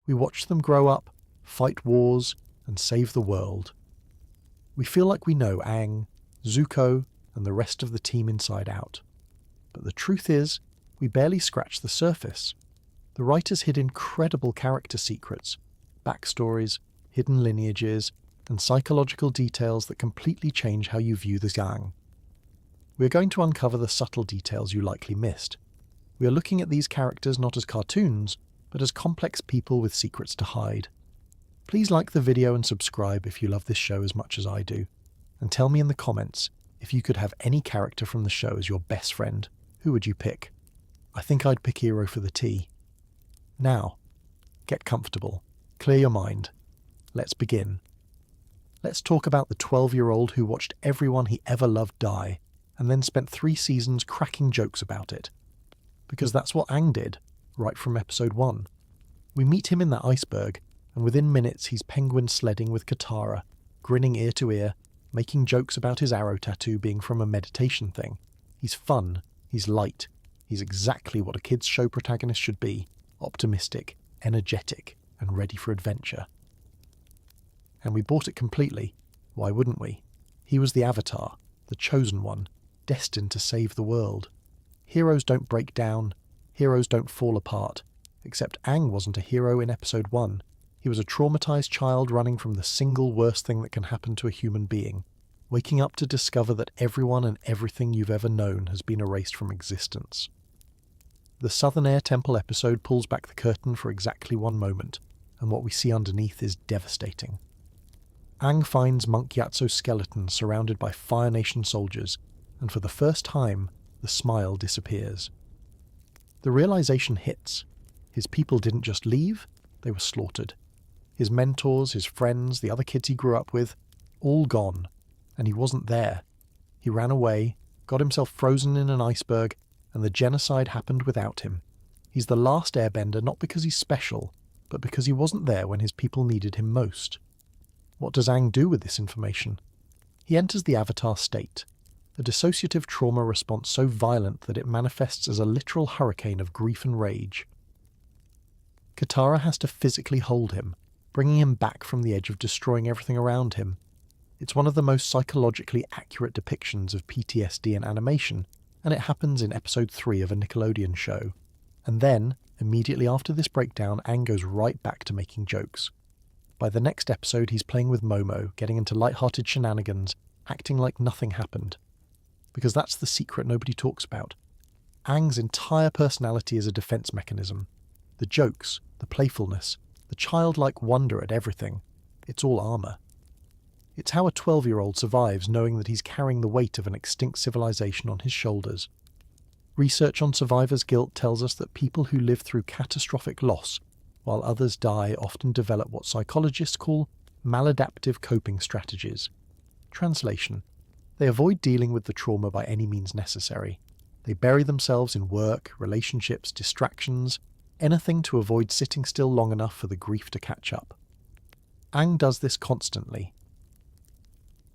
We watch them grow up, fight wars, and save the world. We feel like we know Aang, Zuko, and the rest of the team inside out. But the truth is, we barely scratch the surface. The writers hid incredible character secrets, backstories, hidden lineages, and psychological details that completely change how you view the Aang. We're going to uncover the subtle details you likely missed. We are looking at these characters not as cartoons, but as complex people with secrets to hide. Please like the video and subscribe if you love this show as much as I do. And tell me in the comments, if you could have any character from the show as your best friend, who would you pick? I think I'd pick Hero for the tea. Now, get comfortable, clear your mind. Let's begin. Let's talk about the 12-year-old who watched everyone he ever loved die, and then spent 3 seasons cracking jokes about it. Because that's what Aang did, right from episode 1. We meet him in that iceberg, and within minutes he's penguin sledding with Katara, grinning ear to ear, making jokes about his arrow tattoo being from a meditation thing. He's fun, he's light, he's exactly what a kids' show protagonist should be, optimistic, energetic, and ready for adventure. And we bought it completely. Why wouldn't we? He was the Avatar, the chosen one, destined to save the world. Heroes don't break down, heroes don't fall apart, except Aang wasn't a hero in episode 1. He was a traumatized child running from the single worst thing that can happen to a human being, waking up to discover that everyone and everything you've ever known has been erased from existence. The Southern Air Temple episode pulls back the curtain for exactly 1 moment, and what we see underneath is devastating. Aang finds Monk Yatso's skeleton surrounded by Fire Nation soldiers, and for the first time, the smile disappears. The realization hits. His people didn't just leave, they were slaughtered. His mentors, his friends, the other kids he grew up with, all gone, and he wasn't there. He ran away, got himself frozen in an iceberg, and the genocide happened without him. He's the last airbender not because he's special, but because he wasn't there when his people needed him most. What does Aang do with this information? He enters the Avatar state, a dissociative trauma response so violent that it manifests as a literal hurricane of grief and rage. Katara has to physically hold him, bringing him back from the edge of destroying everything around him. It's one of the most psychologically accurate depictions of PTSD in animation, and it happens in episode 3 of a Nickelodeon show. And then, immediately after this breakdown, Aang goes right back to making jokes. By the next episode, he's playing with Momo, getting into light-hearted shenanigans, acting like nothing happened. Because that's the secret nobody talks about. Aang's entire personality is a defense mechanism. The jokes, the playfulness, the childlike wonder at everything. It's all armor. It's how a 12-year-old survives knowing that he's carrying the weight of an extinct civilization on his shoulders. Research on survivor's guilt tells us that people who live through catastrophic loss while others die often develop what psychologists call maladaptive coping strategies. Translation: they avoid dealing with the trauma by any means necessary. They bury themselves in work, relationships, distractions, anything to avoid sitting still long enough for the grief to catch up. Aang does this constantly.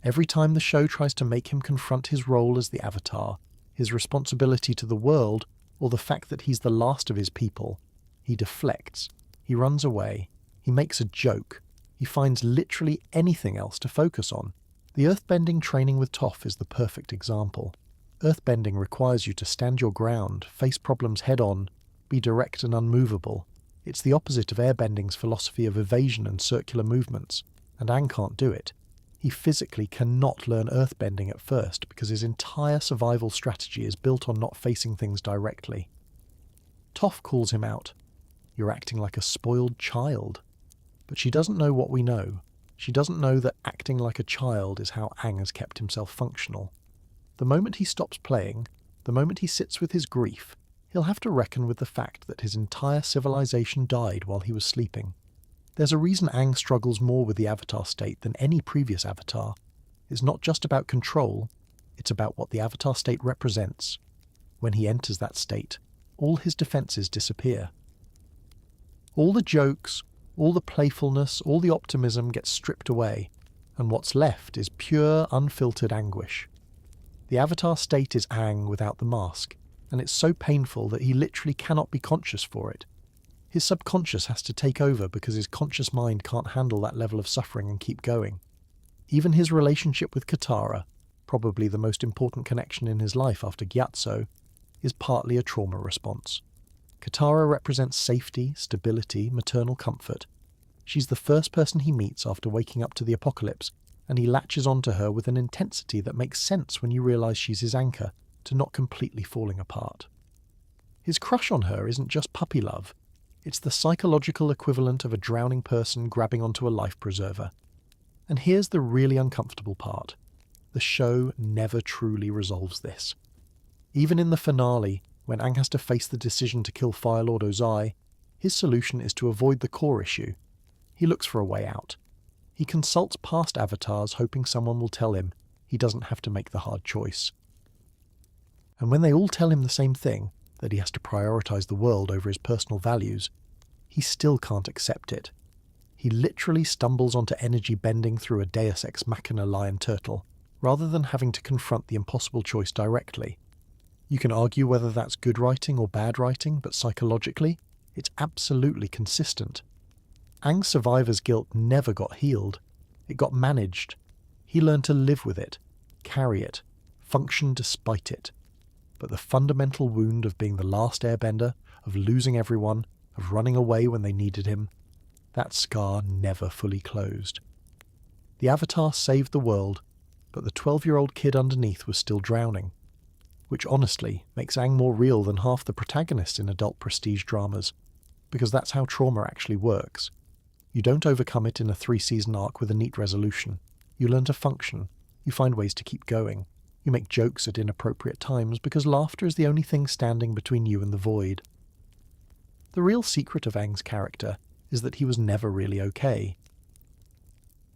Every time the show tries to make him confront his role as the Avatar, his responsibility to the world, or the fact that he's the last of his people, he deflects. He runs away, he makes a joke, he finds literally anything else to focus on. The earthbending training with Toph is the perfect example. Earthbending requires you to stand your ground, face problems head-on, be direct and unmovable. It's the opposite of airbending's philosophy of evasion and circular movements, and Aang can't do it. He physically cannot learn earthbending at first because his entire survival strategy is built on not facing things directly. Toph calls him out. You're acting like a spoiled child. But she doesn't know what we know. She doesn't know that acting like a child is how Aang has kept himself functional. The moment he stops playing, the moment he sits with his grief, he'll have to reckon with the fact that his entire civilization died while he was sleeping. There's a reason Aang struggles more with the Avatar state than any previous Avatar. It's not just about control, it's about what the Avatar state represents. When he enters that state, all his defenses disappear. All the jokes, all the playfulness, all the optimism gets stripped away, and what's left is pure, unfiltered anguish. The Avatar state is Aang without the mask, and it's so painful that he literally cannot be conscious for it. His subconscious has to take over because his conscious mind can't handle that level of suffering and keep going. Even his relationship with Katara, probably the most important connection in his life after Gyatso, is partly a trauma response. Katara represents safety, stability, maternal comfort. She's the first person he meets after waking up to the apocalypse, and he latches onto her with an intensity that makes sense when you realise she's his anchor to not completely falling apart. His crush on her isn't just puppy love, it's the psychological equivalent of a drowning person grabbing onto a life preserver. And here's the really uncomfortable part. The show never truly resolves this. Even in the finale, when Aang has to face the decision to kill Fire Lord Ozai, his solution is to avoid the core issue. He looks for a way out. He consults past avatars hoping someone will tell him he doesn't have to make the hard choice. And when they all tell him the same thing, that he has to prioritise the world over his personal values, he still can't accept it. He literally stumbles onto energy bending through a Deus Ex Machina lion turtle, rather than having to confront the impossible choice directly. You can argue whether that's good writing or bad writing, but psychologically, it's absolutely consistent. Aang's survivor's guilt never got healed. It got managed. He learned to live with it, carry it, function despite it. But the fundamental wound of being the last airbender, of losing everyone, of running away when they needed him, that scar never fully closed. The Avatar saved the world, but the 12-year-old kid underneath was still drowning, which honestly makes Aang more real than half the protagonists in adult prestige dramas, because that's how trauma actually works. You don't overcome it in a 3-season arc with a neat resolution. You learn to function. You find ways to keep going. You make jokes at inappropriate times because laughter is the only thing standing between you and the void. The real secret of Aang's character is that he was never really okay.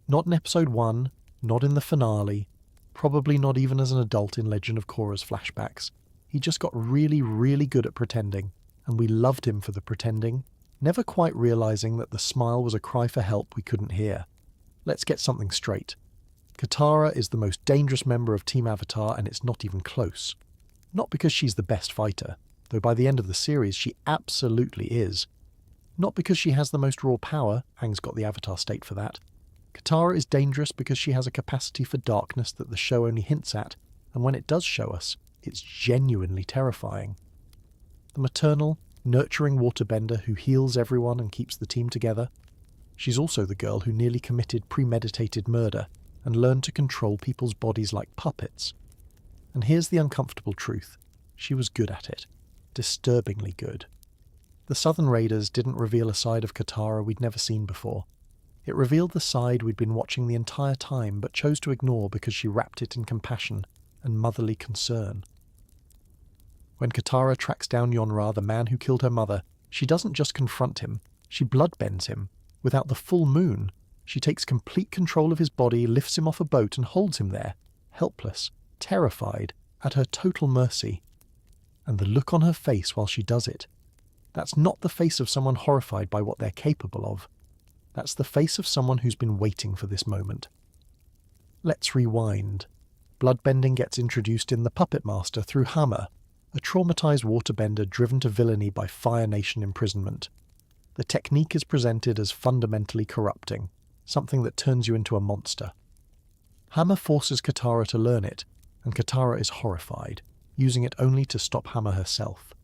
Not in episode 1, not in the finale, probably not even as an adult in Legend of Korra's flashbacks. He just got really, really good at pretending, and we loved him for the pretending, never quite realising that the smile was a cry for help we couldn't hear. Let's get something straight. Katara is the most dangerous member of Team Avatar, and it's not even close. Not because she's the best fighter, though by the end of the series she absolutely is. Not because she has the most raw power, Aang's got the Avatar state for that. Katara is dangerous because she has a capacity for darkness that the show only hints at, and when it does show us, it's genuinely terrifying. The maternal, nurturing waterbender who heals everyone and keeps the team together. She's also the girl who nearly committed premeditated murder and learned to control people's bodies like puppets. And here's the uncomfortable truth. She was good at it. Disturbingly good. The Southern Raiders didn't reveal a side of Katara we'd never seen before. It revealed the side we'd been watching the entire time but chose to ignore because she wrapped it in compassion and motherly concern. When Katara tracks down Yonra, the man who killed her mother, she doesn't just confront him, she bloodbends him. Without the full moon, she takes complete control of his body, lifts him off a boat and holds him there, helpless, terrified, at her total mercy. And the look on her face while she does it. That's not the face of someone horrified by what they're capable of. That's the face of someone who's been waiting for this moment. Let's rewind. Bloodbending gets introduced in The Puppet Master through Hammer, a traumatized waterbender driven to villainy by Fire Nation imprisonment. The technique is presented as fundamentally corrupting, something that turns you into a monster. Hammer forces Katara to learn it, and Katara is horrified, using it only to stop Hammer herself.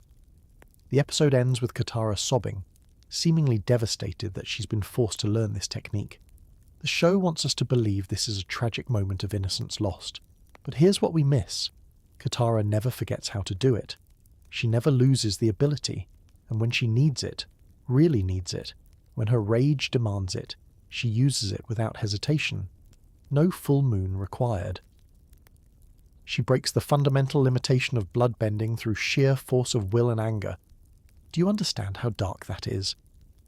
The episode ends with Katara sobbing, seemingly devastated that she's been forced to learn this technique. The show wants us to believe this is a tragic moment of innocence lost, but here's what we miss. Katara never forgets how to do it. She never loses the ability, and when she needs it, really needs it, when her rage demands it, she uses it without hesitation. No full moon required. She breaks the fundamental limitation of bloodbending through sheer force of will and anger. Do you understand how dark that is?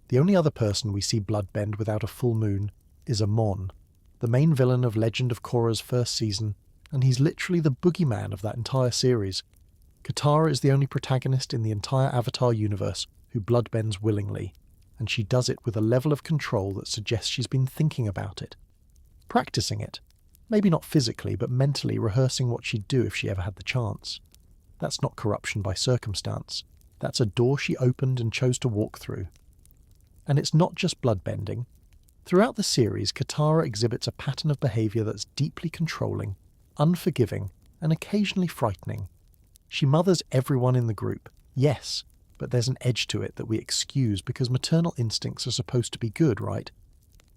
The only other person we see bloodbend without a full moon is Amon, the main villain of Legend of Korra's first season, and he's literally the boogeyman of that entire series. Katara is the only protagonist in the entire Avatar universe who bloodbends willingly, and she does it with a level of control that suggests she's been thinking about it, practicing it, maybe not physically but mentally rehearsing what she'd do if she ever had the chance. That's not corruption by circumstance. That's a door she opened and chose to walk through. And it's not just bloodbending. Throughout the series, Katara exhibits a pattern of behaviour that's deeply controlling, unforgiving, and occasionally frightening. She mothers everyone in the group, yes, but there's an edge to it that we excuse because maternal instincts are supposed to be good, right?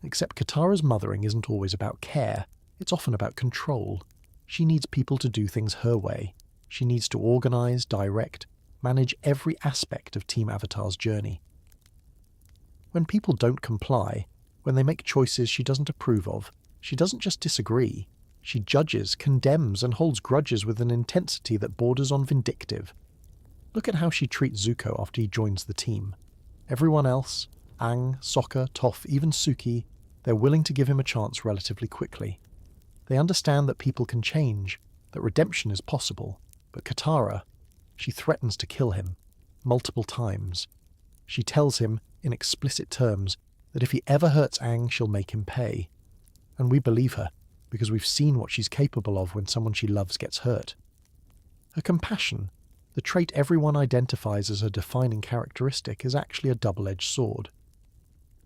Except Katara's mothering isn't always about care, it's often about control. She needs people to do things her way. She needs to organise, direct, manage every aspect of Team Avatar's journey. When people don't comply, when they make choices she doesn't approve of, she doesn't just disagree. She judges, condemns, and holds grudges with an intensity that borders on vindictive. Look at how she treats Zuko after he joins the team. Everyone else, Aang, Sokka, Toph, even Suki, they're willing to give him a chance relatively quickly. They understand that people can change, that redemption is possible, but Katara, she threatens to kill him, multiple times. She tells him, in explicit terms, that if he ever hurts Aang, she'll make him pay. And we believe her, because we've seen what she's capable of when someone she loves gets hurt. Her compassion, the trait everyone identifies as a defining characteristic, is actually a double-edged sword.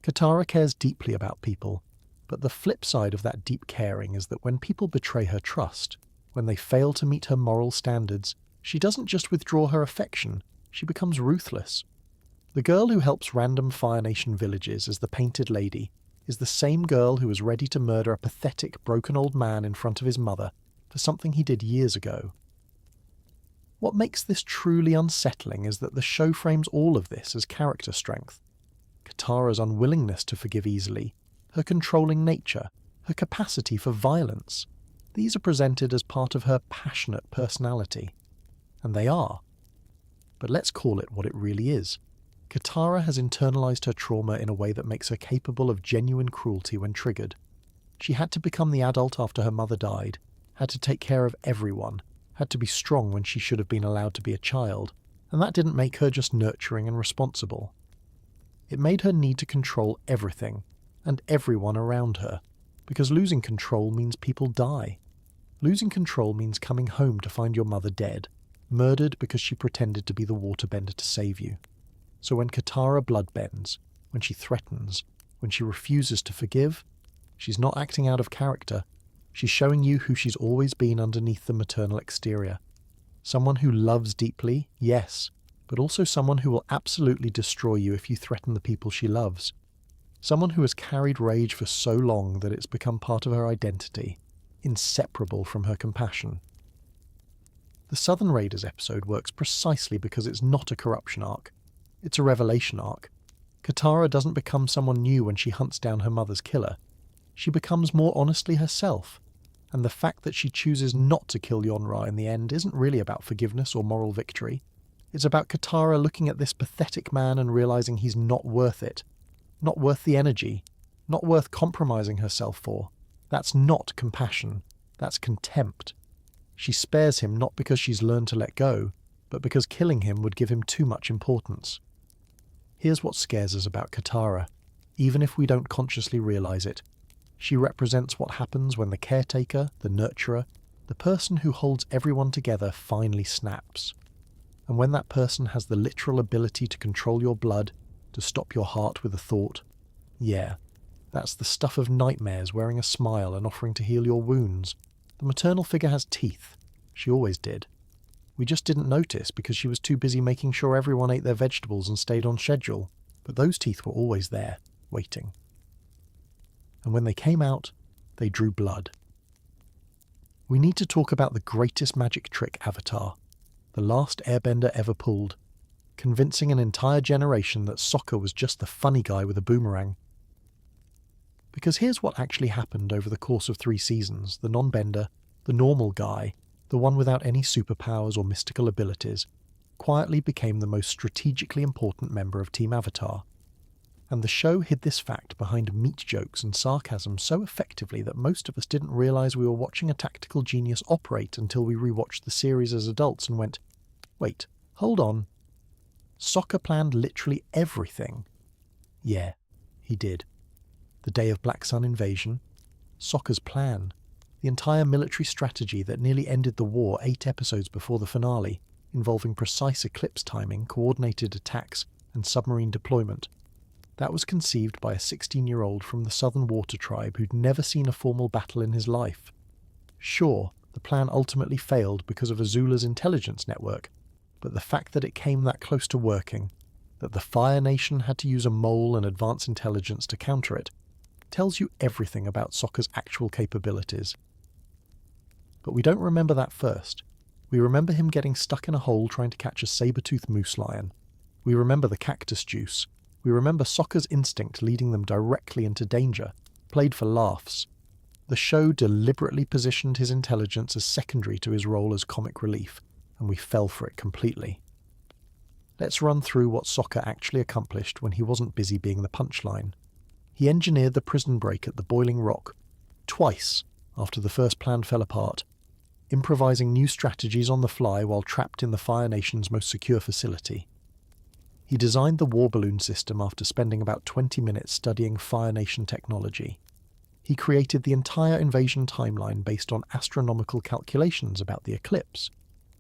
Katara cares deeply about people, but the flip side of that deep caring is that when people betray her trust, when they fail to meet her moral standards, she doesn't just withdraw her affection, she becomes ruthless. The girl who helps random Fire Nation villages as the Painted Lady is the same girl who was ready to murder a pathetic, broken old man in front of his mother for something he did years ago. What makes this truly unsettling is that the show frames all of this as character strength. Katara's unwillingness to forgive easily, her controlling nature, her capacity for violence, these are presented as part of her passionate personality. And they are. But let's call it what it really is. Katara has internalized her trauma in a way that makes her capable of genuine cruelty when triggered. She had to become the adult after her mother died, had to take care of everyone, had to be strong when she should have been allowed to be a child, and that didn't make her just nurturing and responsible. It made her need to control everything, and everyone around her, because losing control means people die. Losing control means coming home to find your mother dead, murdered because she pretended to be the waterbender to save you. So when Katara bloodbends, when she threatens, when she refuses to forgive, she's not acting out of character. She's showing you who she's always been underneath the maternal exterior. Someone who loves deeply, yes, but also someone who will absolutely destroy you if you threaten the people she loves. Someone who has carried rage for so long that it's become part of her identity, inseparable from her compassion. The Southern Raiders episode works precisely because it's not a corruption arc. It's a revelation arc. Katara doesn't become someone new when she hunts down her mother's killer. She becomes more honestly herself, and the fact that she chooses not to kill Yonra in the end isn't really about forgiveness or moral victory. It's about Katara looking at this pathetic man and realizing he's not worth it, not worth the energy, not worth compromising herself for. That's not compassion, that's contempt. She spares him not because she's learned to let go, but because killing him would give him too much importance. Here's what scares us about Katara, even if we don't consciously realize it. She represents what happens when the caretaker, the nurturer, the person who holds everyone together finally snaps. And when that person has the literal ability to control your blood, to stop your heart with a thought, yeah, that's the stuff of nightmares wearing a smile and offering to heal your wounds. The maternal figure has teeth. She always did. We just didn't notice because she was too busy making sure everyone ate their vegetables and stayed on schedule, but those teeth were always there, waiting. And when they came out, they drew blood. We need to talk about the greatest magic trick Avatar, the Last Airbender ever pulled, convincing an entire generation that Sokka was just the funny guy with a boomerang. Because here's what actually happened over the course of 3 seasons. The non-bender, the normal guy, the one without any superpowers or mystical abilities, quietly became the most strategically important member of Team Avatar. And the show hid this fact behind meat jokes and sarcasm so effectively that most of us didn't realise we were watching a tactical genius operate until we rewatched the series as adults and went, wait, hold on. Sokka planned literally everything. Yeah, he did. The Day of Black Sun invasion, Sokka's plan, the entire military strategy that nearly ended the war 8 episodes before the finale, involving precise eclipse timing, coordinated attacks, and submarine deployment. That was conceived by a 16-year-old from the Southern Water Tribe who'd never seen a formal battle in his life. Sure, the plan ultimately failed because of Azula's intelligence network, but the fact that it came that close to working, that the Fire Nation had to use a mole and advanced intelligence to counter it, tells you everything about Sokka's actual capabilities. But we don't remember that first. We remember him getting stuck in a hole trying to catch a saber-toothed moose lion. We remember the cactus juice. We remember Sokka's instinct leading them directly into danger, played for laughs. The show deliberately positioned his intelligence as secondary to his role as comic relief, and we fell for it completely. Let's run through what Sokka actually accomplished when he wasn't busy being the punchline. He engineered the prison break at the Boiling Rock, twice after the first plan fell apart, improvising new strategies on the fly while trapped in the Fire Nation's most secure facility. He designed the war balloon system after spending about 20 minutes studying Fire Nation technology. He created the entire invasion timeline based on astronomical calculations about the eclipse.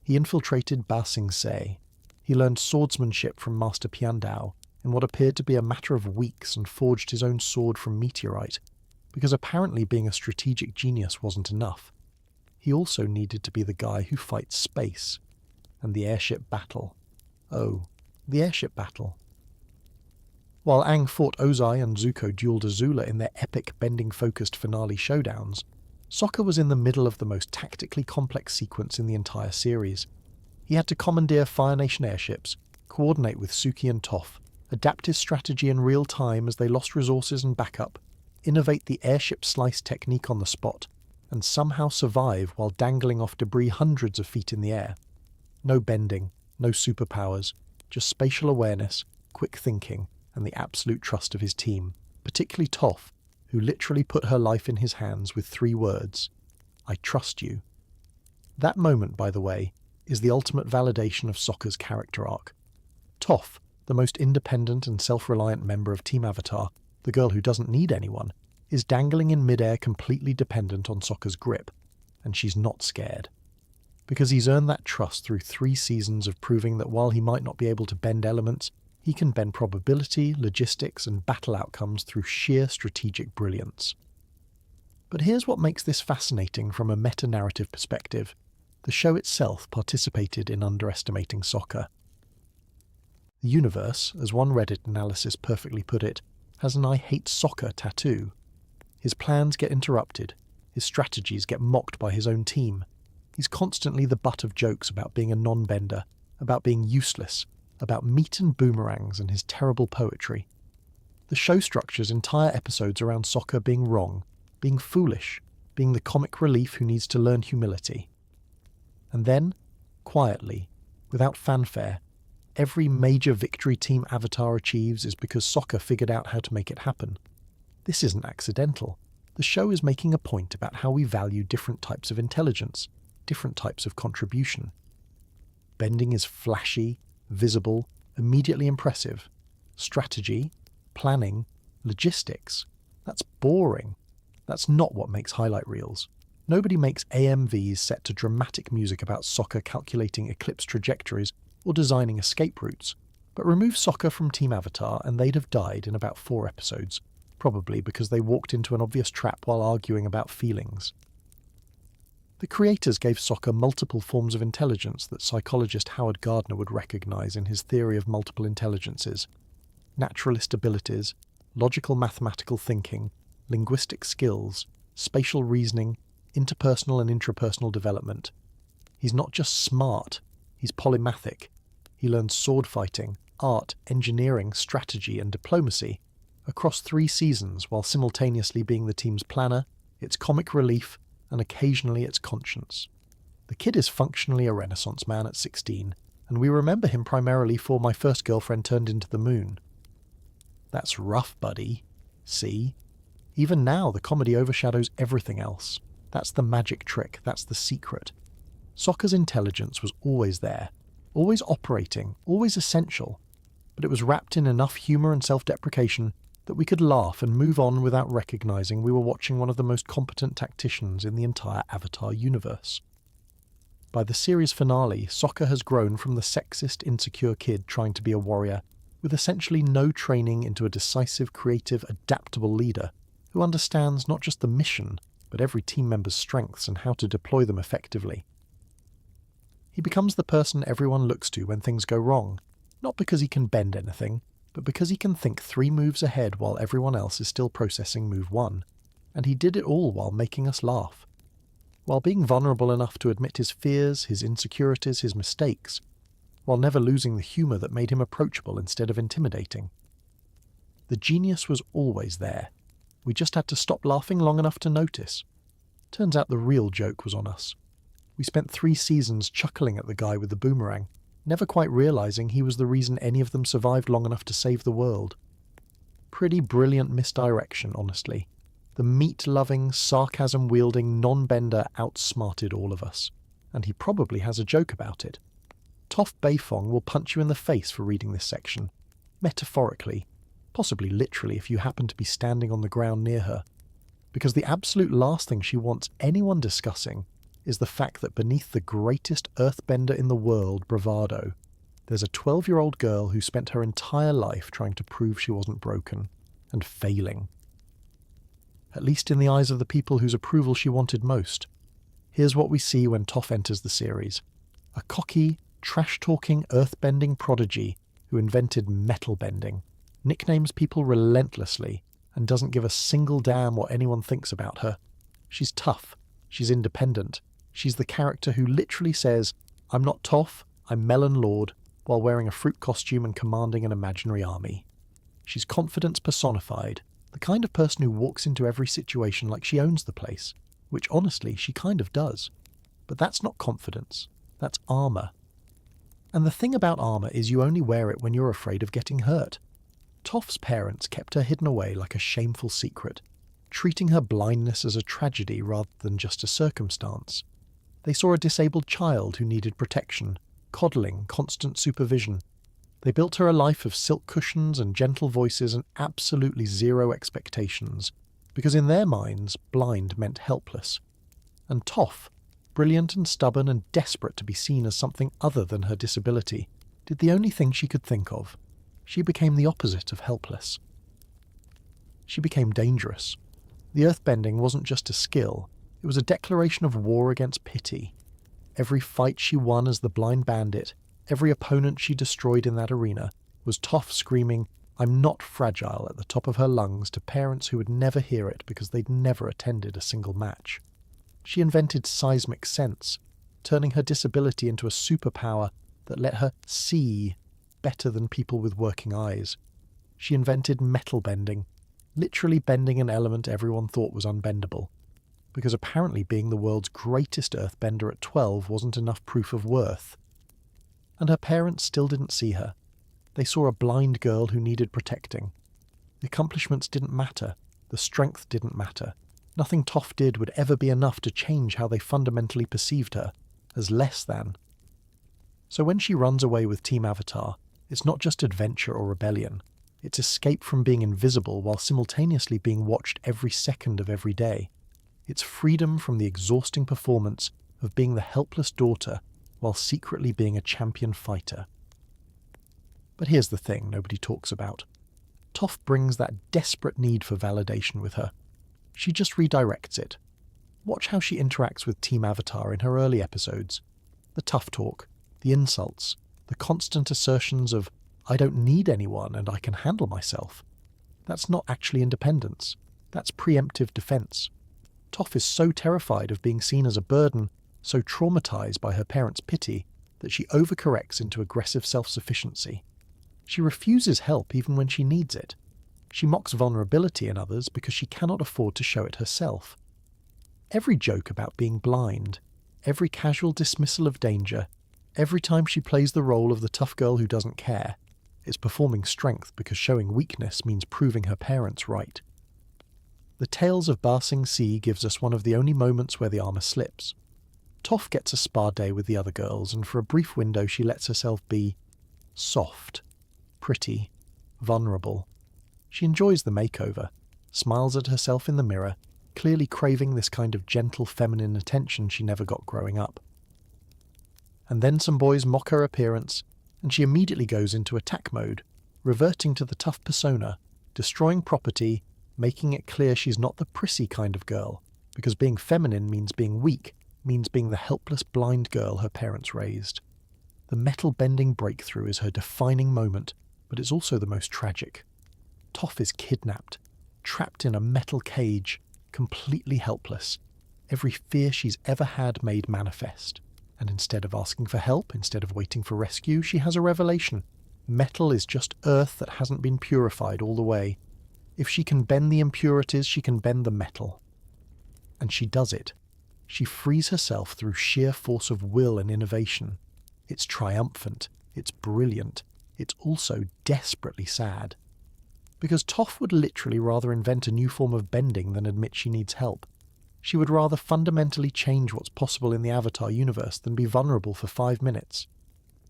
He infiltrated Ba Sing Se. He learned swordsmanship from Master Piandao in what appeared to be a matter of weeks and forged his own sword from meteorite, because apparently being a strategic genius wasn't enough. He also needed to be the guy who fights space and the airship battle. Oh, the airship battle. While Aang fought Ozai and Zuko dueled Azula in their epic bending-focused finale showdowns, Sokka was in the middle of the most tactically complex sequence in the entire series. He had to commandeer Fire Nation airships, coordinate with Suki and Toph, adapt his strategy in real time as they lost resources and backup, innovate the airship slice technique on the spot, and somehow survive while dangling off debris hundreds of feet in the air. No bending, no superpowers, just spatial awareness, quick thinking, and the absolute trust of his team, particularly Toph, who literally put her life in his hands with 3 words: "I trust you." That moment, by the way, is the ultimate validation of Sokka's character arc. Toph, the most independent and self-reliant member of Team Avatar, the girl who doesn't need anyone, is dangling in midair completely dependent on Sokka's grip, and she's not scared. Because he's earned that trust through 3 seasons of proving that while he might not be able to bend elements, he can bend probability, logistics, and battle outcomes through sheer strategic brilliance. But here's what makes this fascinating from a meta-narrative perspective. The show itself participated in underestimating Sokka. The universe, as one Reddit analysis perfectly put it, has an "I hate Sokka" tattoo. His plans get interrupted, his strategies get mocked by his own team. He's constantly the butt of jokes about being a non-bender, about being useless, about meat and boomerangs and his terrible poetry. The show structures entire episodes around Sokka being wrong, being foolish, being the comic relief who needs to learn humility. And then, quietly, without fanfare, every major victory Team Avatar achieves is because Sokka figured out how to make it happen. This isn't accidental. The show is making a point about how we value different types of intelligence, different types of contribution. Bending is flashy, visible, immediately impressive. Strategy, planning, logistics, that's boring. That's not what makes highlight reels. Nobody makes AMVs set to dramatic music about Sokka calculating eclipse trajectories or designing escape routes. But remove Sokka from Team Avatar and they'd have died in about 4 episodes, probably because they walked into an obvious trap while arguing about feelings. The creators gave Sokka multiple forms of intelligence that psychologist Howard Gardner would recognize in his theory of multiple intelligences: naturalist abilities, logical mathematical thinking, linguistic skills, spatial reasoning, interpersonal and intrapersonal development. He's not just smart, he's polymathic. He learns sword fighting, art, engineering, strategy, and diplomacy across 3 seasons while simultaneously being the team's planner, its comic relief, and occasionally its conscience. The kid is functionally a Renaissance man at 16, and we remember him primarily for My First Girlfriend Turned Into the Moon. That's rough, buddy. See? Even now, the comedy overshadows everything else. That's the magic trick, that's the secret. Sokka's intelligence was always there, always operating, always essential, but it was wrapped in enough humour and self-deprecation that we could laugh and move on without recognising we were watching one of the most competent tacticians in the entire Avatar universe. By the series finale, Sokka has grown from the sexist, insecure kid trying to be a warrior with essentially no training into a decisive, creative, adaptable leader who understands not just the mission, but every team member's strengths and how to deploy them effectively. He becomes the person everyone looks to when things go wrong, not because he can bend anything, but because he can think 3 moves ahead while everyone else is still processing move 1. And he did it all while making us laugh. While being vulnerable enough to admit his fears, his insecurities, his mistakes, while never losing the humour that made him approachable instead of intimidating. The genius was always there. We just had to stop laughing long enough to notice. Turns out the real joke was on us. We spent 3 seasons chuckling at the guy with the boomerang, never quite realising he was the reason any of them survived long enough to save the world. Pretty brilliant misdirection, honestly. The meat-loving, sarcasm-wielding non-bender outsmarted all of us, and he probably has a joke about it. Toph Beifong will punch you in the face for reading this section, metaphorically, possibly literally if you happen to be standing on the ground near her, because the absolute last thing she wants anyone discussing is the fact that beneath the greatest earthbender in the world bravado, there's a 12-year-old girl who spent her entire life trying to prove she wasn't broken, and failing. At least in the eyes of the people whose approval she wanted most. Here's what we see when Toph enters the series. A cocky, trash-talking, earth-bending prodigy who invented metal bending, nicknames people relentlessly, and doesn't give a single damn what anyone thinks about her. She's tough. She's independent. She's the character who literally says, "I'm not Toph, I'm Melon Lord," while wearing a fruit costume and commanding an imaginary army. She's confidence personified, the kind of person who walks into every situation like she owns the place, which honestly she kind of does. But that's not confidence, that's armour. And the thing about armour is you only wear it when you're afraid of getting hurt. Toph's parents kept her hidden away like a shameful secret, treating her blindness as a tragedy rather than just a circumstance. They saw a disabled child who needed protection, coddling, constant supervision. They built her a life of silk cushions and gentle voices and absolutely zero expectations, because in their minds, blind meant helpless. And Toph, brilliant and stubborn and desperate to be seen as something other than her disability, did the only thing she could think of. She became the opposite of helpless. She became dangerous. The earthbending wasn't just a skill, it was a declaration of war against pity. Every fight she won as the blind bandit, every opponent she destroyed in that arena, was Toph screaming, "I'm not fragile," at the top of her lungs to parents who would never hear it because they'd never attended a single match. She invented seismic sense, turning her disability into a superpower that let her see better than people with working eyes. She invented metal bending, literally bending an element everyone thought was unbendable, because apparently being the world's greatest earthbender at 12 wasn't enough proof of worth. And her parents still didn't see her. They saw a blind girl who needed protecting. The accomplishments didn't matter. The strength didn't matter. Nothing Toph did would ever be enough to change how they fundamentally perceived her, as less than. So when she runs away with Team Avatar, it's not just adventure or rebellion. It's escape from being invisible while simultaneously being watched every second of every day. It's freedom from the exhausting performance of being the helpless daughter while secretly being a champion fighter. But here's the thing nobody talks about. Toph brings that desperate need for validation with her. She just redirects it. Watch how she interacts with Team Avatar in her early episodes. The tough talk, the insults, the constant assertions of, "I don't need anyone and I can handle myself." That's not actually independence. That's preemptive defense. Toph is so terrified of being seen as a burden, so traumatized by her parents' pity, that she overcorrects into aggressive self-sufficiency. She refuses help even when she needs it. She mocks vulnerability in others because she cannot afford to show it herself. Every joke about being blind, every casual dismissal of danger, every time she plays the role of the tough girl who doesn't care, is performing strength because showing weakness means proving her parents right. The Tales of Ba Sing Se gives us one of the only moments where the armour slips. Toph gets a spa day with the other girls, and for a brief window she lets herself be soft, pretty, vulnerable. She enjoys the makeover, smiles at herself in the mirror, clearly craving this kind of gentle feminine attention she never got growing up. And then some boys mock her appearance, and she immediately goes into attack mode, reverting to the tough persona, destroying property, making it clear she's not the prissy kind of girl, because being feminine means being weak, means being the helpless blind girl her parents raised. The metal-bending breakthrough is her defining moment, but it's also the most tragic. Toph is kidnapped, trapped in a metal cage, completely helpless, every fear she's ever had made manifest. And instead of asking for help, instead of waiting for rescue, she has a revelation. Metal is just earth that hasn't been purified all the way. If she can bend the impurities, she can bend the metal. And she does it. She frees herself through sheer force of will and innovation. It's triumphant, it's brilliant, it's also desperately sad. Because Toph would literally rather invent a new form of bending than admit she needs help. She would rather fundamentally change what's possible in the Avatar universe than be vulnerable for 5 minutes.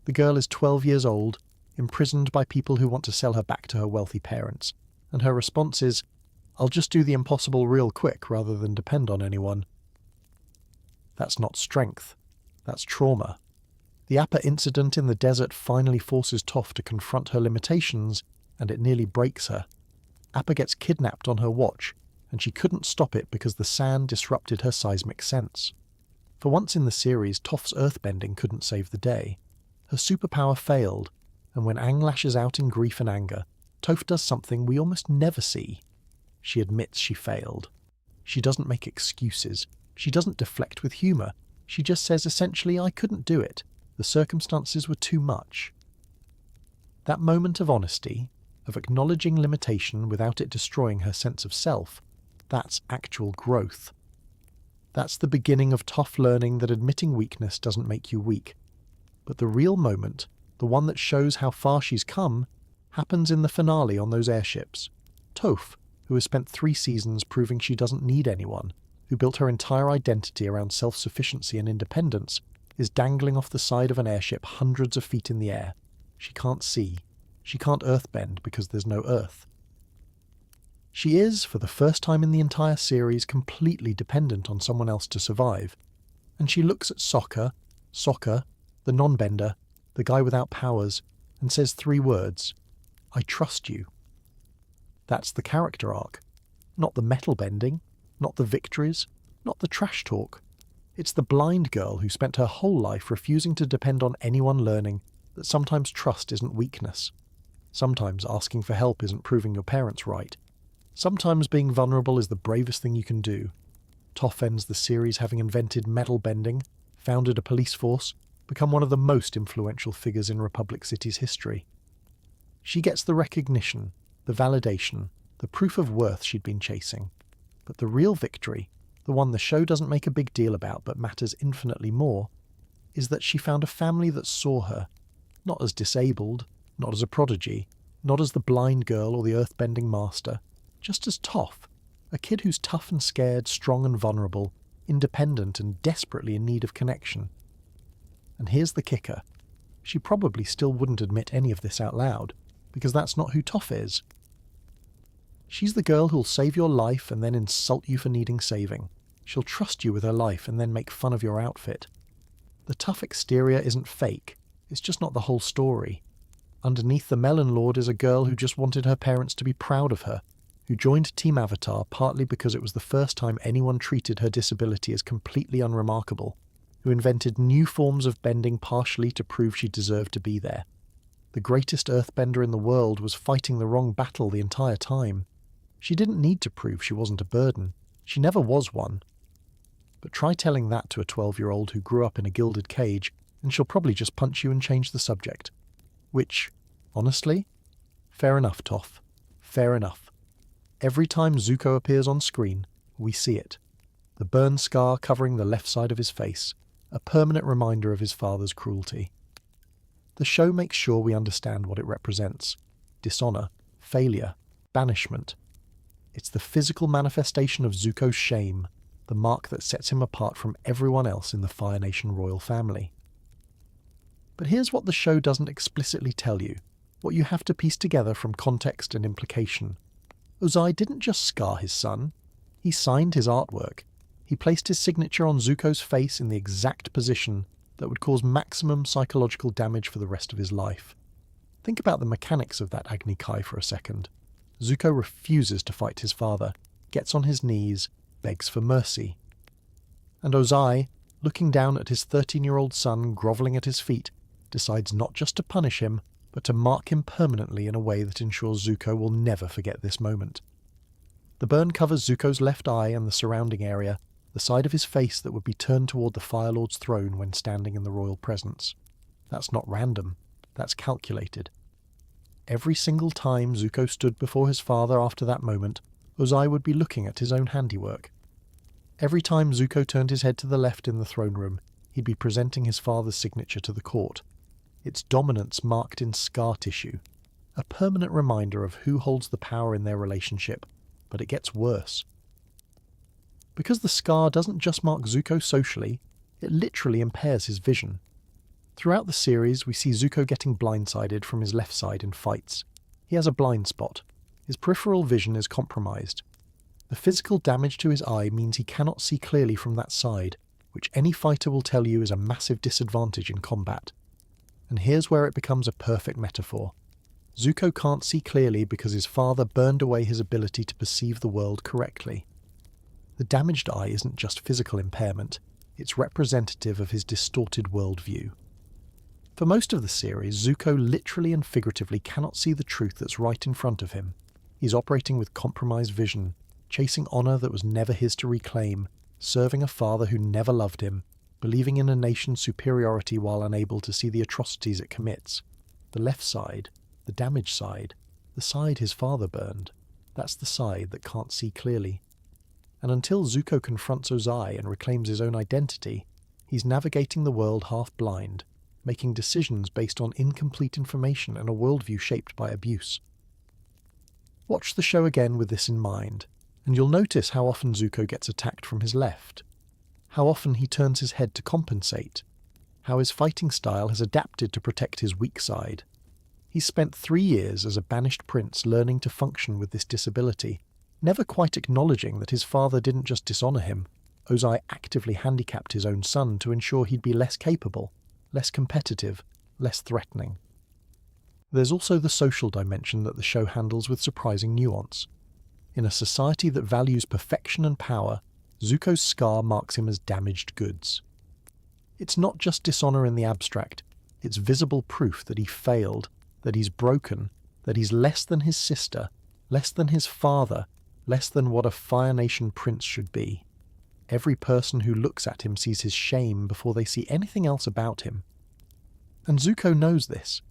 The girl is 12 years old, imprisoned by people who want to sell her back to her wealthy parents, and her response is, "I'll just do the impossible real quick rather than depend on anyone." That's not strength. That's trauma. The Appa incident in the desert finally forces Toph to confront her limitations, and it nearly breaks her. Appa gets kidnapped on her watch, and she couldn't stop it because the sand disrupted her seismic sense. For once in the series, Toph's earthbending couldn't save the day. Her superpower failed, and when Aang lashes out in grief and anger, Toph does something we almost never see. She admits she failed. She doesn't make excuses. She doesn't deflect with humour. She just says essentially, "I couldn't do it. The circumstances were too much." That moment of honesty, of acknowledging limitation without it destroying her sense of self, that's actual growth. That's the beginning of Toph learning that admitting weakness doesn't make you weak. But the real moment, the one that shows how far she's come, happens in the finale on those airships. Toph, who has spent 3 seasons proving she doesn't need anyone, who built her entire identity around self-sufficiency and independence, is dangling off the side of an airship hundreds of feet in the air. She can't see. She can't earthbend because there's no earth. She is, for the first time in the entire series, completely dependent on someone else to survive. And she looks at Sokka, the non-bender, the guy without powers, and says 3 words: "I trust you." That's the character arc. Not the metal bending, not the victories, not the trash talk. It's the blind girl who spent her whole life refusing to depend on anyone learning that sometimes trust isn't weakness. Sometimes asking for help isn't proving your parents right. Sometimes being vulnerable is the bravest thing you can do. Toph ends the series having invented metal bending, founded a police force, become one of the most influential figures in Republic City's history. She gets the recognition, the validation, the proof of worth she'd been chasing. But the real victory, the one the show doesn't make a big deal about but matters infinitely more, is that she found a family that saw her, not as disabled, not as a prodigy, not as the blind girl or the earthbending master, just as Toph, a kid who's tough and scared, strong and vulnerable, independent and desperately in need of connection. And here's the kicker. She probably still wouldn't admit any of this out loud, because that's not who Toph is. She's the girl who'll save your life and then insult you for needing saving. She'll trust you with her life and then make fun of your outfit. The tough exterior isn't fake, it's just not the whole story. Underneath the Melon Lord is a girl who just wanted her parents to be proud of her, who joined Team Avatar partly because it was the first time anyone treated her disability as completely unremarkable, who invented new forms of bending partially to prove she deserved to be there. The greatest earthbender in the world was fighting the wrong battle the entire time. She didn't need to prove she wasn't a burden. She never was one. But try telling that to a 12-year-old who grew up in a gilded cage, and she'll probably just punch you and change the subject. Which, honestly, fair enough, Toph. Fair enough. Every time Zuko appears on screen, we see it. The burn scar covering the left side of his face, a permanent reminder of his father's cruelty. The show makes sure we understand what it represents. Dishonour, failure, banishment. It's the physical manifestation of Zuko's shame, the mark that sets him apart from everyone else in the Fire Nation royal family. But here's what the show doesn't explicitly tell you, what you have to piece together from context and implication. Ozai didn't just scar his son, he signed his artwork. He placed his signature on Zuko's face in the exact position that would cause maximum psychological damage for the rest of his life. Think about the mechanics of that Agni Kai for a second. Zuko refuses to fight his father, gets on his knees, begs for mercy. And Ozai, looking down at his 13-year-old son grovelling at his feet, decides not just to punish him, but to mark him permanently in a way that ensures Zuko will never forget this moment. The burn covers Zuko's left eye and the surrounding area, the side of his face that would be turned toward the Fire Lord's throne when standing in the royal presence. That's not random, that's calculated. Every single time Zuko stood before his father after that moment, Ozai would be looking at his own handiwork. Every time Zuko turned his head to the left in the throne room, he'd be presenting his father's signature to the court. Its dominance marked in scar tissue, a permanent reminder of who holds the power in their relationship, but it gets worse. Because the scar doesn't just mark Zuko socially, it literally impairs his vision. Throughout the series, we see Zuko getting blindsided from his left side in fights. He has a blind spot. His peripheral vision is compromised. The physical damage to his eye means he cannot see clearly from that side, which any fighter will tell you is a massive disadvantage in combat. And here's where it becomes a perfect metaphor. Zuko can't see clearly because his father burned away his ability to perceive the world correctly. The damaged eye isn't just physical impairment, it's representative of his distorted worldview. For most of the series, Zuko literally and figuratively cannot see the truth that's right in front of him. He's operating with compromised vision, chasing honour that was never his to reclaim, serving a father who never loved him, believing in a nation's superiority while unable to see the atrocities it commits. The left side, the damaged side, the side his father burned, that's the side that can't see clearly. And until Zuko confronts Ozai and reclaims his own identity, he's navigating the world half-blind, making decisions based on incomplete information and a worldview shaped by abuse. Watch the show again with this in mind, and you'll notice how often Zuko gets attacked from his left, how often he turns his head to compensate, how his fighting style has adapted to protect his weak side. He's spent 3 years as a banished prince learning to function with this disability, never quite acknowledging that his father didn't just dishonour him. Ozai actively handicapped his own son to ensure he'd be less capable, less competitive, less threatening. There's also the social dimension that the show handles with surprising nuance. In a society that values perfection and power, Zuko's scar marks him as damaged goods. It's not just dishonour in the abstract, it's visible proof that he failed, that he's broken, that he's less than his sister, less than his father, less than what a Fire Nation prince should be. Every person who looks at him sees his shame before they see anything else about him. And Zuko knows this.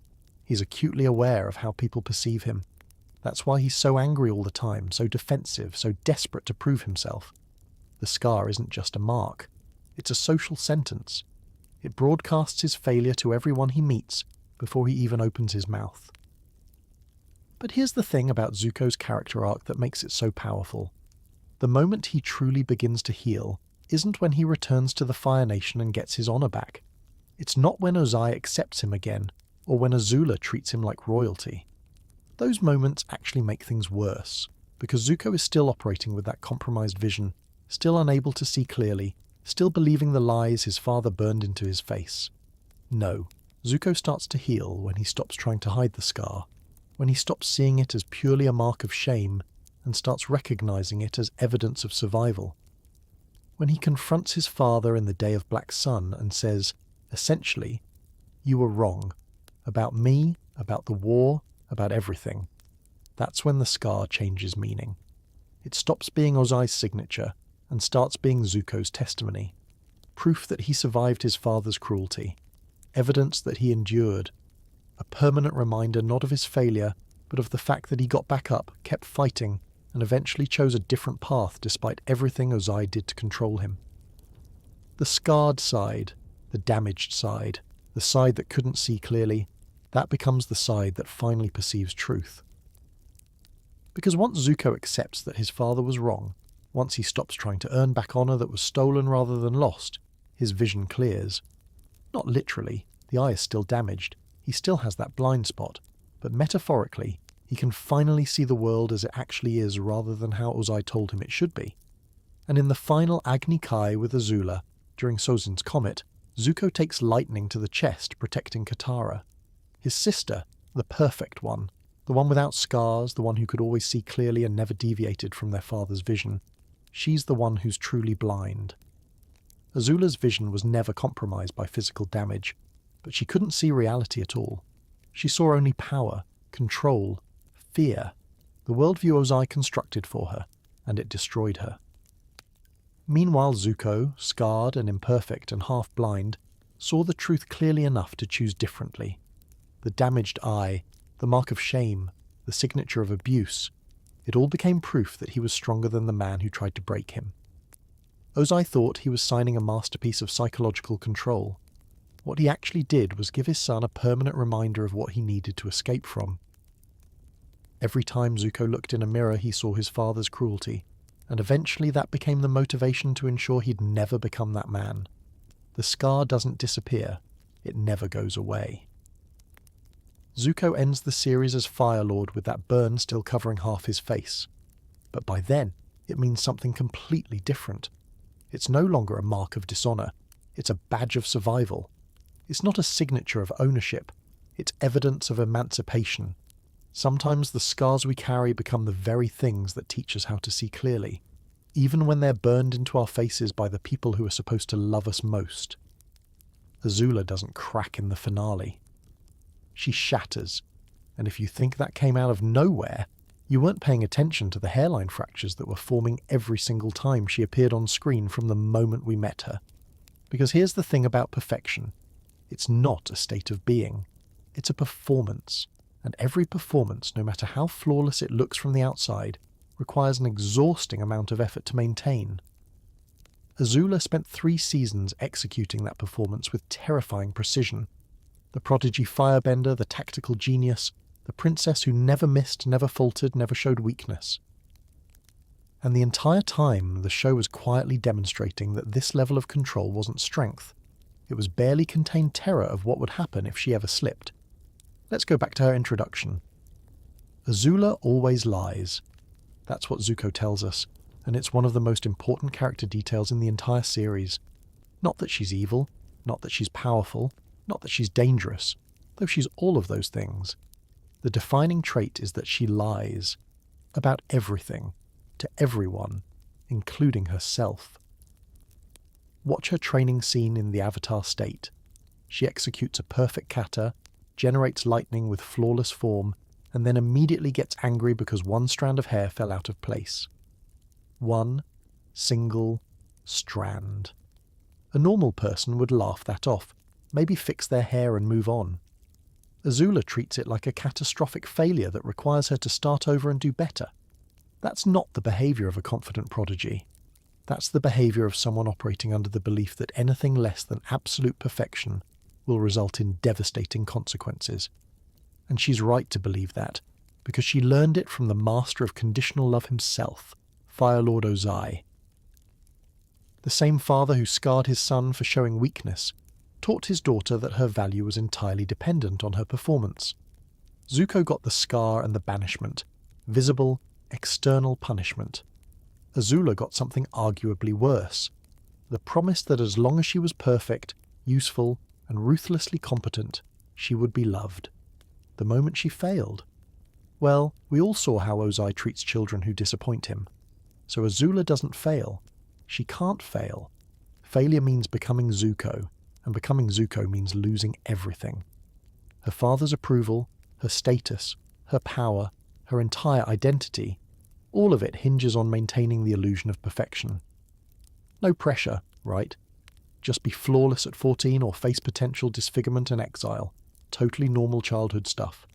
He's acutely aware of how people perceive him. That's why he's so angry all the time, so defensive, so desperate to prove himself. The scar isn't just a mark. It's a social sentence. It broadcasts his failure to everyone he meets before he even opens his mouth. But here's the thing about Zuko's character arc that makes it so powerful. The moment he truly begins to heal isn't when he returns to the Fire Nation and gets his honour back. It's not when Ozai accepts him again, or when Azula treats him like royalty. Those moments actually make things worse, because Zuko is still operating with that compromised vision, still unable to see clearly, still believing the lies his father burned into his face. No, Zuko starts to heal when he stops trying to hide the scar, when he stops seeing it as purely a mark of shame and starts recognizing it as evidence of survival. When he confronts his father in the Day of Black Sun and says, essentially, "You were wrong. About me, about the war, about everything." That's when the scar changes meaning. It stops being Ozai's signature and starts being Zuko's testimony. Proof that he survived his father's cruelty. Evidence that he endured. A permanent reminder not of his failure, but of the fact that he got back up, kept fighting, and eventually chose a different path despite everything Ozai did to control him. The scarred side, the damaged side, the side that couldn't see clearly, that becomes the side that finally perceives truth. Because once Zuko accepts that his father was wrong, once he stops trying to earn back honour that was stolen rather than lost, his vision clears. Not literally, the eye is still damaged, he still has that blind spot, but metaphorically, he can finally see the world as it actually is rather than how Ozai told him it should be. And in the final Agni Kai with Azula, during Sozin's comet, Zuko takes lightning to the chest protecting Katara. His sister, The perfect one. The one without scars, the one who could always see clearly and never deviated from their father's vision. She's the one who's truly blind. Azula's vision was never compromised by physical damage, but she couldn't see reality at all. She saw only power, control, fear, the worldview Ozai constructed for her, and it destroyed her. Meanwhile, Zuko, scarred and imperfect and half-blind, saw the truth clearly enough to choose differently. The damaged eye, the mark of shame, the signature of abuse, it all became proof that he was stronger than the man who tried to break him. Ozai thought he was signing a masterpiece of psychological control. What he actually did was give his son a permanent reminder of what he needed to escape from. Every time Zuko looked in a mirror, he saw his father's cruelty, and eventually that became the motivation to ensure he'd never become that man. The scar doesn't disappear, it never goes away. Zuko ends the series as Fire Lord with that burn still covering half his face. But by then, it means something completely different. It's no longer a mark of dishonor, it's a badge of survival. It's not a signature of ownership, it's evidence of emancipation. Sometimes the scars we carry become the very things that teach us how to see clearly, even when they're burned into our faces by the people who are supposed to love us most. Azula doesn't crack in the finale. She shatters, and if you think that came out of nowhere, you weren't paying attention to the hairline fractures that were forming every single time she appeared on screen from the moment we met her. Because here's the thing about perfection. It's not a state of being. It's a performance. And every performance, no matter how flawless it looks from the outside, requires an exhausting amount of effort to maintain. Azula spent 3 seasons executing that performance with terrifying precision. The prodigy firebender, the tactical genius, the princess who never missed, never faltered, never showed weakness. And the entire time, the show was quietly demonstrating that this level of control wasn't strength. It was barely contained terror of what would happen if she ever slipped. Let's go back to her introduction. Azula always lies. That's what Zuko tells us, and it's one of the most important character details in the entire series. Not that she's evil, not that she's powerful, not that she's dangerous, though she's all of those things. The defining trait is that she lies. About everything, to everyone, including herself. Watch her training scene in the Avatar state. She executes a perfect kata, generates lightning with flawless form, and then immediately gets angry because one strand of hair fell out of place. One single strand. A normal person would laugh that off, maybe fix their hair and move on. Azula treats it like a catastrophic failure that requires her to start over and do better. That's not the behaviour of a confident prodigy. That's the behaviour of someone operating under the belief that anything less than absolute perfection will result in devastating consequences. And she's right to believe that, because she learned it from the master of conditional love himself, Fire Lord Ozai. The same father who scarred his son for showing weakness taught his daughter that her value was entirely dependent on her performance. Zuko got the scar and the banishment, visible, external punishment. Azula got something arguably worse, the promise that as long as she was perfect, useful, and ruthlessly competent, she would be loved. The moment she failed, well, we all saw how Ozai treats children who disappoint him. So Azula doesn't fail. She can't fail. Failure means becoming Zuko, and becoming Zuko means losing everything. Her father's approval, her status, her power, her entire identity, all of it hinges on maintaining the illusion of perfection. No pressure, right? Just be flawless at 14 or face potential disfigurement and exile. Totally normal childhood stuff.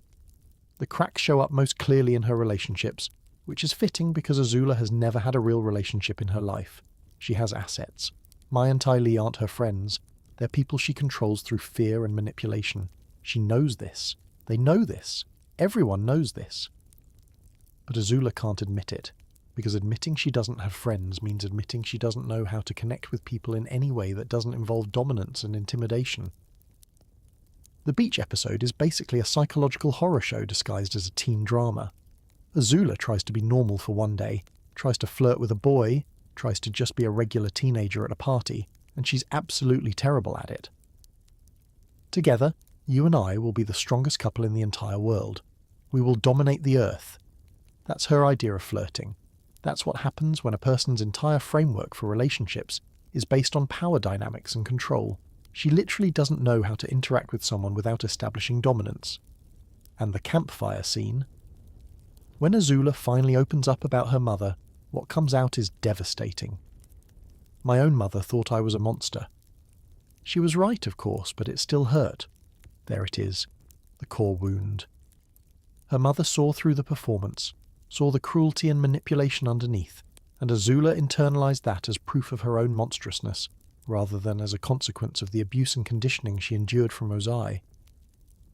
The cracks show up most clearly in her relationships, which is fitting because Azula has never had a real relationship in her life. She has assets. Mai and Ty Lee aren't her friends. They're people she controls through fear and manipulation. She knows this. They know this. Everyone knows this. But Azula can't admit it, because admitting she doesn't have friends means admitting she doesn't know how to connect with people in any way that doesn't involve dominance and intimidation. The beach episode is basically a psychological horror show disguised as a teen drama. Azula tries to be normal for one day, tries to flirt with a boy, tries to just be a regular teenager at a party, and she's absolutely terrible at it. Together, You and I will be the strongest couple in the entire world. We will dominate the earth. That's her idea of flirting. That's what happens when a person's entire framework for relationships is based on power dynamics and control. She literally doesn't know how to interact with someone without establishing dominance. And the campfire scene. When Azula finally opens up about her mother, what comes out is devastating. My own mother thought I was a monster. She was right, of course, but it still hurt. There it is, the core wound. Her mother saw through the performance, saw the cruelty and manipulation underneath, and Azula internalized that as proof of her own monstrousness, rather than as a consequence of the abuse and conditioning she endured from Ozai.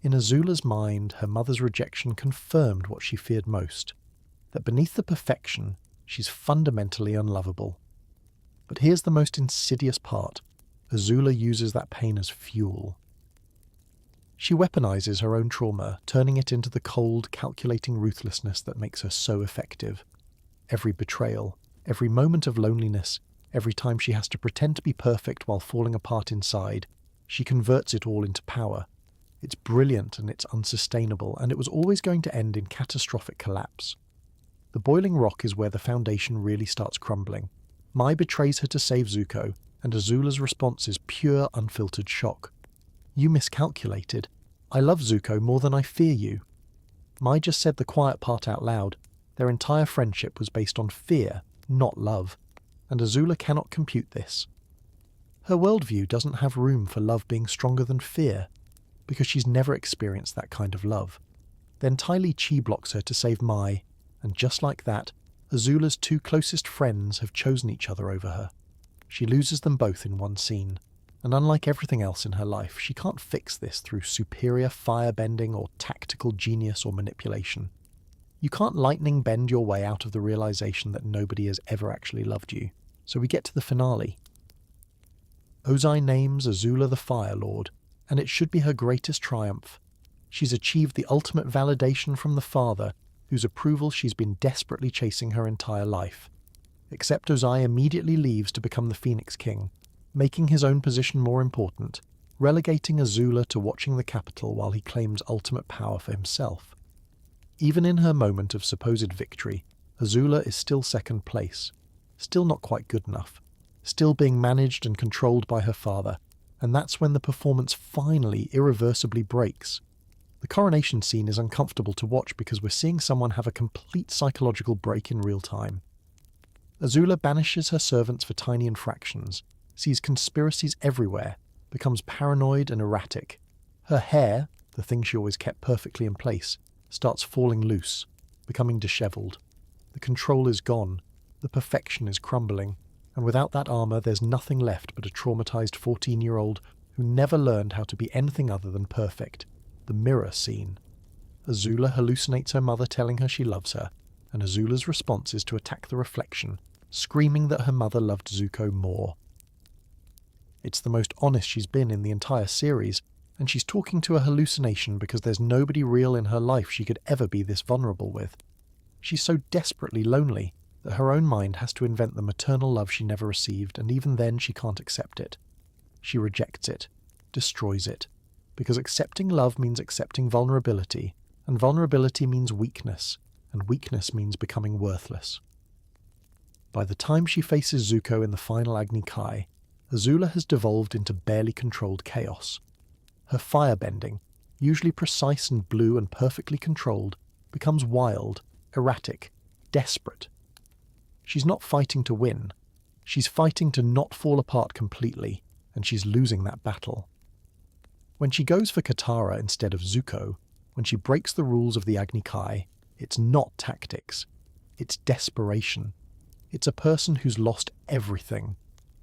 In Azula's mind, her mother's rejection confirmed what she feared most, that beneath the perfection, she's fundamentally unlovable. But here's the most insidious part. Azula uses that pain as fuel. She weaponizes her own trauma, turning it into the cold, calculating ruthlessness that makes her so effective. Every betrayal, every moment of loneliness, every time she has to pretend to be perfect while falling apart inside, she converts it all into power. It's brilliant and it's unsustainable, and it was always going to end in catastrophic collapse. The boiling rock is where the foundation really starts crumbling. Mai betrays her to save Zuko, and Azula's response is pure, unfiltered shock. You miscalculated. I love Zuko more than I fear you. Mai just said the quiet part out loud. Their entire friendship was based on fear, not love, and Azula cannot compute this. Her worldview doesn't have room for love being stronger than fear, because she's never experienced that kind of love. Then Ty Lee chi blocks her to save Mai, and just like that, Azula's two closest friends have chosen each other over her. She loses them both in one scene, and unlike everything else in her life, she can't fix this through superior firebending or tactical genius or manipulation. You can't lightning bend your way out of the realization that nobody has ever actually loved you. So we get to the finale. Ozai names Azula the Fire Lord, and it should be her greatest triumph. She's achieved the ultimate validation from the father, whose approval she's been desperately chasing her entire life. Except Ozai immediately leaves to become the Phoenix King, making his own position more important, relegating Azula to watching the capital while he claims ultimate power for himself. Even in her moment of supposed victory, Azula is still second place, still not quite good enough, still being managed and controlled by her father, and that's when the performance finally irreversibly breaks. The coronation scene is uncomfortable to watch because we're seeing someone have a complete psychological break in real time. Azula banishes her servants for tiny infractions, sees conspiracies everywhere, becomes paranoid and erratic. Her hair, the thing she always kept perfectly in place, starts falling loose, becoming disheveled. The control is gone, the perfection is crumbling, and without that armor there's nothing left but a traumatized 14-year-old who never learned how to be anything other than perfect. The mirror scene. Azula hallucinates her mother telling her she loves her, and Azula's response is to attack the reflection, screaming that her mother loved Zuko more. It's the most honest she's been in the entire series, and she's talking to a hallucination because there's nobody real in her life she could ever be this vulnerable with. She's so desperately lonely that her own mind has to invent the maternal love she never received, and even then she can't accept it. She rejects it, destroys it, because accepting love means accepting vulnerability, and vulnerability means weakness, and weakness means becoming worthless. By the time she faces Zuko in the final Agni Kai, Azula has devolved into barely controlled chaos. Her firebending, usually precise and blue and perfectly controlled, becomes wild, erratic, desperate. She's not fighting to win. She's fighting to not fall apart completely, and she's losing that battle. When she goes for Katara instead of Zuko, when she breaks the rules of the Agni Kai, it's not tactics. It's desperation. It's a person who's lost everything.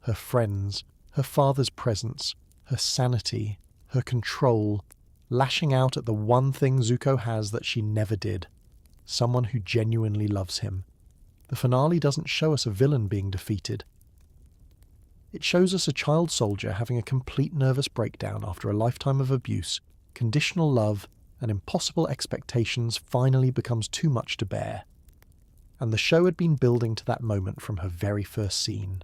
Her friends, her father's presence, her sanity, her control, lashing out at the one thing Zuko has that she never did. Someone who genuinely loves him. The finale doesn't show us a villain being defeated. It shows us a child soldier having a complete nervous breakdown after a lifetime of abuse, conditional love, and impossible expectations finally becomes too much to bear. And the show had been building to that moment from her very first scene.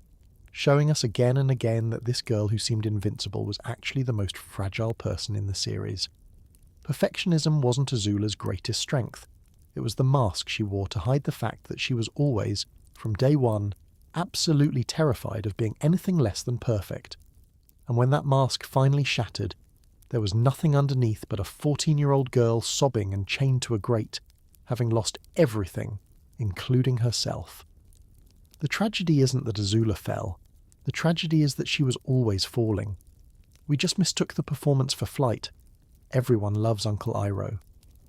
showing us again and again that this girl who seemed invincible was actually the most fragile person in the series. Perfectionism wasn't Azula's greatest strength. It was the mask she wore to hide the fact that she was always, from day one, absolutely terrified of being anything less than perfect. And when that mask finally shattered, there was nothing underneath but a 14-year-old girl sobbing and chained to a grate, having lost everything, including herself. The tragedy isn't that Azula fell. The tragedy is that she was always falling. We just mistook the performance for flight. Everyone loves Uncle Iroh,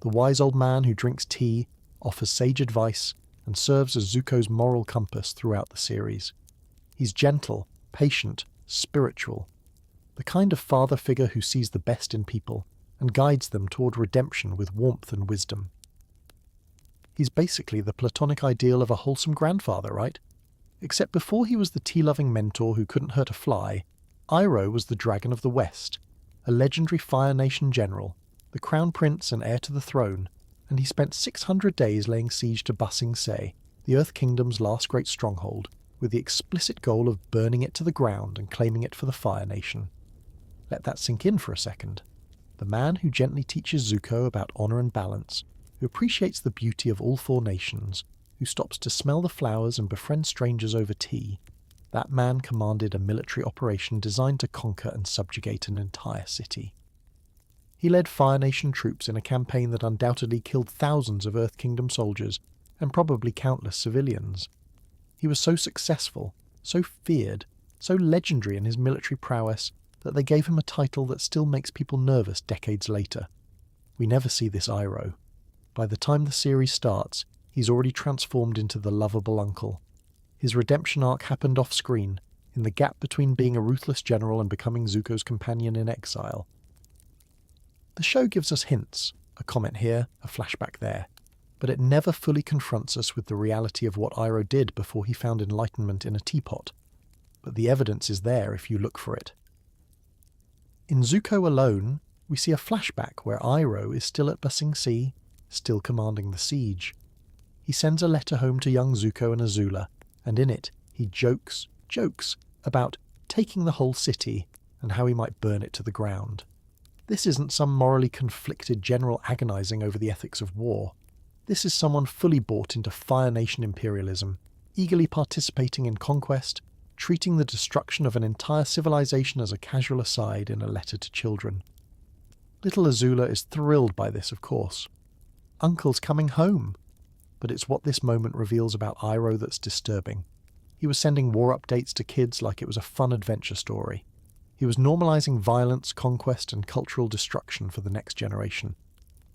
the wise old man who drinks tea, offers sage advice, and serves as Zuko's moral compass throughout the series. He's gentle, patient, spiritual, the kind of father figure who sees the best in people and guides them toward redemption with warmth and wisdom. He's basically the platonic ideal of a wholesome grandfather, right? Except before he was the tea-loving mentor who couldn't hurt a fly, Iroh was the Dragon of the West, a legendary Fire Nation general, the crown prince and heir to the throne, and he spent 600 days laying siege to Ba Sing Se, the Earth Kingdom's last great stronghold, with the explicit goal of burning it to the ground and claiming it for the Fire Nation. Let that sink in for a second. The man who gently teaches Zuko about honour and balance, who appreciates the beauty of all four nations, who stops to smell the flowers and befriend strangers over tea, that man commanded a military operation designed to conquer and subjugate an entire city. He led Fire Nation troops in a campaign that undoubtedly killed thousands of Earth Kingdom soldiers and probably countless civilians. He was so successful, so feared, so legendary in his military prowess that they gave him a title that still makes people nervous decades later. We never see this Iroh. By the time the series starts, he's already transformed into the lovable uncle. His redemption arc happened off-screen, in the gap between being a ruthless general and becoming Zuko's companion in exile. The show gives us hints, a comment here, a flashback there, but it never fully confronts us with the reality of what Iroh did before he found enlightenment in a teapot. But the evidence is there if you look for it. In Zuko alone, we see a flashback where Iroh is still at Ba Sing Se, still commanding the siege. He sends a letter home to young Zuko and Azula, and in it he jokes about taking the whole city and how he might burn it to the ground. This isn't some morally conflicted general agonizing over the ethics of war. This is someone fully bought into Fire Nation imperialism, eagerly participating in conquest, treating the destruction of an entire civilization as a casual aside in a letter to children. Little Azula is thrilled by this, of course. Uncle's coming home. But it's what this moment reveals about Iroh that's disturbing. He was sending war updates to kids like it was a fun adventure story. He was normalizing violence, conquest, and cultural destruction for the next generation.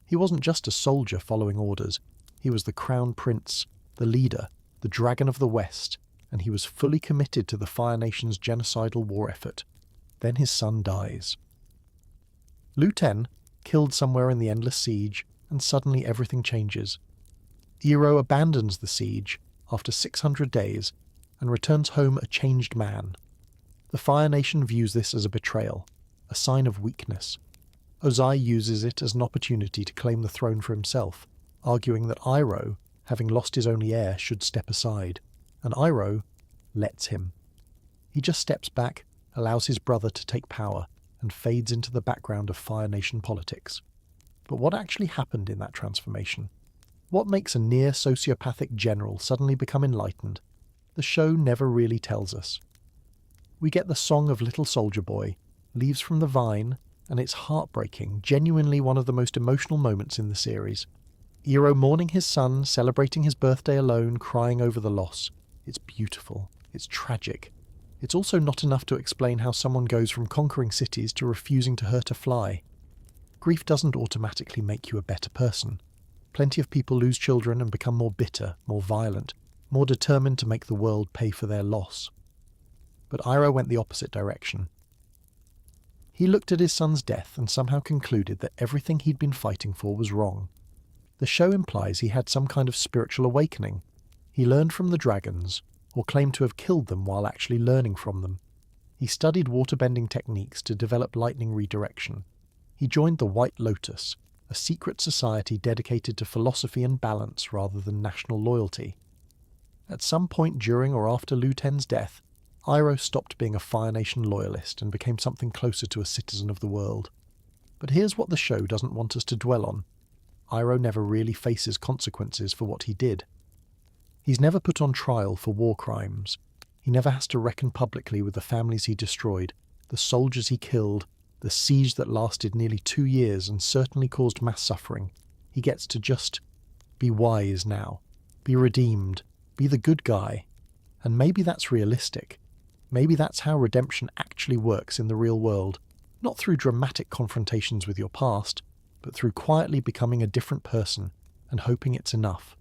He wasn't just a soldier following orders. He was the crown prince, the leader, the Dragon of the West, and he was fully committed to the Fire Nation's genocidal war effort. Then his son dies. Lu Ten, killed somewhere in the endless siege, and suddenly everything changes. Iroh abandons the siege after 600 days and returns home a changed man. The Fire Nation views this as a betrayal, a sign of weakness. Ozai uses it as an opportunity to claim the throne for himself, arguing that Iroh, having lost his only heir, should step aside, and Iroh lets him. He just steps back, allows his brother to take power, and fades into the background of Fire Nation politics. But what actually happened in that transformation? What makes a near-sociopathic general suddenly become enlightened? The show never really tells us. We get the song of Little Soldier Boy, Leaves from the Vine, and it's heartbreaking, genuinely one of the most emotional moments in the series. Iroh mourning his son, celebrating his birthday alone, crying over the loss. It's beautiful. It's tragic. It's also not enough to explain how someone goes from conquering cities to refusing to hurt a fly. Grief doesn't automatically make you a better person. Plenty of people lose children and become more bitter, more violent, more determined to make the world pay for their loss. But Iroh went the opposite direction. He looked at his son's death and somehow concluded that everything he'd been fighting for was wrong. The show implies he had some kind of spiritual awakening. He learned from the dragons, or claimed to have killed them while actually learning from them. He studied waterbending techniques to develop lightning redirection. He joined the White Lotus, a secret society dedicated to philosophy and balance rather than national loyalty. At some point during or after Lu Ten's death, Iroh stopped being a Fire Nation loyalist and became something closer to a citizen of the world. But here's what the show doesn't want us to dwell on. Iroh never really faces consequences for what he did. He's never put on trial for war crimes. He never has to reckon publicly with the families he destroyed, the soldiers he killed, the siege that lasted nearly 2 years and certainly caused mass suffering. He gets to just be wise now, be redeemed, be the good guy. And maybe that's realistic. Maybe that's how redemption actually works in the real world, not through dramatic confrontations with your past, but through quietly becoming a different person and hoping it's enough.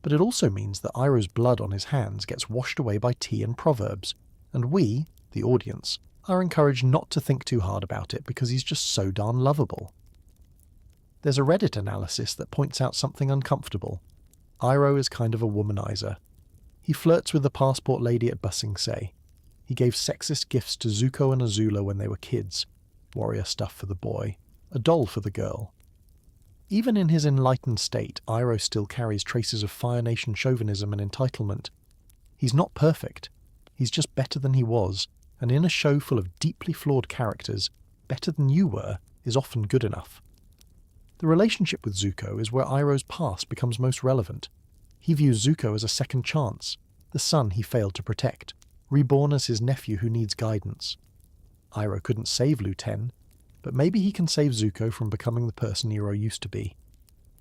But it also means that Iroh's blood on his hands gets washed away by tea and proverbs, and we, the audience, are encouraged not to think too hard about it because he's just so darn lovable. There's a Reddit analysis that points out something uncomfortable. Iroh is kind of a womanizer. He flirts with the passport lady at Ba Sing Se. He gave sexist gifts to Zuko and Azula when they were kids. Warrior stuff for the boy, a doll for the girl. Even in his enlightened state, Iroh still carries traces of Fire Nation chauvinism and entitlement. He's not perfect. He's just better than he was, and in a show full of deeply flawed characters, better than you were is often good enough. The relationship with Zuko is where Iroh's past becomes most relevant. He views Zuko as a second chance, the son he failed to protect, reborn as his nephew who needs guidance. Iroh couldn't save Lu Ten, but maybe he can save Zuko from becoming the person Iroh used to be.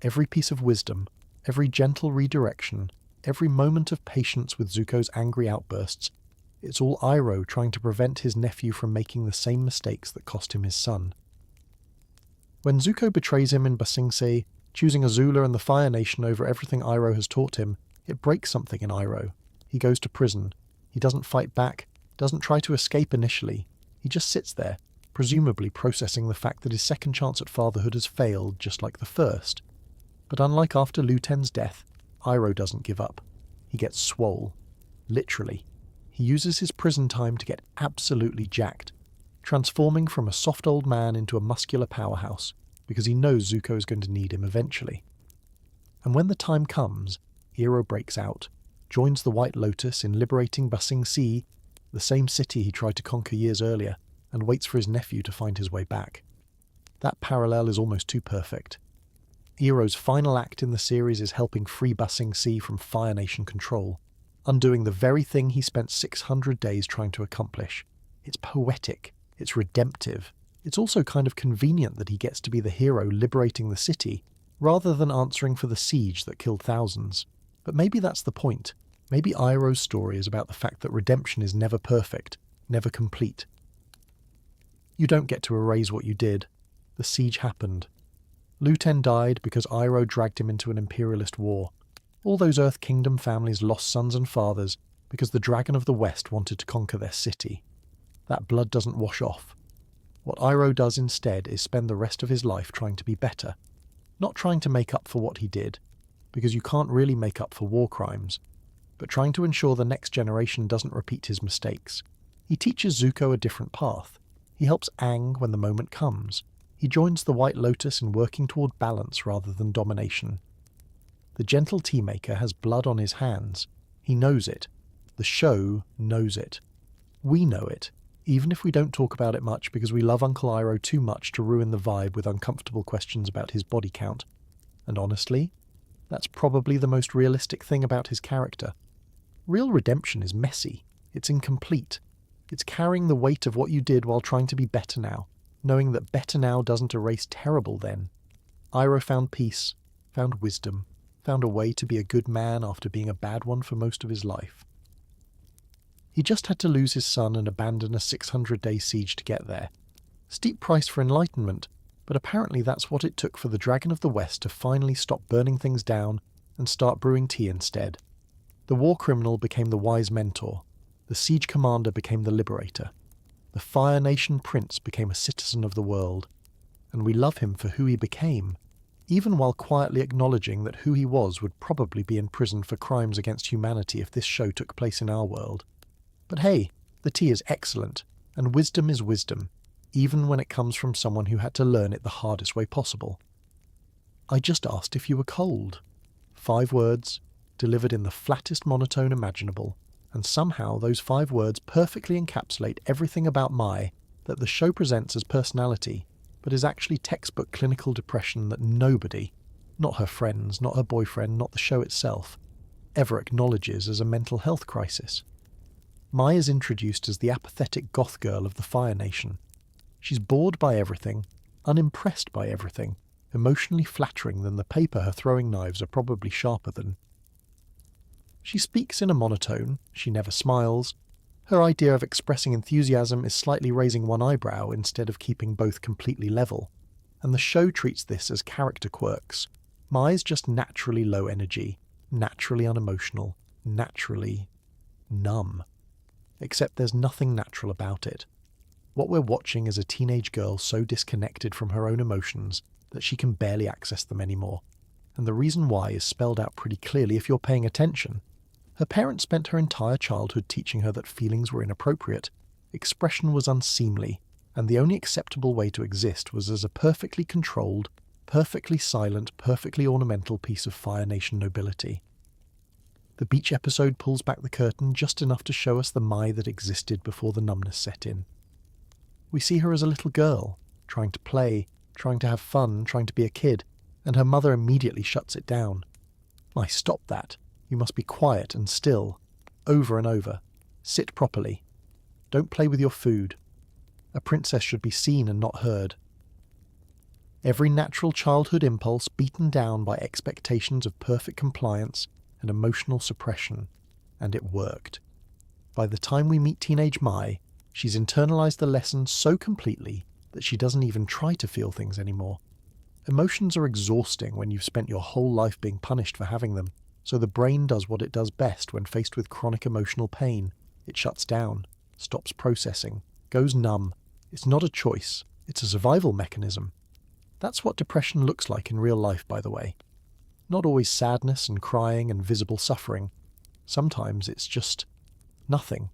Every piece of wisdom, every gentle redirection, every moment of patience with Zuko's angry outbursts, it's all Iroh trying to prevent his nephew from making the same mistakes that cost him his son. When Zuko betrays him in Ba Sing Se, choosing Azula and the Fire Nation over everything Iroh has taught him, it breaks something in Iroh. He goes to prison. He doesn't fight back, doesn't try to escape initially. He just sits there, presumably processing the fact that his second chance at fatherhood has failed just like the first. But unlike after Lu Ten's death, Iroh doesn't give up. He gets swole. Literally. He uses his prison time to get absolutely jacked, transforming from a soft old man into a muscular powerhouse, because he knows Zuko is going to need him eventually. And when the time comes, Iroh breaks out, joins the White Lotus in liberating Ba Sing Se, the same city he tried to conquer years earlier, and waits for his nephew to find his way back. That parallel is almost too perfect. Iroh's final act in the series is helping free Ba Sing Se from Fire Nation control, undoing the very thing he spent 600 days trying to accomplish. It's poetic, it's redemptive. It's also kind of convenient that he gets to be the hero liberating the city, rather than answering for the siege that killed thousands. But maybe that's the point. Maybe Iroh's story is about the fact that redemption is never perfect, never complete. You don't get to erase what you did. The siege happened. Lu Ten died because Iroh dragged him into an imperialist war. All those Earth Kingdom families lost sons and fathers because the Dragon of the West wanted to conquer their city. That blood doesn't wash off. What Iroh does instead is spend the rest of his life trying to be better. Not trying to make up for what he did, because you can't really make up for war crimes, but trying to ensure the next generation doesn't repeat his mistakes. He teaches Zuko a different path. He helps Aang when the moment comes. He joins the White Lotus in working toward balance rather than domination. The gentle tea maker has blood on his hands. He knows it. The show knows it. We know it, even if we don't talk about it much because we love Uncle Iroh too much to ruin the vibe with uncomfortable questions about his body count. And honestly, that's probably the most realistic thing about his character. Real redemption is messy. It's incomplete. It's carrying the weight of what you did while trying to be better now, knowing that better now doesn't erase terrible then. Iroh found peace, found wisdom, found a way to be a good man after being a bad one for most of his life. He just had to lose his son and abandon a 600-day siege to get there. Steep price for enlightenment, but apparently that's what it took for the Dragon of the West to finally stop burning things down and start brewing tea instead. The war criminal became the wise mentor. The siege commander became the liberator. The Fire Nation prince became a citizen of the world. And we love him for who he became, even while quietly acknowledging that who he was would probably be in prison for crimes against humanity if this show took place in our world. But hey, the tea is excellent, and wisdom is wisdom, even when it comes from someone who had to learn it the hardest way possible. I just asked if you were cold. 5 words, delivered in the flattest monotone imaginable, and somehow those 5 words perfectly encapsulate everything about Mai that the show presents as personality, but is actually textbook clinical depression that nobody, not her friends, not her boyfriend, not the show itself, ever acknowledges as a mental health crisis. Mai is introduced as the apathetic goth girl of the Fire Nation. She's bored by everything, unimpressed by everything, emotionally flattering than the paper her throwing knives are probably sharper than. She speaks in a monotone, she never smiles. Her idea of expressing enthusiasm is slightly raising one eyebrow instead of keeping both completely level, and the show treats this as character quirks. Mai's just naturally low energy, naturally unemotional, naturally numb. Except there's nothing natural about it. What we're watching is a teenage girl so disconnected from her own emotions that she can barely access them anymore. And the reason why is spelled out pretty clearly if you're paying attention. Her parents spent her entire childhood teaching her that feelings were inappropriate, expression was unseemly, and the only acceptable way to exist was as a perfectly controlled, perfectly silent, perfectly ornamental piece of Fire Nation nobility. The beach episode pulls back the curtain just enough to show us the Mai that existed before the numbness set in. We see her as a little girl, trying to play, trying to have fun, trying to be a kid, and her mother immediately shuts it down. Mai, stop that. You must be quiet and still. Over and over. Sit properly. Don't play with your food. A princess should be seen and not heard. Every natural childhood impulse beaten down by expectations of perfect compliance and emotional suppression, and it worked. By the time we meet teenage Mai, she's internalized the lesson so completely that she doesn't even try to feel things anymore. Emotions are exhausting when you've spent your whole life being punished for having them, so the brain does what it does best when faced with chronic emotional pain. It shuts down, stops processing, goes numb. It's not a choice, it's a survival mechanism. That's what depression looks like in real life, by the way. Not always sadness and crying and visible suffering. Sometimes it's just nothing.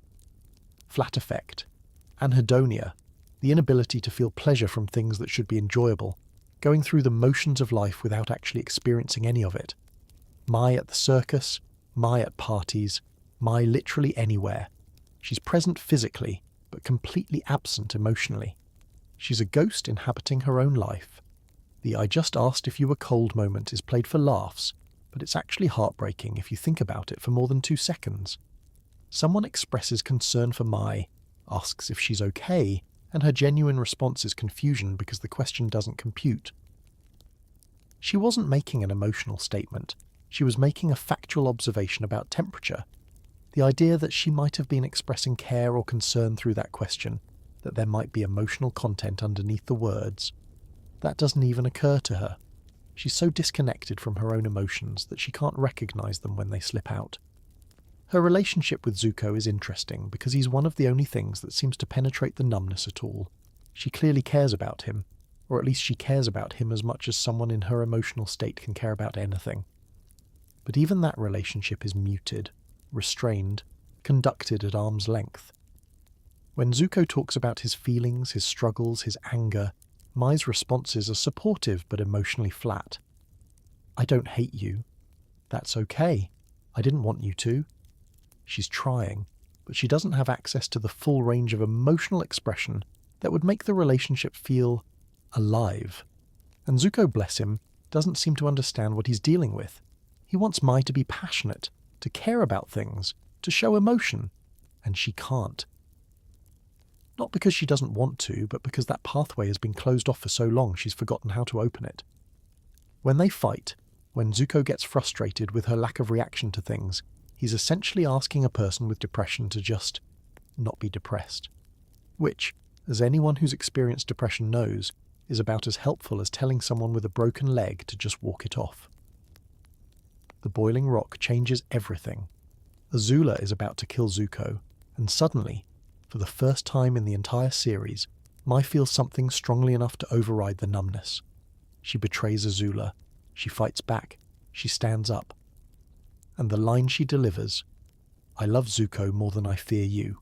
Flat effect. Anhedonia. The inability to feel pleasure from things that should be enjoyable. Going through the motions of life without actually experiencing any of it. Mai at the circus, Mai at parties, Mai literally anywhere. She's present physically, but completely absent emotionally. She's a ghost inhabiting her own life. The "I just asked if you were cold" moment is played for laughs, but it's actually heartbreaking if you think about it for more than 2 seconds. Someone expresses concern for Mai, asks if she's okay, and her genuine response is confusion because the question doesn't compute. She wasn't making an emotional statement. She was making a factual observation about temperature. The idea that she might have been expressing care or concern through that question, that there might be emotional content underneath the words, that doesn't even occur to her. She's so disconnected from her own emotions that she can't recognize them when they slip out. Her relationship with Zuko is interesting because he's one of the only things that seems to penetrate the numbness at all. She clearly cares about him, or at least she cares about him as much as someone in her emotional state can care about anything. But even that relationship is muted, restrained, conducted at arm's length. When Zuko talks about his feelings, his struggles, his anger, Mai's responses are supportive but emotionally flat. "I don't hate you. That's okay. I didn't want you to." She's trying, but she doesn't have access to the full range of emotional expression that would make the relationship feel alive. And Zuko, bless him, doesn't seem to understand what he's dealing with. He wants Mai to be passionate, to care about things, to show emotion, and she can't. Not because she doesn't want to, but because that pathway has been closed off for so long she's forgotten how to open it. When they fight, when Zuko gets frustrated with her lack of reaction to things, he's essentially asking a person with depression to just not be depressed. Which, as anyone who's experienced depression knows, is about as helpful as telling someone with a broken leg to just walk it off. The boiling rock changes everything. Azula is about to kill Zuko, and suddenly, for the first time in the entire series, Mai feels something strongly enough to override the numbness. She betrays Azula. She fights back. She stands up. And the line she delivers, "I love Zuko more than I fear you,"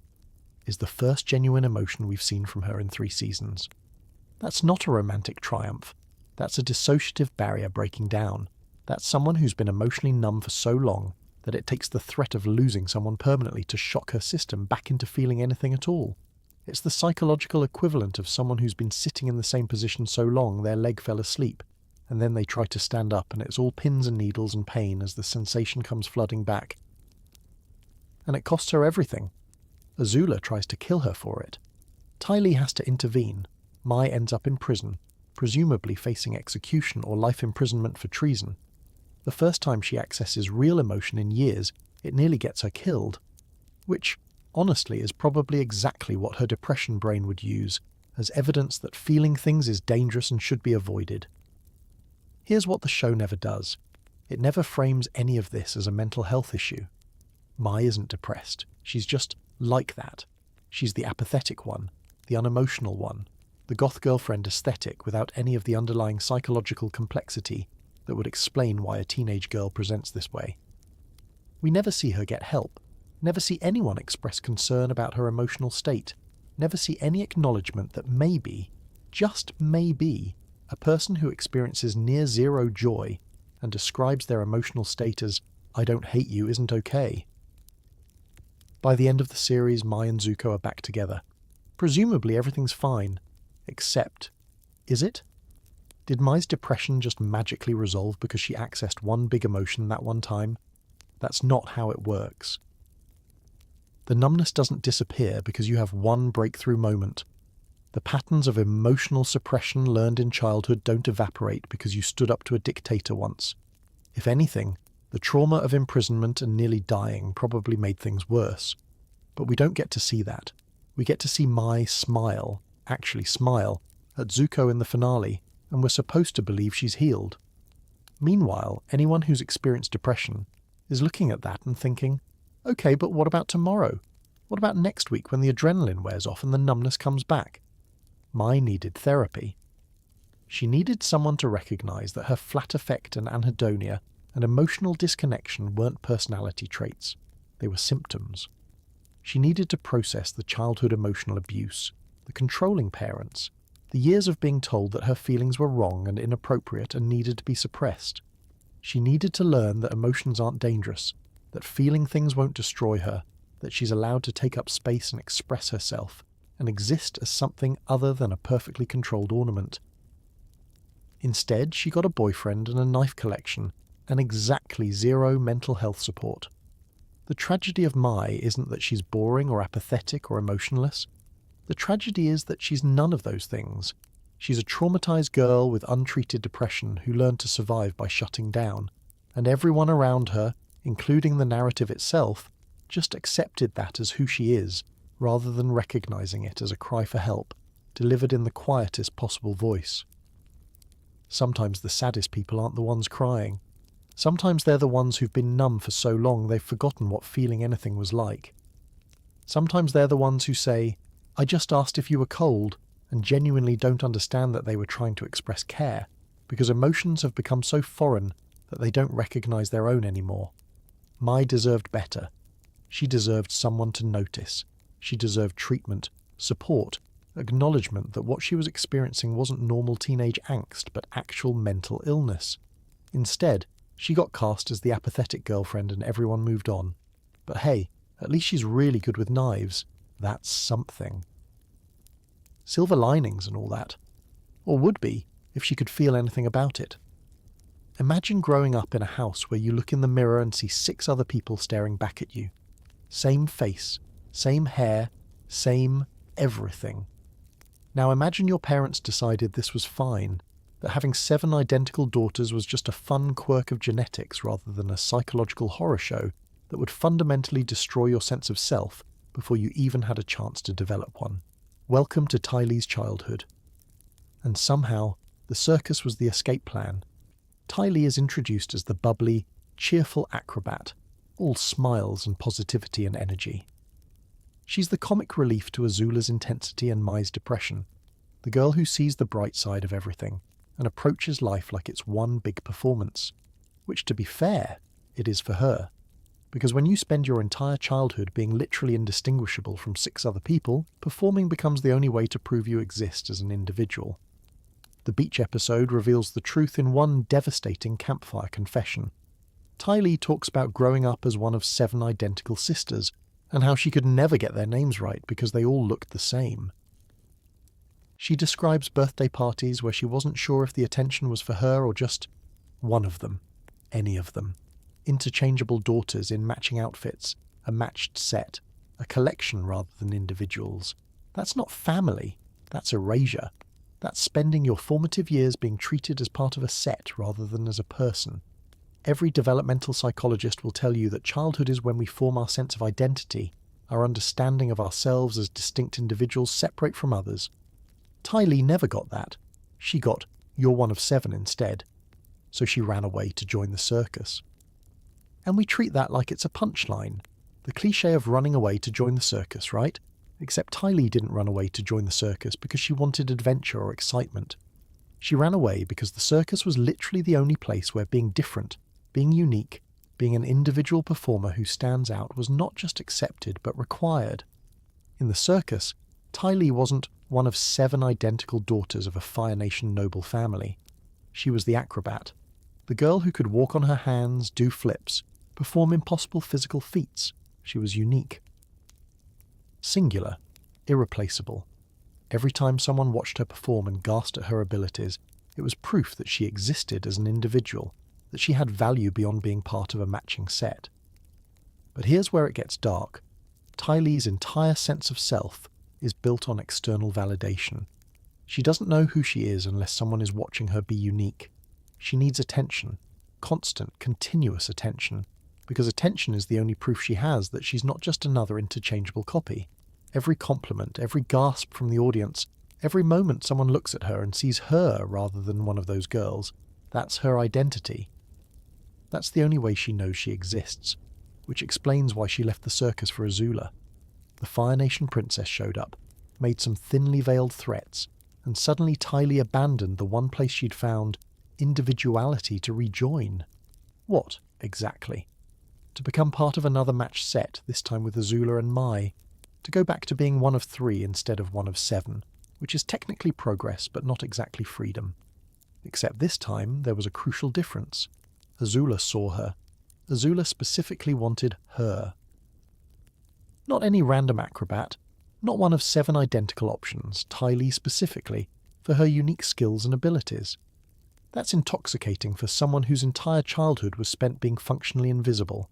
is the first genuine emotion we've seen from her in 3 seasons. That's not a romantic triumph. That's a dissociative barrier breaking down. That's someone who's been emotionally numb for so long that it takes the threat of losing someone permanently to shock her system back into feeling anything at all. It's the psychological equivalent of someone who's been sitting in the same position so long their leg fell asleep, and then they try to stand up and it's all pins and needles and pain as the sensation comes flooding back. And it costs her everything. Azula tries to kill her for it. Ty Lee has to intervene. Mai ends up in prison, presumably facing execution or life imprisonment for treason. The first time she accesses real emotion in years, it nearly gets her killed. Which, honestly, is probably exactly what her depression brain would use as evidence that feeling things is dangerous and should be avoided. Here's what the show never does. It never frames any of this as a mental health issue. Mai isn't depressed. She's just like that. She's the apathetic one, the unemotional one, the goth girlfriend aesthetic without any of the underlying psychological complexity that would explain why a teenage girl presents this way. We never see her get help, never see anyone express concern about her emotional state, never see any acknowledgement that maybe, just maybe, a person who experiences near zero joy and describes their emotional state as, "I don't hate you" isn't okay. By the end of the series, Mai and Zuko are back together. Presumably everything's fine, except, is it? Did Mai's depression just magically resolve because she accessed one big emotion that one time? That's not how it works. The numbness doesn't disappear because you have one breakthrough moment. The patterns of emotional suppression learned in childhood don't evaporate because you stood up to a dictator once. If anything, the trauma of imprisonment and nearly dying probably made things worse. But we don't get to see that. We get to see Mai smile, actually smile, at Zuko in the finale, and we're supposed to believe she's healed. Meanwhile, anyone who's experienced depression is looking at that and thinking, okay, but what about tomorrow? What about next week when the adrenaline wears off and the numbness comes back? Mai needed therapy. She needed someone to recognize that her flat affect and anhedonia and emotional disconnection weren't personality traits, they were symptoms. She needed to process the childhood emotional abuse, the controlling parents, the years of being told that her feelings were wrong and inappropriate and needed to be suppressed. She needed to learn that emotions aren't dangerous, that feeling things won't destroy her, that she's allowed to take up space and express herself, and exist as something other than a perfectly controlled ornament. Instead, she got a boyfriend and a knife collection, and exactly zero mental health support. The tragedy of Mai isn't that she's boring or apathetic or emotionless. The tragedy is that she's none of those things. She's a traumatized girl with untreated depression who learned to survive by shutting down, and everyone around her, including the narrative itself, just accepted that as who she is, rather than recognizing it as a cry for help, delivered in the quietest possible voice. Sometimes the saddest people aren't the ones crying. Sometimes they're the ones who've been numb for so long they've forgotten what feeling anything was like. Sometimes they're the ones who say, "I just asked if you were cold," and genuinely don't understand that they were trying to express care, because emotions have become so foreign that they don't recognize their own anymore. Mai deserved better. She deserved someone to notice. She deserved treatment, support, acknowledgement that what she was experiencing wasn't normal teenage angst, but actual mental illness. Instead, she got cast as the apathetic girlfriend and everyone moved on. But hey, at least she's really good with knives. That's something. Silver linings and all that. Or would be, if she could feel anything about it. Imagine growing up in a house where you look in the mirror and see 6 other people staring back at you. Same face, same hair, same everything. Now imagine your parents decided this was fine, that having 7 identical daughters was just a fun quirk of genetics rather than a psychological horror show that would fundamentally destroy your sense of self before you even had a chance to develop one. Welcome to Ty Lee's childhood. And somehow, the circus was the escape plan. Ty Lee is introduced as the bubbly, cheerful acrobat, all smiles and positivity and energy. She's the comic relief to Azula's intensity and Mai's depression, the girl who sees the bright side of everything and approaches life like it's one big performance, which, to be fair, it is for her. Because when you spend your entire childhood being literally indistinguishable from 6 other people, performing becomes the only way to prove you exist as an individual. The beach episode reveals the truth in one devastating campfire confession. Ty Lee talks about growing up as one of 7 identical sisters and how she could never get their names right because they all looked the same. She describes birthday parties where she wasn't sure if the attention was for her or just one of them, any of them. Interchangeable daughters in matching outfits, a matched set, a collection rather than individuals. That's not family, that's erasure. That's spending your formative years being treated as part of a set rather than as a person. Every developmental psychologist will tell you that childhood is when we form our sense of identity, our understanding of ourselves as distinct individuals separate from others. Ty Lee never got that. She got, "You're one of 7" instead. So she ran away to join the circus. And we treat that like it's a punchline. The cliché of running away to join the circus, right? Except Ty Lee didn't run away to join the circus because she wanted adventure or excitement. She ran away because the circus was literally the only place where being different, being unique, being an individual performer who stands out was not just accepted but required. In the circus, Ty Lee wasn't one of 7 identical daughters of a Fire Nation noble family. She was the acrobat, the girl who could walk on her hands, do flips, perform impossible physical feats. She was unique. Singular, irreplaceable. Every time someone watched her perform and gasped at her abilities, it was proof that she existed as an individual, that she had value beyond being part of a matching set. But here's where it gets dark. Ty Lee's entire sense of self is built on external validation. She doesn't know who she is unless someone is watching her be unique. She needs attention, constant, continuous attention, because attention is the only proof she has that she's not just another interchangeable copy. Every compliment, every gasp from the audience, every moment someone looks at her and sees her rather than one of those girls, that's her identity. That's the only way she knows she exists, which explains why she left the circus for Azula. The Fire Nation princess showed up, made some thinly veiled threats, and suddenly Ty Lee abandoned the one place she'd found individuality to rejoin. What, exactly? To become part of another match set, this time with Azula and Mai. To go back to being one of 3 instead of one of 7, which is technically progress but not exactly freedom. Except this time there was a crucial difference. Azula saw her. Azula specifically wanted her. Not any random acrobat, not one of 7 identical options, Ty Lee specifically, for her unique skills and abilities. That's intoxicating for someone whose entire childhood was spent being functionally invisible.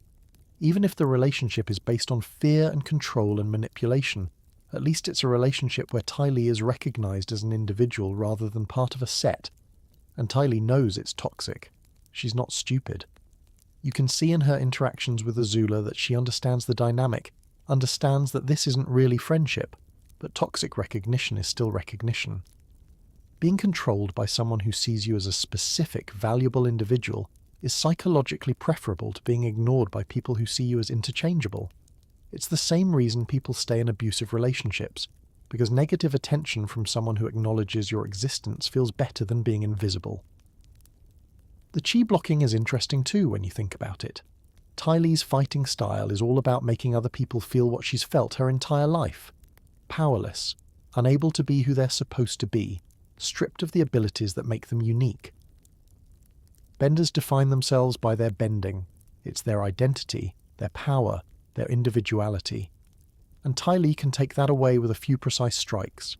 Even if the relationship is based on fear and control and manipulation, at least it's a relationship where Ty Lee is recognized as an individual rather than part of a set. And Ty Lee knows it's toxic. She's not stupid. You can see in her interactions with Azula that she understands the dynamic, understands that this isn't really friendship, but toxic recognition is still recognition. Being controlled by someone who sees you as a specific, valuable individual is psychologically preferable to being ignored by people who see you as interchangeable. It's the same reason people stay in abusive relationships, because negative attention from someone who acknowledges your existence feels better than being invisible. The chi blocking is interesting too when you think about it. Ty Lee's fighting style is all about making other people feel what she's felt her entire life. Powerless, unable to be who they're supposed to be, stripped of the abilities that make them unique. Benders define themselves by their bending. It's their identity, their power, their individuality. And Ty Lee can take that away with a few precise strikes.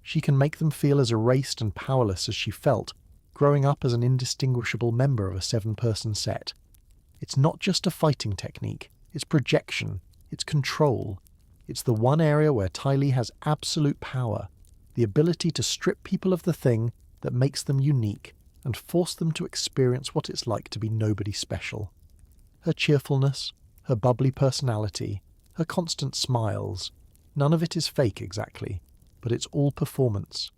She can make them feel as erased and powerless as she felt, growing up as an indistinguishable member of a 7-person set. It's not just a fighting technique, it's projection, it's control. It's the one area where Ty Lee has absolute power, the ability to strip people of the thing that makes them unique and force them to experience what it's like to be nobody special. Her cheerfulness, her bubbly personality, her constant smiles, none of it is fake exactly, but it's all performance.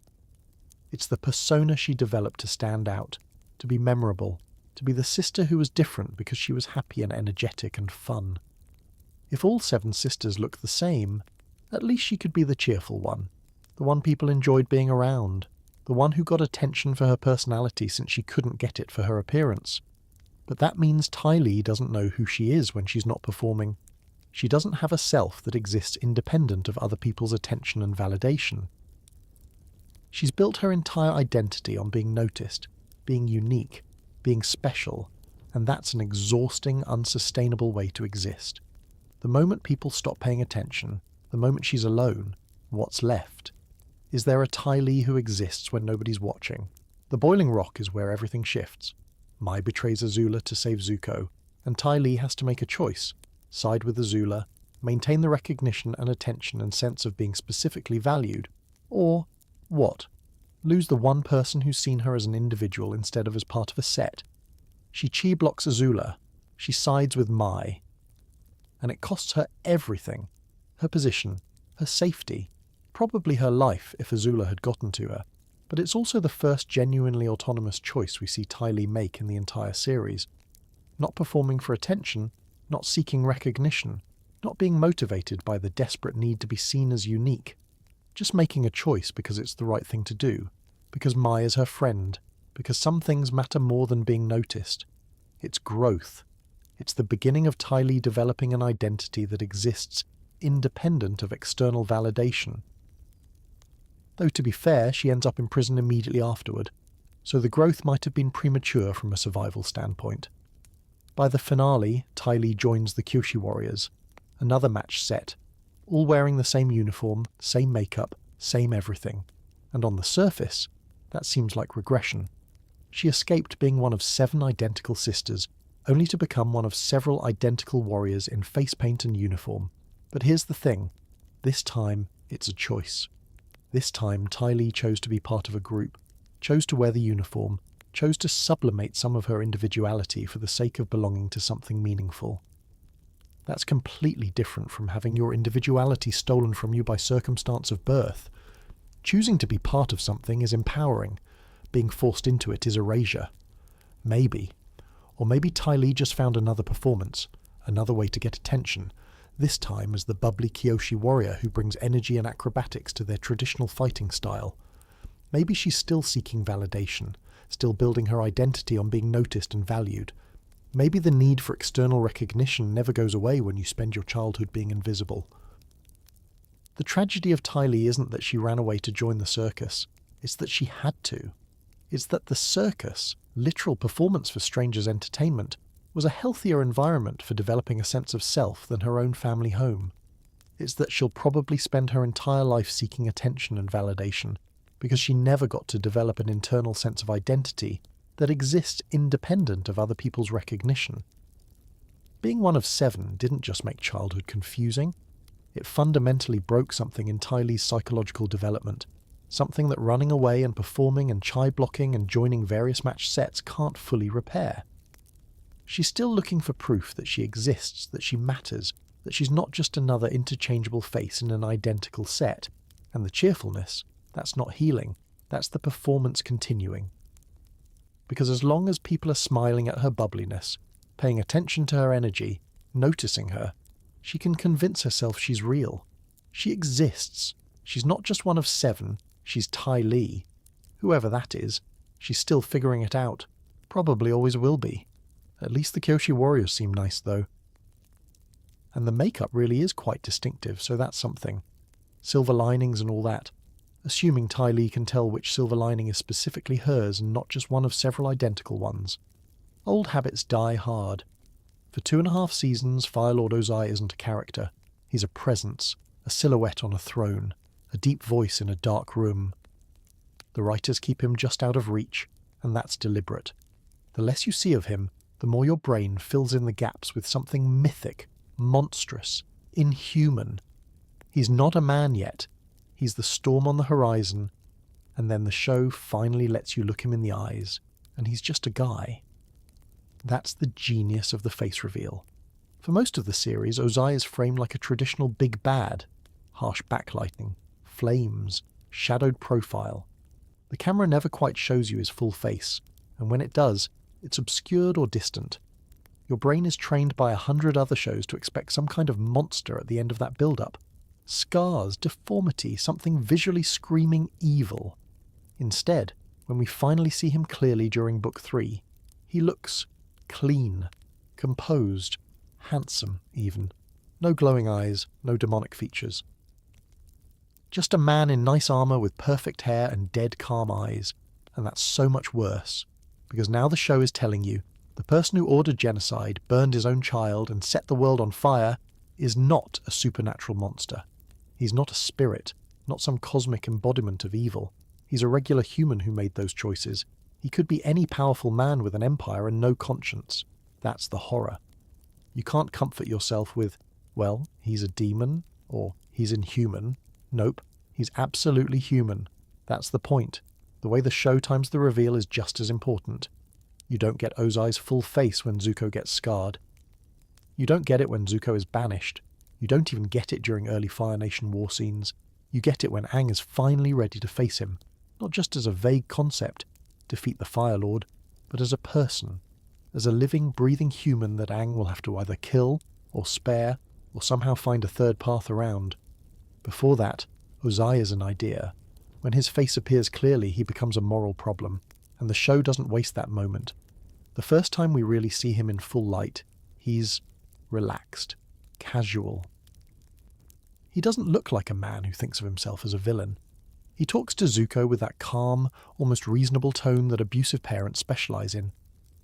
It's the persona she developed to stand out, to be memorable, to be the sister who was different because she was happy and energetic and fun. If all 7 sisters looked the same, at least she could be the cheerful one, the one people enjoyed being around, the one who got attention for her personality since she couldn't get it for her appearance. But that means Ty Lee doesn't know who she is when she's not performing. She doesn't have a self that exists independent of other people's attention and validation. She's built her entire identity on being noticed, being unique, being special, and that's an exhausting, unsustainable way to exist. The moment people stop paying attention, the moment she's alone, what's left? Is there a Ty Lee who exists when nobody's watching? The Boiling Rock is where everything shifts. Mai betrays Azula to save Zuko, and Ty Lee has to make a choice. Side with Azula, maintain the recognition and attention and sense of being specifically valued, or what? Lose the one person who's seen her as an individual instead of as part of a set. She chi blocks Azula, she sides with Mai, and it costs her everything. Her position, her safety, probably her life if Azula had gotten to her. But it's also the first genuinely autonomous choice we see Ty Lee make in the entire series. Not performing for attention, not seeking recognition, not being motivated by the desperate need to be seen as unique. Just making a choice because it's the right thing to do, because Mai is her friend, because some things matter more than being noticed. It's growth. It's the beginning of Ty Lee developing an identity that exists independent of external validation. Though to be fair, she ends up in prison immediately afterward, so the growth might have been premature from a survival standpoint. By the finale, Ty Lee joins the Kyoshi Warriors, another match set, all wearing the same uniform, same makeup, same everything. And on the surface, that seems like regression. She escaped being one of 7 identical sisters, only to become one of several identical warriors in face paint and uniform. But here's the thing, this time it's a choice. This time Ty Lee chose to be part of a group, chose to wear the uniform, chose to sublimate some of her individuality for the sake of belonging to something meaningful. That's completely different from having your individuality stolen from you by circumstance of birth. Choosing to be part of something is empowering. Being forced into it is erasure. Maybe. Or maybe Ty Lee just found another performance, another way to get attention, this time as the bubbly Kyoshi warrior who brings energy and acrobatics to their traditional fighting style. Maybe she's still seeking validation, still building her identity on being noticed and valued. Maybe the need for external recognition never goes away when you spend your childhood being invisible. The tragedy of Ty Lee isn't that she ran away to join the circus, it's that she had to. It's that the circus, literal performance for strangers' entertainment, was a healthier environment for developing a sense of self than her own family home. It's that she'll probably spend her entire life seeking attention and validation, because she never got to develop an internal sense of identity that exists independent of other people's recognition. Being one of 7 didn't just make childhood confusing, it fundamentally broke something in Ty Lee's psychological development, something that running away and performing and chai-blocking and joining various match sets can't fully repair. She's still looking for proof that she exists, that she matters, that she's not just another interchangeable face in an identical set, and the cheerfulness, that's not healing, that's the performance continuing. Because as long as people are smiling at her bubbliness, paying attention to her energy, noticing her, she can convince herself she's real. She exists. She's not just one of 7, she's Ty Lee. Whoever that is, she's still figuring it out. Probably always will be. At least the Kyoshi warriors seem nice, though. And the makeup really is quite distinctive, so that's something. Silver linings and all that. Assuming Ty Lee can tell which silver lining is specifically hers and not just one of several identical ones. Old habits die hard. For 2.5 seasons, Fire Lord Ozai isn't a character. He's a presence, a silhouette on a throne, a deep voice in a dark room. The writers keep him just out of reach, and that's deliberate. The less you see of him, the more your brain fills in the gaps with something mythic, monstrous, inhuman. He's not a man yet. He's the storm on the horizon, and then the show finally lets you look him in the eyes, and he's just a guy. That's the genius of the face reveal. For most of the series, Ozai is framed like a traditional big bad. Harsh backlighting, flames, shadowed profile. The camera never quite shows you his full face, and when it does, it's obscured or distant. Your brain is trained by 100 other shows to expect some kind of monster at the end of that build-up. Scars, deformity, something visually screaming evil. Instead, when we finally see him clearly during Book 3, he looks clean, composed, handsome even. No glowing eyes, no demonic features. Just a man in nice armour with perfect hair and dead calm eyes, and that's so much worse, because now the show is telling you The person who ordered genocide, burned his own child, and set the world on fire is not a supernatural monster. He's not a spirit, not some cosmic embodiment of evil. He's a regular human who made those choices. He could be any powerful man with an empire and no conscience. That's the horror. You can't comfort yourself with, well, he's a demon, or he's inhuman. Nope, he's absolutely human. That's the point. The way the show times the reveal is just as important. You don't get Ozai's full face when Zuko gets scarred. You don't get it when Zuko is banished. You don't even get it during early Fire Nation war scenes. You get it when Aang is finally ready to face him, not just as a vague concept, defeat the Fire Lord, but as a person, as a living, breathing human that Aang will have to either kill, or spare, or somehow find a third path around. Before that, Ozai is an idea. When his face appears clearly, he becomes a moral problem, and the show doesn't waste that moment. The first time we really see him in full light, he's relaxed, casual. He doesn't look like a man who thinks of himself as a villain. He talks to Zuko with that calm, almost reasonable tone that abusive parents specialize in.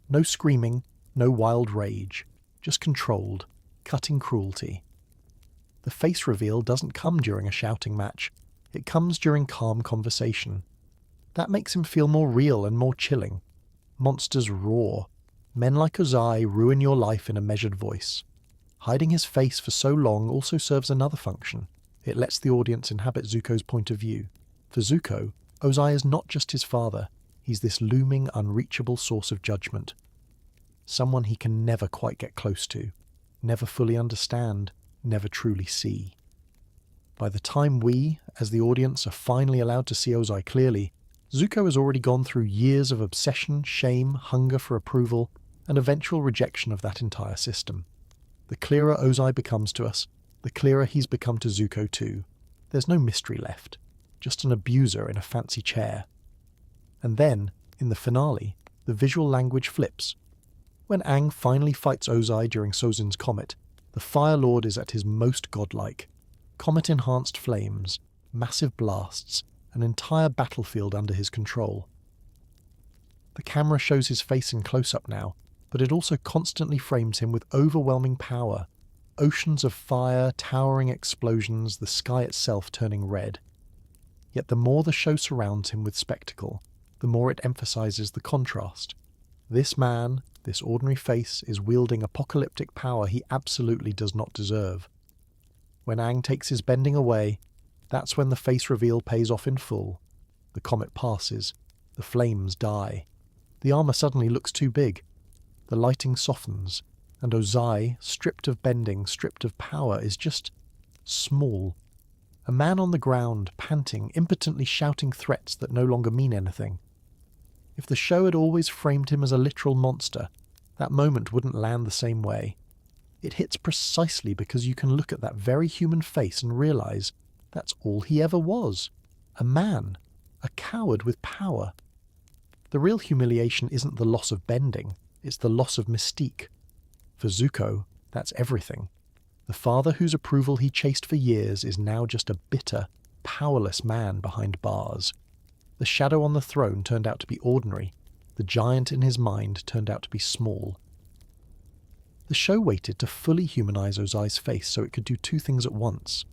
No screaming, no wild rage, just controlled, cutting cruelty. The face reveal doesn't come during a shouting match. It comes during calm conversation. That makes him feel more real and more chilling. Monsters roar. Men like Ozai ruin your life in a measured voice. Hiding his face for so long also serves another function. It lets the audience inhabit Zuko's point of view. For Zuko, Ozai is not just his father. He's this looming, unreachable source of judgment. Someone he can never quite get close to, never fully understand, never truly see. By the time we, as the audience, are finally allowed to see Ozai clearly, Zuko has already gone through years of obsession, shame, hunger for approval, and eventual rejection of that entire system. The clearer Ozai becomes to us, the clearer he's become to Zuko too. There's no mystery left, just an abuser in a fancy chair. And then, in the finale, the visual language flips. When Aang finally fights Ozai during Sozin's comet, the Fire Lord is at his most godlike. Comet-enhanced flames, massive blasts, an entire battlefield under his control. The camera shows his face in close-up now, but it also constantly frames him with overwhelming power. Oceans of fire, towering explosions, the sky itself turning red. Yet the more the show surrounds him with spectacle, the more it emphasizes the contrast. This man, this ordinary face, is wielding apocalyptic power he absolutely does not deserve. When Aang takes his bending away, that's when the face reveal pays off in full. The comet passes, the flames die. The armor suddenly looks too big. The lighting softens, and Ozai, stripped of bending, stripped of power, is just small. A man on the ground, panting, impotently shouting threats that no longer mean anything. If the show had always framed him as a literal monster, that moment wouldn't land the same way. It hits precisely because you can look at that very human face and realize that's all he ever was. A man. A coward with power. The real humiliation isn't the loss of bending, it's the loss of mystique. For Zuko, that's everything. The father whose approval he chased for years is now just a bitter, powerless man behind bars. The shadow on the throne turned out to be ordinary. The giant in his mind turned out to be small. The show waited to fully humanize Ozai's face so it could do two things at once.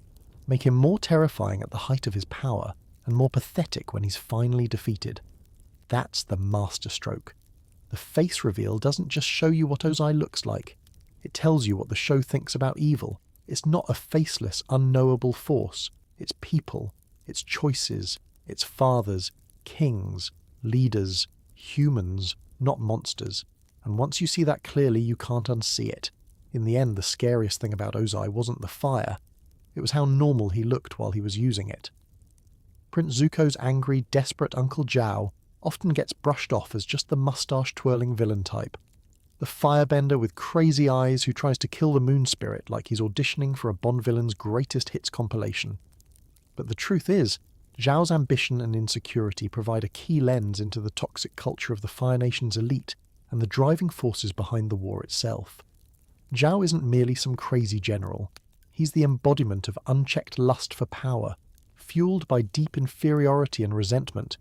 Make him more terrifying at the height of his power, and more pathetic when he's finally defeated. That's the masterstroke. The face reveal doesn't just show you what Ozai looks like. It tells you what the show thinks about evil. It's not a faceless, unknowable force. It's people, it's choices, it's fathers, kings, leaders, humans, not monsters. And once you see that clearly, you can't unsee it. In the end, the scariest thing about Ozai wasn't the fire. It was how normal he looked while he was using it. Prince Zuko's angry, desperate Uncle Zhao often gets brushed off as just the mustache-twirling villain type. The firebender with crazy eyes who tries to kill the moon spirit like he's auditioning for a Bond villain's greatest hits compilation. But the truth is, Zhao's ambition and insecurity provide a key lens into the toxic culture of the Fire Nation's elite and the driving forces behind the war itself. Zhao isn't merely some crazy general. He's the embodiment of unchecked lust for power, fueled by deep inferiority and resentment,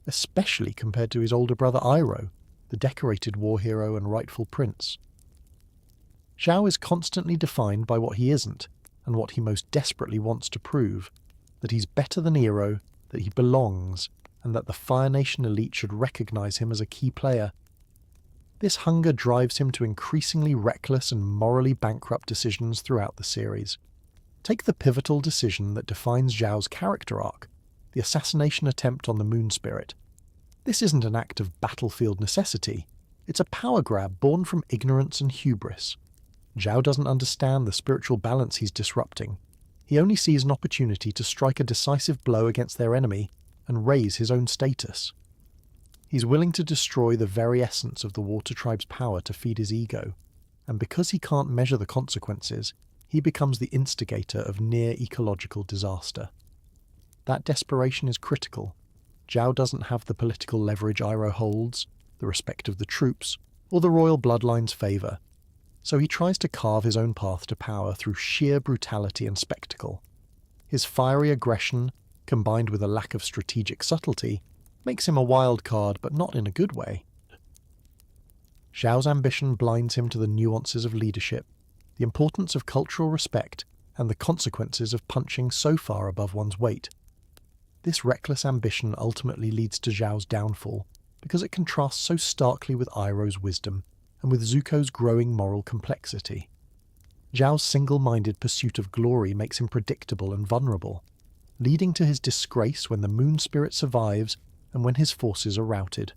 especially compared to his older brother Iroh. the decorated war hero and rightful prince. Zhao is constantly defined by what he isn't, and what he most desperately wants to prove, that he's better than Iroh, that he belongs, and that the Fire Nation elite should recognize him as a key player. This hunger drives him to increasingly reckless and morally bankrupt decisions throughout the series. Take the pivotal decision that defines Zhao's character arc, the assassination attempt on the Moon Spirit. This isn't an act of battlefield necessity, it's a power grab born from ignorance and hubris. Zhao doesn't understand the spiritual balance he's disrupting. He only sees an opportunity to strike a decisive blow against their enemy and raise his own status. He's willing to destroy the very essence of the Water Tribe's power to feed his ego, and because he can't measure the consequences, he becomes the instigator of near ecological disaster. That desperation is critical. Zhao doesn't have the political leverage Iroh holds, the respect of the troops, or the royal bloodline's favour, so he tries to carve his own path to power through sheer brutality and spectacle. His fiery aggression, combined with a lack of strategic subtlety, makes him a wild card, but not in a good way. Zhao's ambition blinds him to the nuances of leadership, the importance of cultural respect, and the consequences of punching so far above one's weight. This reckless ambition ultimately leads to Zhao's downfall, because it contrasts so starkly with Iroh's wisdom, and with Zuko's growing moral complexity. Zhao's single-minded pursuit of glory makes him predictable and vulnerable, leading to his disgrace when the Moon Spirit survives and when his forces are routed.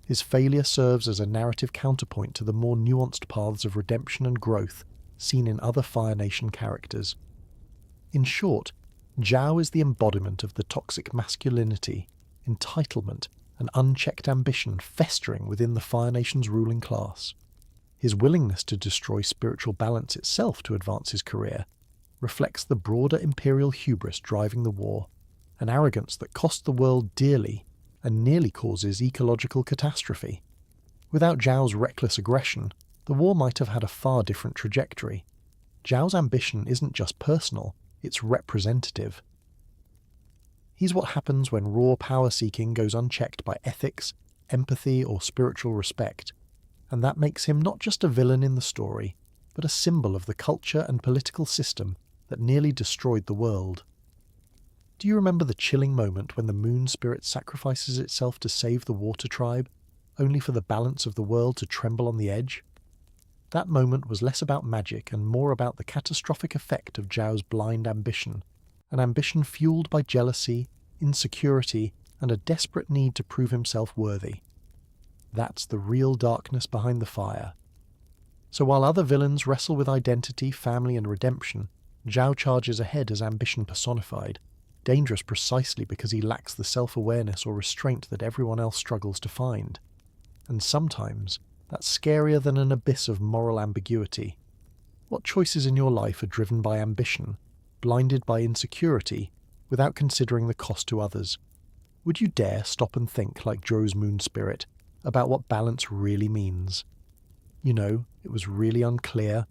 His failure serves as a narrative counterpoint to the more nuanced paths of redemption and growth seen in other Fire Nation characters. In short, Zhao is the embodiment of the toxic masculinity, entitlement, and unchecked ambition festering within the Fire Nation's ruling class. His willingness to destroy spiritual balance itself to advance his career reflects the broader imperial hubris driving the war, an arrogance that cost the world dearly and nearly causes ecological catastrophe. Without Zhao's reckless aggression, the war might have had a far different trajectory. Zhao's ambition isn't just personal, it's representative. He's what happens when raw power-seeking goes unchecked by ethics, empathy, or spiritual respect, and that makes him not just a villain in the story, but a symbol of the culture and political system that nearly destroyed the world. Do you remember the chilling moment when the Moon Spirit sacrifices itself to save the Water Tribe, only for the balance of the world to tremble on the edge? That moment was less about magic and more about the catastrophic effect of Zhao's blind ambition, an ambition fueled by jealousy, insecurity, and a desperate need to prove himself worthy. That's the real darkness behind the fire. So while other villains wrestle with identity, family, and redemption, Zhao charges ahead as ambition personified, dangerous precisely because he lacks the self-awareness or restraint that everyone else struggles to find. And sometimes, that's scarier than an abyss of moral ambiguity. What choices in your life are driven by ambition, blinded by insecurity, without considering the cost to others? Would you dare stop and think like Zhou's Moon Spirit about what balance really means? You know, it was really unclear.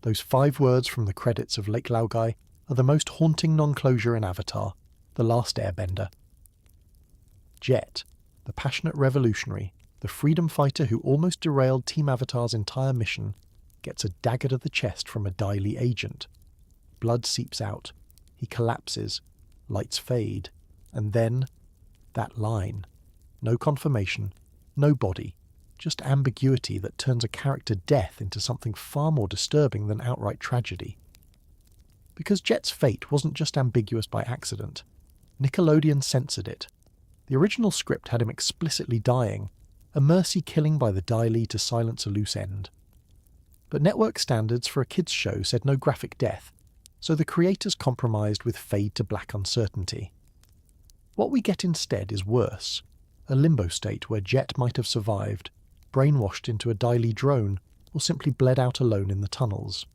Those 5 words from the credits of Lake Laogai are the most haunting non-closure in Avatar, The Last Airbender. Jet, the passionate revolutionary, the freedom fighter who almost derailed Team Avatar's entire mission, gets a dagger to the chest from a Dai Li agent. Blood seeps out. He collapses. Lights fade. And then, that line. No confirmation. No body. Just ambiguity that turns a character death into something far more disturbing than outright tragedy. Because Jet's fate wasn't just ambiguous by accident. Nickelodeon censored it. The original script had him explicitly dying, a mercy killing by the Dai Li to silence a loose end. But network standards for a kids' show said no graphic death, so the creators compromised with fade to black uncertainty. What we get instead is worse, a limbo state where Jet might have survived, brainwashed into a Dai Li drone, or simply bled out alone in the tunnels.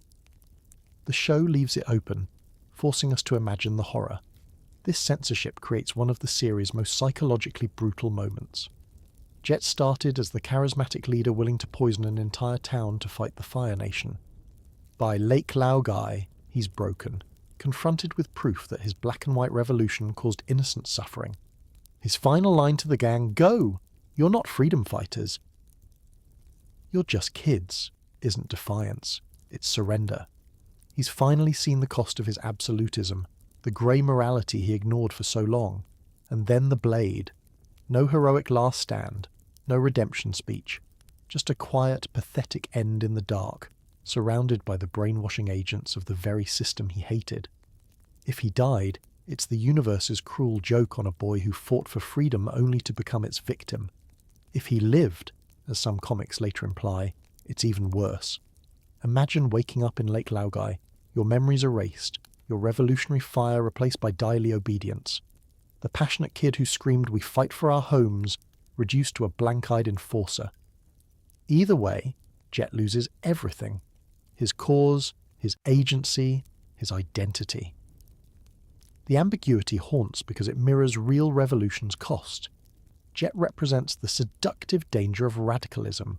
The show leaves it open, forcing us to imagine the horror. This censorship creates one of the series' most psychologically brutal moments. Jet started as the charismatic leader willing to poison an entire town to fight the Fire Nation. By Lake Laogai, he's broken, confronted with proof that his black and white revolution caused innocent suffering. His final line to the gang, "Go! You're not freedom fighters," "You're just kids," isn't defiance, it's surrender. He's finally seen the cost of his absolutism, the grey morality he ignored for so long, and then the blade. No heroic last stand, no redemption speech, just a quiet, pathetic end in the dark, surrounded by the brainwashing agents of the very system he hated. If he died, it's the universe's cruel joke on a boy who fought for freedom only to become its victim. If he lived, as some comics later imply, it's even worse. Imagine waking up in Lake Laogai, your memories erased, your revolutionary fire replaced by daily obedience. The passionate kid who screamed, "We fight for our homes," reduced to a blank-eyed enforcer. Either way, Jet loses everything. His cause, his agency, his identity. The ambiguity haunts because it mirrors real revolution's cost. Jet represents the seductive danger of radicalism,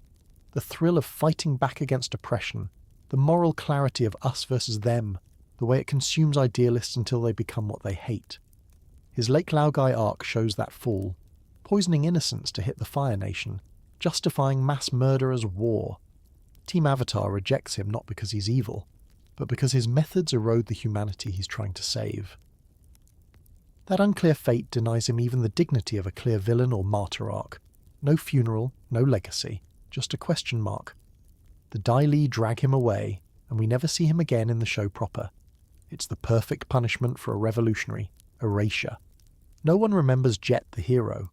the thrill of fighting back against oppression, the moral clarity of us versus them, the way it consumes idealists until they become what they hate. His Lake Laogai arc shows that fall, poisoning innocents to hit the Fire Nation, justifying mass murder as war. Team Avatar rejects him not because he's evil, but because his methods erode the humanity he's trying to save. That unclear fate denies him even the dignity of a clear villain or martyr arc. No funeral, no legacy, just a question mark. The Dai Li drag him away, and we never see him again in the show proper. It's the perfect punishment for a revolutionary, erasure. No one remembers Jet the hero.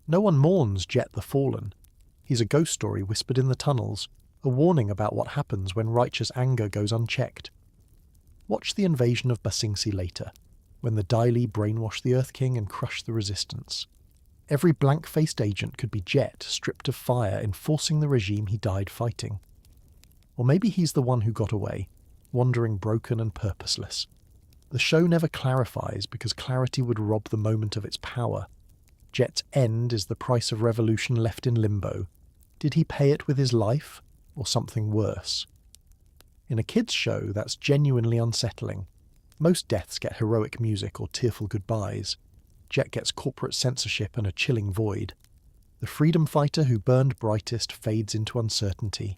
No one mourns Jet the fallen. He's a ghost story whispered in the tunnels, a warning about what happens when righteous anger goes unchecked. Watch the invasion of Ba Sing Se later, when the Dai Li brainwash the Earth King and crush the resistance. Every blank-faced agent could be Jet, stripped of fire, enforcing the regime he died fighting. Or maybe he's the one who got away, wandering broken and purposeless. The show never clarifies because clarity would rob the moment of its power. Jet's end is the price of revolution left in limbo. Did he pay it with his life, or something worse? In a kids' show, that's genuinely unsettling. Most deaths get heroic music or tearful goodbyes. Jet gets corporate censorship and a chilling void. The freedom fighter who burned brightest fades into uncertainty,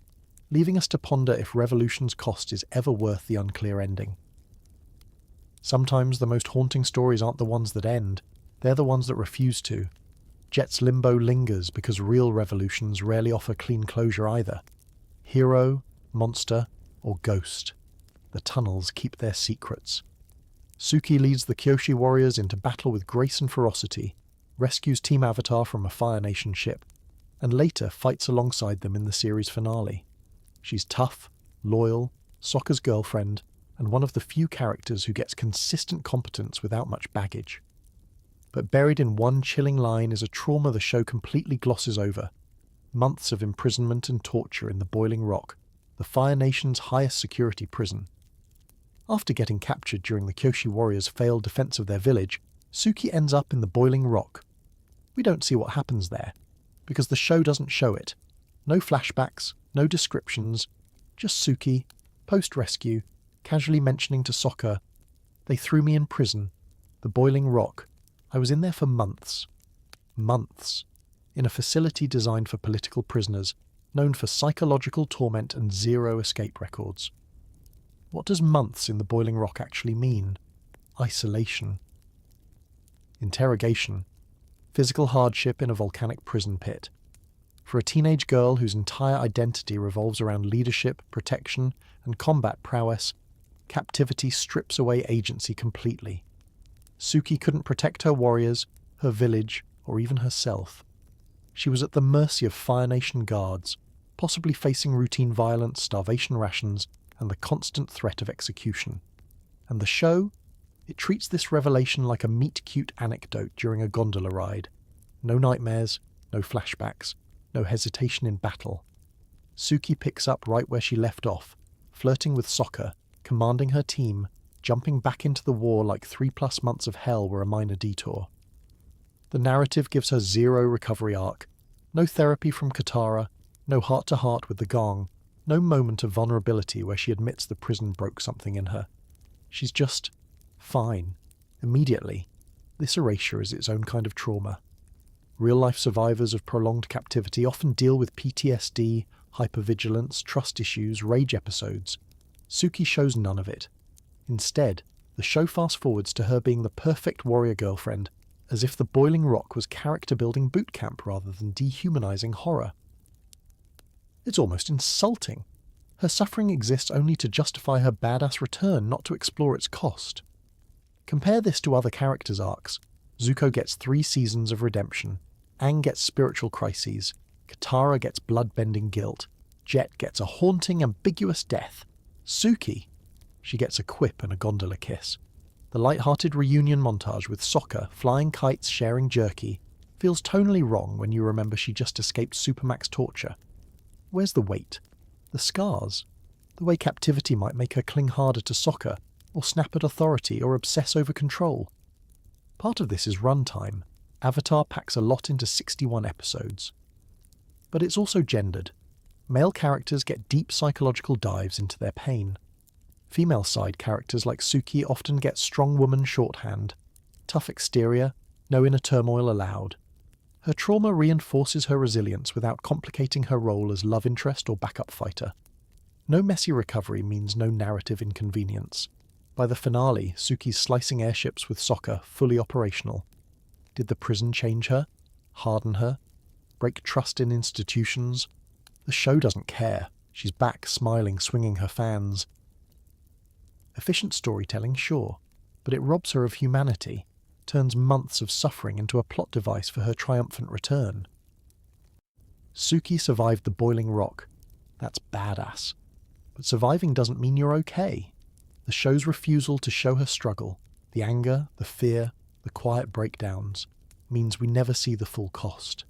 leaving us to ponder if revolution's cost is ever worth the unclear ending. Sometimes the most haunting stories aren't the ones that end, they're the ones that refuse to. Jet's limbo lingers because real revolutions rarely offer clean closure either. Hero, monster, or ghost. The tunnels keep their secrets. Suki leads the Kyoshi warriors into battle with grace and ferocity, rescues Team Avatar from a Fire Nation ship, and later fights alongside them in the series finale. She's tough, loyal, Sokka's girlfriend, and one of the few characters who gets consistent competence without much baggage. But buried in one chilling line is a trauma the show completely glosses over. Months of imprisonment and torture in the Boiling Rock, the Fire Nation's highest security prison. After getting captured during the Kyoshi warriors' failed defense of their village, Suki ends up in the Boiling Rock. We don't see what happens there, because the show doesn't show it. No flashbacks, no descriptions, just Suki, post-rescue, casually mentioning to Sokka, "They threw me in prison, the Boiling Rock. I was in there for months." Months. In a facility designed for political prisoners, known for psychological torment and zero escape records. What does months in the Boiling Rock actually mean? Isolation. Interrogation. Physical hardship in a volcanic prison pit. For a teenage girl whose entire identity revolves around leadership, protection, and combat prowess, captivity strips away agency completely. Suki couldn't protect her warriors, her village, or even herself. She was at the mercy of Fire Nation guards, possibly facing routine violence, starvation rations, and the constant threat of execution. And the show? It treats this revelation like a meet-cute anecdote during a gondola ride. No nightmares, no flashbacks, no hesitation in battle. Suki picks up right where she left off, flirting with Sokka, commanding her team, jumping back into the war like 3+ months of hell were a minor detour. The narrative gives her zero recovery arc, no therapy from Katara, no heart-to-heart with the Gong, no moment of vulnerability where she admits the prison broke something in her. She's just fine. Immediately. This erasure is its own kind of trauma. Real-life survivors of prolonged captivity often deal with PTSD, hypervigilance, trust issues, rage episodes. Suki shows none of it. Instead, the show fast-forwards to her being the perfect warrior girlfriend, as if the boiling rock was character-building boot camp rather than dehumanizing horror. It's almost insulting. Her suffering exists only to justify her badass return, not to explore its cost. Compare this to other characters' arcs. Zuko gets 3 seasons of redemption. Aang gets spiritual crises. Katara gets blood-bending guilt. Jet gets a haunting, ambiguous death. Suki, she gets a quip and a gondola kiss. The light-hearted reunion montage with Sokka flying kites, sharing jerky, feels tonally wrong when you remember she just escaped Supermax torture. Where's the weight? The scars? The way captivity might make her cling harder to Sokka, or snap at authority, or obsess over control. Part of this is runtime. Avatar packs a lot into 61 episodes. But it's also gendered. Male characters get deep psychological dives into their pain. Female side characters like Suki often get strong woman shorthand. Tough exterior, no inner turmoil allowed. Her trauma reinforces her resilience without complicating her role as love interest or backup fighter. No messy recovery means no narrative inconvenience. By the finale, Suki's slicing airships with Sokka fully operational. Did the prison change her? Harden her? Break trust in institutions? The show doesn't care. She's back, smiling, swinging her fans. Efficient storytelling, sure, but it robs her of humanity, turns months of suffering into a plot device for her triumphant return. Suki survived the boiling rock. That's badass. But surviving doesn't mean you're okay. The show's refusal to show her struggle, the anger, the fear, the quiet breakdowns, means we never see the full cost.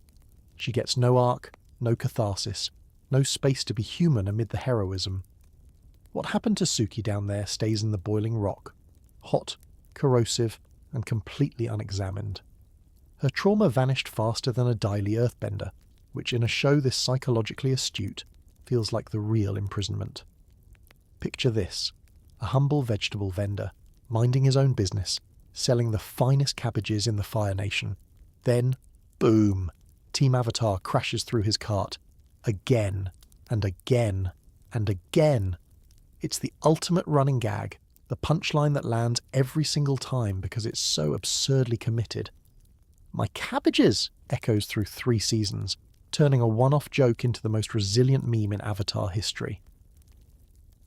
She gets no arc, no catharsis, no space to be human amid the heroism. What happened to Suki down there stays in the boiling rock, hot, corrosive, and completely unexamined. Her trauma vanished faster than a Daily Earthbender, which in a show this psychologically astute feels like the real imprisonment. Picture this, a humble vegetable vendor, minding his own business, selling the finest cabbages in the Fire Nation. Then, boom, Team Avatar crashes through his cart. Again, and again, and again. It's the ultimate running gag, the punchline that lands every single time because it's so absurdly committed. "My cabbages!" echoes through 3 seasons, turning a one-off joke into the most resilient meme in Avatar history.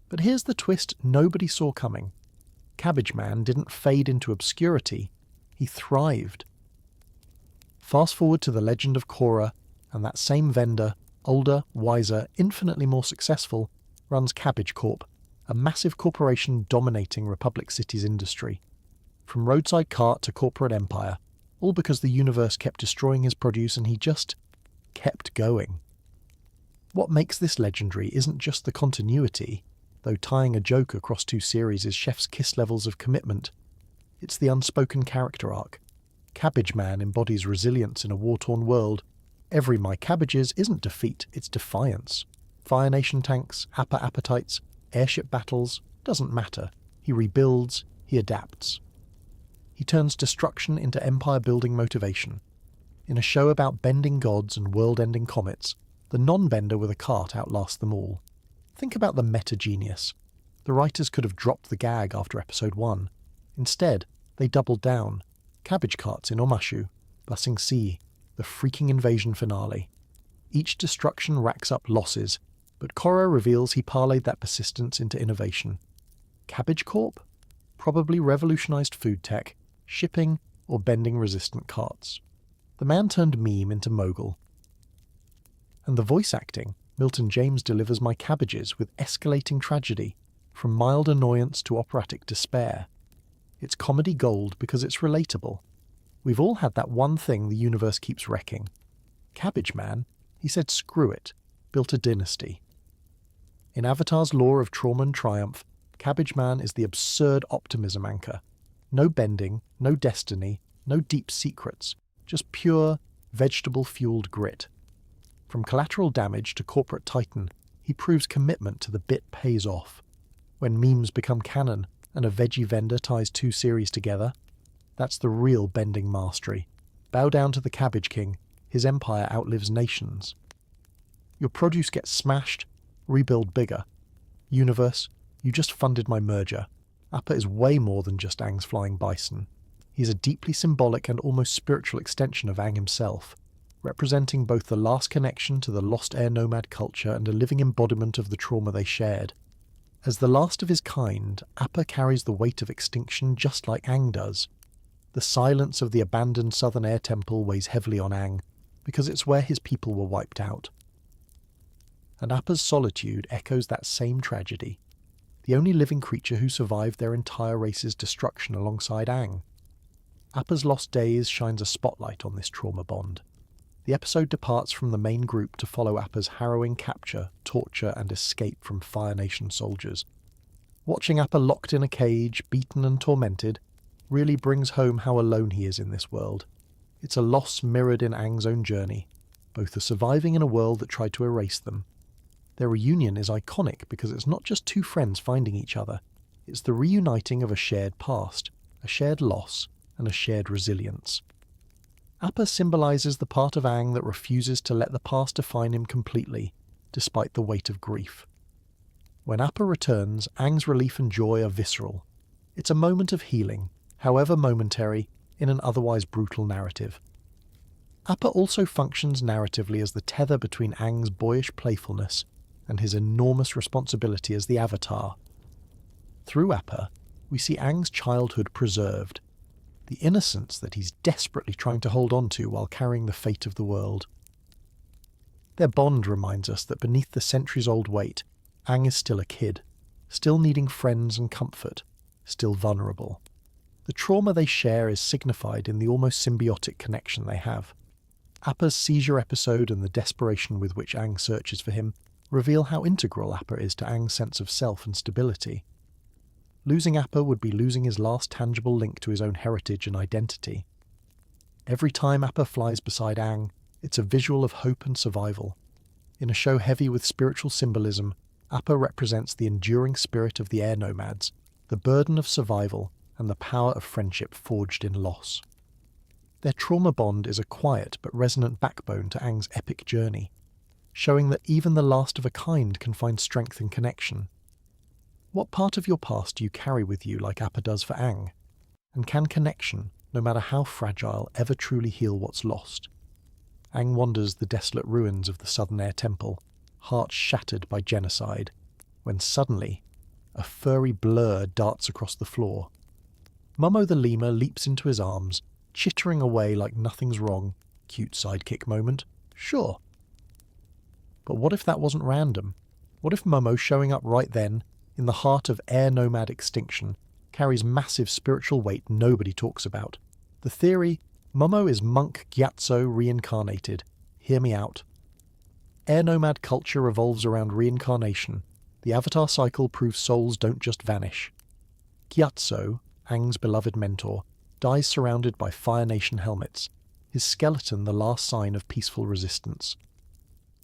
But here's the twist nobody saw coming. Cabbage Man didn't fade into obscurity, he thrived. Fast forward to the legend of Korra, and that same vendor, older, wiser, infinitely more successful, runs Cabbage Corp, a massive corporation dominating Republic City's industry. From roadside cart to corporate empire, all because the universe kept destroying his produce and he just kept going. What makes this legendary isn't just the continuity, though tying a joke across 2 series is chef's kiss levels of commitment. It's the unspoken character arc. Cabbage Man embodies resilience in a war-torn world. Every "my cabbages" isn't defeat, it's defiance. Fire Nation tanks, Appa appetites, airship battles, doesn't matter. He rebuilds, he adapts. He turns destruction into empire-building motivation. In a show about bending gods and world-ending comets, the non-bender with a cart outlasts them all. Think about the meta-genius. The writers could have dropped the gag after episode 1. Instead, they doubled down. Cabbage carts in Omashu, Busing Sea, the freaking invasion finale. Each destruction racks up losses, but Korra reveals he parlayed that persistence into innovation. Cabbage Corp? Probably revolutionized food tech, shipping, or bending resistant carts. The man turned meme into mogul. And the voice acting, Milton James delivers "my cabbages" with escalating tragedy, from mild annoyance to operatic despair. It's comedy gold because it's relatable. We've all had that one thing the universe keeps wrecking. Cabbage Man, he said screw it, built a dynasty. In Avatar's lore of trauma and triumph, Cabbage Man is the absurd optimism anchor. No bending, no destiny, no deep secrets, just pure, vegetable-fueled grit. From collateral damage to corporate titan, he proves commitment to the bit pays off. When memes become canon and a veggie vendor ties 2 series together, that's the real bending mastery. Bow down to the Cabbage King, his empire outlives nations. Your produce gets smashed, rebuild bigger. Universe, you just funded my merger. Appa is way more than just Aang's flying bison. He is a deeply symbolic and almost spiritual extension of Aang himself, representing both the last connection to the lost air nomad culture and a living embodiment of the trauma they shared. As the last of his kind, Appa carries the weight of extinction just like Aang does. The silence of the abandoned southern air temple weighs heavily on Aang, because it's where his people were wiped out. And Appa's solitude echoes that same tragedy, the only living creature who survived their entire race's destruction alongside Aang. Appa's lost days shines a spotlight on this trauma bond. The episode departs from the main group to follow Appa's harrowing capture, torture and escape from Fire Nation soldiers. Watching Appa locked in a cage, beaten and tormented, really brings home how alone he is in this world. It's a loss mirrored in Aang's own journey, both the surviving in a world that tried to erase them. Their reunion is iconic because it's not just two friends finding each other, it's the reuniting of a shared past, a shared loss, and a shared resilience. Appa symbolises the part of Aang that refuses to let the past define him completely, despite the weight of grief. When Appa returns, Aang's relief and joy are visceral. It's a moment of healing, however momentary, in an otherwise brutal narrative. Appa also functions narratively as the tether between Aang's boyish playfulness and his enormous responsibility as the Avatar. Through Appa, we see Aang's childhood preserved, the innocence that he's desperately trying to hold on to while carrying the fate of the world. Their bond reminds us that beneath the centuries-old weight, Aang is still a kid, still needing friends and comfort, still vulnerable. The trauma they share is signified in the almost symbiotic connection they have. Appa's seizure episode and the desperation with which Aang searches for him reveal how integral Appa is to Aang's sense of self and stability. Losing Appa would be losing his last tangible link to his own heritage and identity. Every time Appa flies beside Aang, it's a visual of hope and survival. In a show heavy with spiritual symbolism, Appa represents the enduring spirit of the air nomads, the burden of survival, and the power of friendship forged in loss. Their trauma bond is a quiet but resonant backbone to Aang's epic journey, showing that even the last of a kind can find strength in connection. What part of your past do you carry with you like Appa does for Aang? And can connection, no matter how fragile, ever truly heal what's lost? Aang wanders the desolate ruins of the Southern Air Temple, heart shattered by genocide, when suddenly a furry blur darts across the floor. Momo the lemur leaps into his arms, chittering away like nothing's wrong. Cute sidekick moment, sure. But what if that wasn't random? What if Momo showing up right then, in the heart of air nomad extinction, carries massive spiritual weight nobody talks about? The theory, Momo is Monk Gyatso reincarnated. Hear me out. Air nomad culture revolves around reincarnation. The Avatar cycle proves souls don't just vanish. Gyatso, Aang's beloved mentor, dies surrounded by Fire Nation helmets, his skeleton the last sign of peaceful resistance.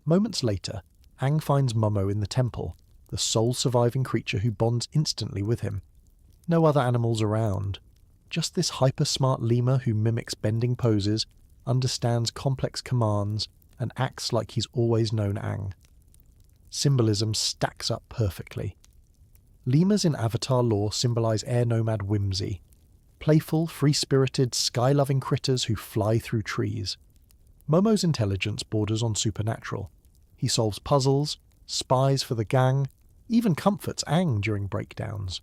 Moments later, Aang finds Momo in the temple, the sole surviving creature who bonds instantly with him. No other animals around, just this hyper-smart lemur who mimics bending poses, understands complex commands, and acts like he's always known Aang. Symbolism stacks up perfectly. Lemurs in Avatar lore symbolize air nomad whimsy, playful, free-spirited, sky-loving critters who fly through trees. Momo's intelligence borders on supernatural. He solves puzzles, spies for the gang, even comforts Aang during breakdowns.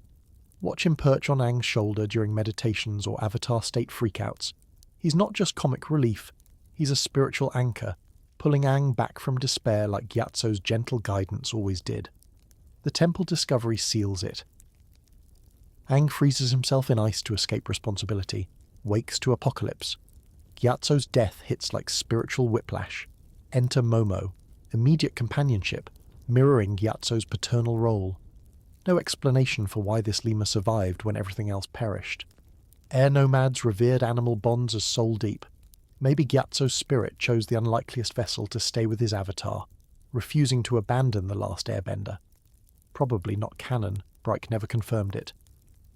Watch him perch on Aang's shoulder during meditations or Avatar state freakouts. He's not just comic relief, he's a spiritual anchor, pulling Aang back from despair like Gyatso's gentle guidance always did. The temple discovery seals it. Aang freezes himself in ice to escape responsibility, wakes to apocalypse. Gyatso's death hits like spiritual whiplash. Enter Momo, immediate companionship, mirroring Gyatso's paternal role. No explanation for why this lemur survived when everything else perished. Air nomads revered animal bonds as soul deep. Maybe Gyatso's spirit chose the unlikeliest vessel to stay with his avatar, refusing to abandon the Last Airbender. Probably not canon, Bryke never confirmed it.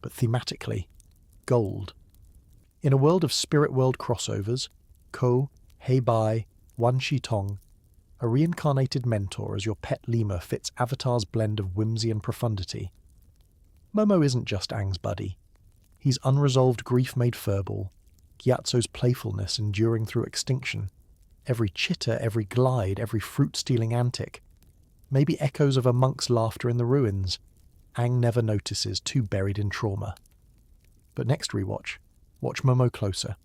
But thematically, gold. In a world of spirit world crossovers, Ko, Hei Bai, Wan Shi Tong, a reincarnated mentor as your pet lemur fits Avatar's blend of whimsy and profundity. Momo isn't just Aang's buddy. He's unresolved grief made furball, Gyatso's playfulness enduring through extinction, every chitter, every glide, every fruit-stealing antic, maybe echoes of a monk's laughter in the ruins. Aang never notices, too buried in trauma. But next rewatch, watch Momo closer.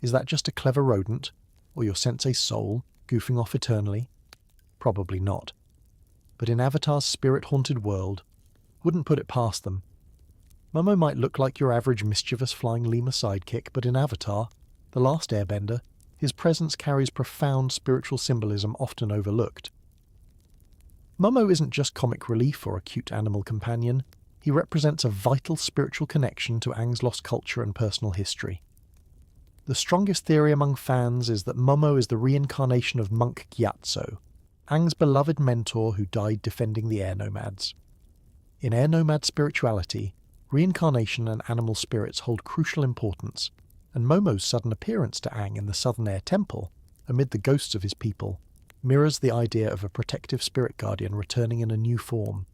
Is that just a clever rodent, or your sensei's soul, goofing off eternally? Probably not. But in Avatar's spirit-haunted world, wouldn't put it past them. Momo might look like your average mischievous flying lemur sidekick, but in Avatar, The Last Airbender, his presence carries profound spiritual symbolism often overlooked. Momo isn't just comic relief or a cute animal companion, he represents a vital spiritual connection to Aang's lost culture and personal history. The strongest theory among fans is that Momo is the reincarnation of monk Gyatso, Aang's beloved mentor who died defending the air nomads. In air nomad spirituality, reincarnation and animal spirits hold crucial importance, and Momo's sudden appearance to Aang in the Southern Air Temple, amid the ghosts of his people, mirrors the idea of a protective spirit guardian returning in a new form.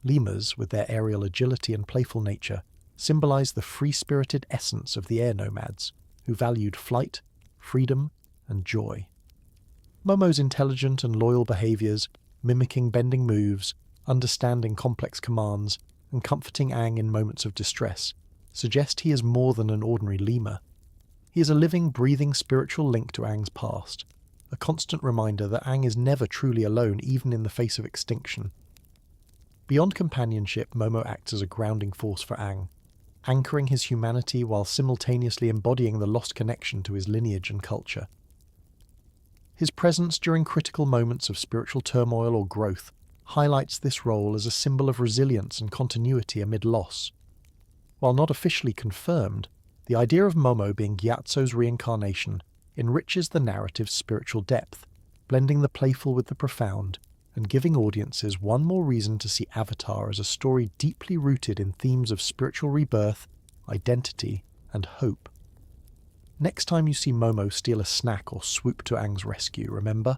Lemurs, with their aerial agility and playful nature, symbolize the free-spirited essence of the air nomads, who valued flight, freedom, and joy. Momo's intelligent and loyal behaviors, mimicking bending moves, understanding complex commands, and comforting Aang in moments of distress, suggest he is more than an ordinary lemur. He is a living, breathing spiritual link to Aang's past, a constant reminder that Aang is never truly alone even in the face of extinction. Beyond companionship, Momo acts as a grounding force for Aang, anchoring his humanity while simultaneously embodying the lost connection to his lineage and culture. His presence during critical moments of spiritual turmoil or growth highlights this role as a symbol of resilience and continuity amid loss. While not officially confirmed, the idea of Momo being Gyatso's reincarnation enriches the narrative's spiritual depth, blending the playful with the profound, and giving audiences one more reason to see Avatar as a story deeply rooted in themes of spiritual rebirth, identity, and hope. Next time you see Momo steal a snack or swoop to Aang's rescue, remember?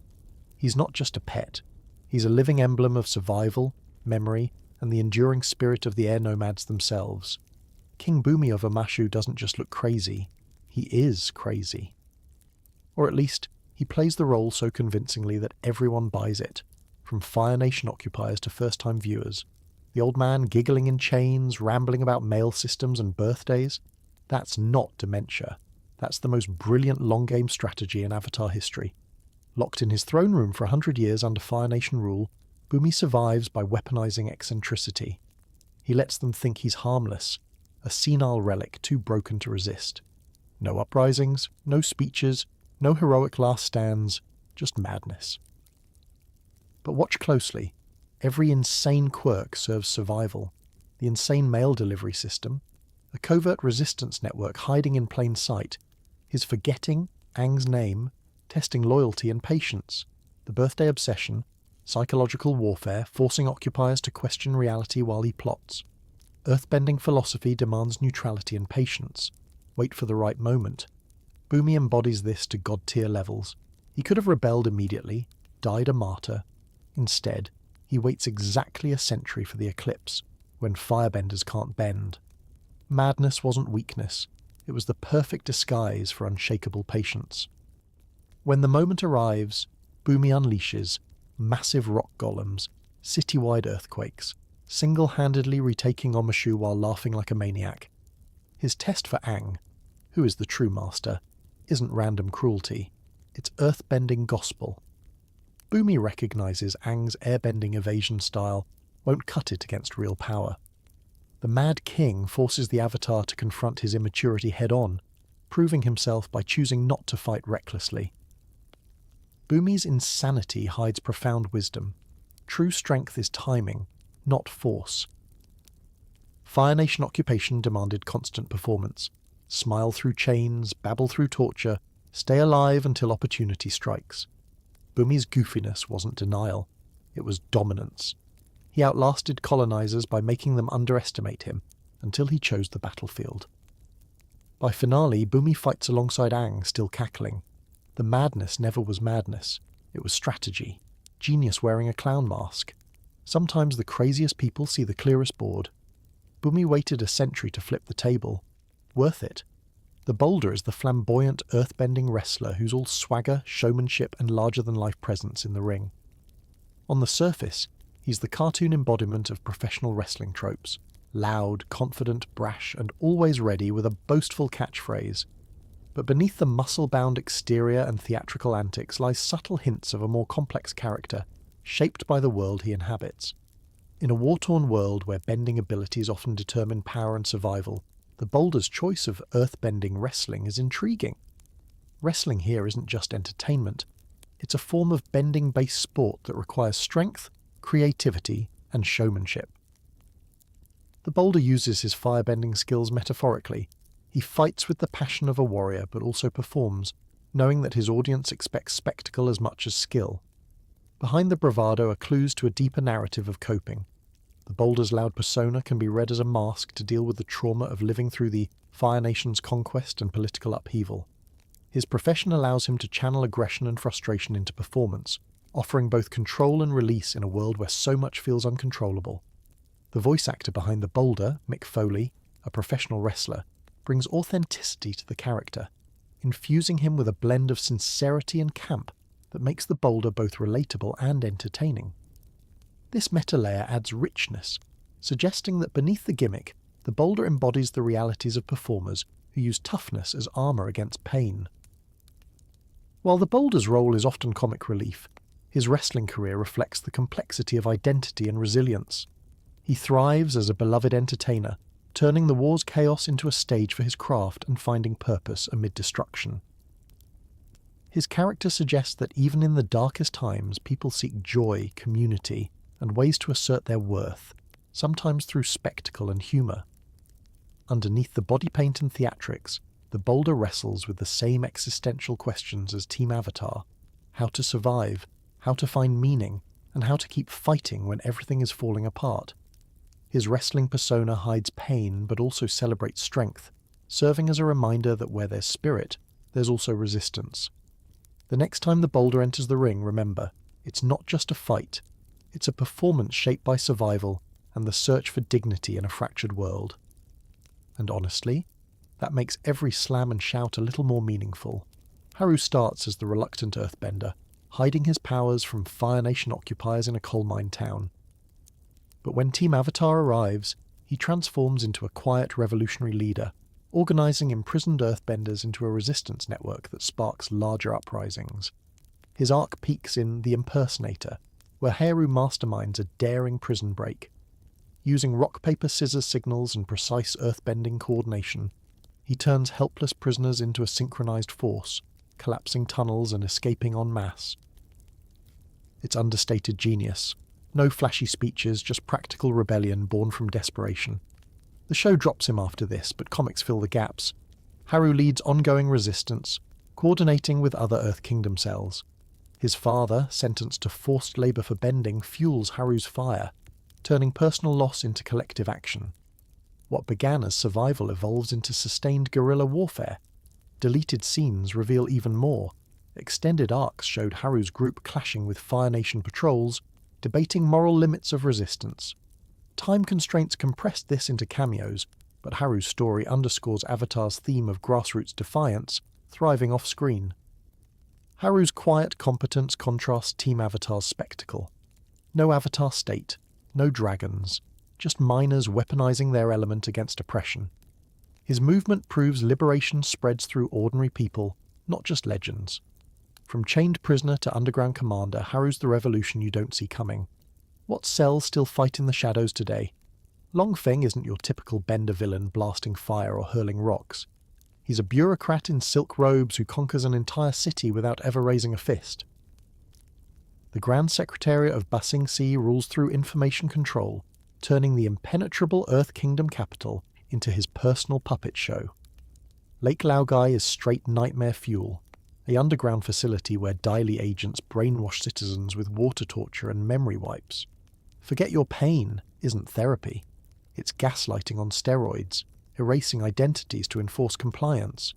He's not just a pet. He's a living emblem of survival, memory, and the enduring spirit of the air nomads themselves. King Bumi of Amashu doesn't just look crazy, he is crazy. Or at least, he plays the role so convincingly that everyone buys it, from Fire Nation occupiers to first-time viewers. The old man giggling in chains, rambling about mail systems and birthdays. That's not dementia. That's the most brilliant long-game strategy in Avatar history. Locked in his throne room for 100 years under Fire Nation rule, Bumi survives by weaponizing eccentricity. He lets them think he's harmless, a senile relic too broken to resist. No uprisings, no speeches, no heroic last stands, just madness. But watch closely. Every insane quirk serves survival. The insane mail delivery system, a covert resistance network hiding in plain sight, his forgetting Aang's name, testing loyalty and patience, the birthday obsession, psychological warfare forcing occupiers to question reality while he plots. Earthbending philosophy demands neutrality and patience. Wait for the right moment. Bumi embodies this to god-tier levels. He could have rebelled immediately, died a martyr. Instead, he waits exactly a century for the eclipse, when firebenders can't bend. Madness wasn't weakness. It was the perfect disguise for unshakable patience. When the moment arrives, Bumi unleashes massive rock golems, city-wide earthquakes, single-handedly retaking Omashu while laughing like a maniac. His test for Aang, who is the true master, isn't random cruelty. It's earthbending gospel. Bumi recognizes Aang's airbending evasion style won't cut it against real power. The Mad King forces the Avatar to confront his immaturity head-on, proving himself by choosing not to fight recklessly. Bumi's insanity hides profound wisdom. True strength is timing, not force. Fire Nation occupation demanded constant performance. Smile through chains, babble through torture, stay alive until opportunity strikes. Bumi's goofiness wasn't denial, it was dominance. He outlasted colonizers by making them underestimate him, until he chose the battlefield. By finale, Bumi fights alongside Aang, still cackling. The madness never was madness, It was strategy, genius wearing a clown mask. Sometimes the craziest people see the clearest board. Bumi waited a century to flip the table. Worth it. The boulder is the flamboyant, earthbending wrestler who's all swagger, showmanship, and larger-than-life presence in the ring. On the surface, he's the cartoon embodiment of professional wrestling tropes. Loud, confident, brash, and always ready with a boastful catchphrase. But beneath the muscle-bound exterior and theatrical antics lies subtle hints of a more complex character, shaped by the world he inhabits. In a war-torn world where bending abilities often determine power and survival, the boulder's choice of earth-bending wrestling is intriguing. Wrestling here isn't just entertainment. It's a form of bending-based sport that requires strength, creativity, and showmanship. The boulder uses his firebending skills metaphorically. He fights with the passion of a warrior but also performs, knowing that his audience expects spectacle as much as skill. Behind the bravado are clues to a deeper narrative of coping. The boulder's loud persona can be read as a mask to deal with the trauma of living through the Fire Nation's conquest and political upheaval. His profession allows him to channel aggression and frustration into performance, offering both control and release in a world where so much feels uncontrollable. The voice actor behind the boulder, Mick Foley, a professional wrestler, brings authenticity to the character, infusing him with a blend of sincerity and camp that makes the boulder both relatable and entertaining. This meta layer adds richness, suggesting that beneath the gimmick, the boulder embodies the realities of performers who use toughness as armour against pain. While the boulder's role is often comic relief, his wrestling career reflects the complexity of identity and resilience. He thrives as a beloved entertainer, turning the war's chaos into a stage for his craft and finding purpose amid destruction. His character suggests that even in the darkest times, people seek joy, community, and ways to assert their worth, sometimes through spectacle and humour. Underneath the body paint and theatrics, the boulder wrestles with the same existential questions as Team Avatar: how to survive, how to find meaning, and how to keep fighting when everything is falling apart. His wrestling persona hides pain but also celebrates strength, serving as a reminder that where there's spirit, there's also resistance. The next time the boulder enters the ring, remember, it's not just a fight, it's a performance shaped by survival and the search for dignity in a fractured world. And honestly, that makes every slam and shout a little more meaningful. Haru starts as the reluctant earthbender, hiding his powers from Fire Nation occupiers in a coal mine town. But when Team Avatar arrives, he transforms into a quiet revolutionary leader, organising imprisoned earthbenders into a resistance network that sparks larger uprisings. His arc peaks in The Impersonator, where Haru masterminds a daring prison break. Using rock-paper-scissors signals and precise earthbending coordination, he turns helpless prisoners into a synchronised force, collapsing tunnels and escaping en masse. It's understated genius. No flashy speeches, just practical rebellion born from desperation. The show drops him after this, but comics fill the gaps. Haru leads ongoing resistance, coordinating with other Earth Kingdom cells. His father, sentenced to forced labour for bending, fuels Haru's fire, turning personal loss into collective action. What began as survival evolves into sustained guerrilla warfare. Deleted scenes reveal even more. Extended arcs showed Haru's group clashing with Fire Nation patrols, debating moral limits of resistance. Time constraints compressed this into cameos, but Haru's story underscores Avatar's theme of grassroots defiance, thriving off-screen. Haru's quiet competence contrasts Team Avatar's spectacle. No Avatar state, no dragons, just miners weaponizing their element against oppression. His movement proves liberation spreads through ordinary people, not just legends. From chained prisoner to underground commander, Haru's the revolution you don't see coming. What cells still fight in the shadows today? Long Feng isn't your typical bender villain blasting fire or hurling rocks. He's a bureaucrat in silk robes who conquers an entire city without ever raising a fist. The Grand Secretariat of Ba Sing Se rules through information control, turning the impenetrable Earth Kingdom capital into his personal puppet show. Lake Laogai is straight nightmare fuel, an underground facility where Daily agents brainwash citizens with water torture and memory wipes. Forget your pain isn't therapy. It's gaslighting on steroids, erasing identities to enforce compliance.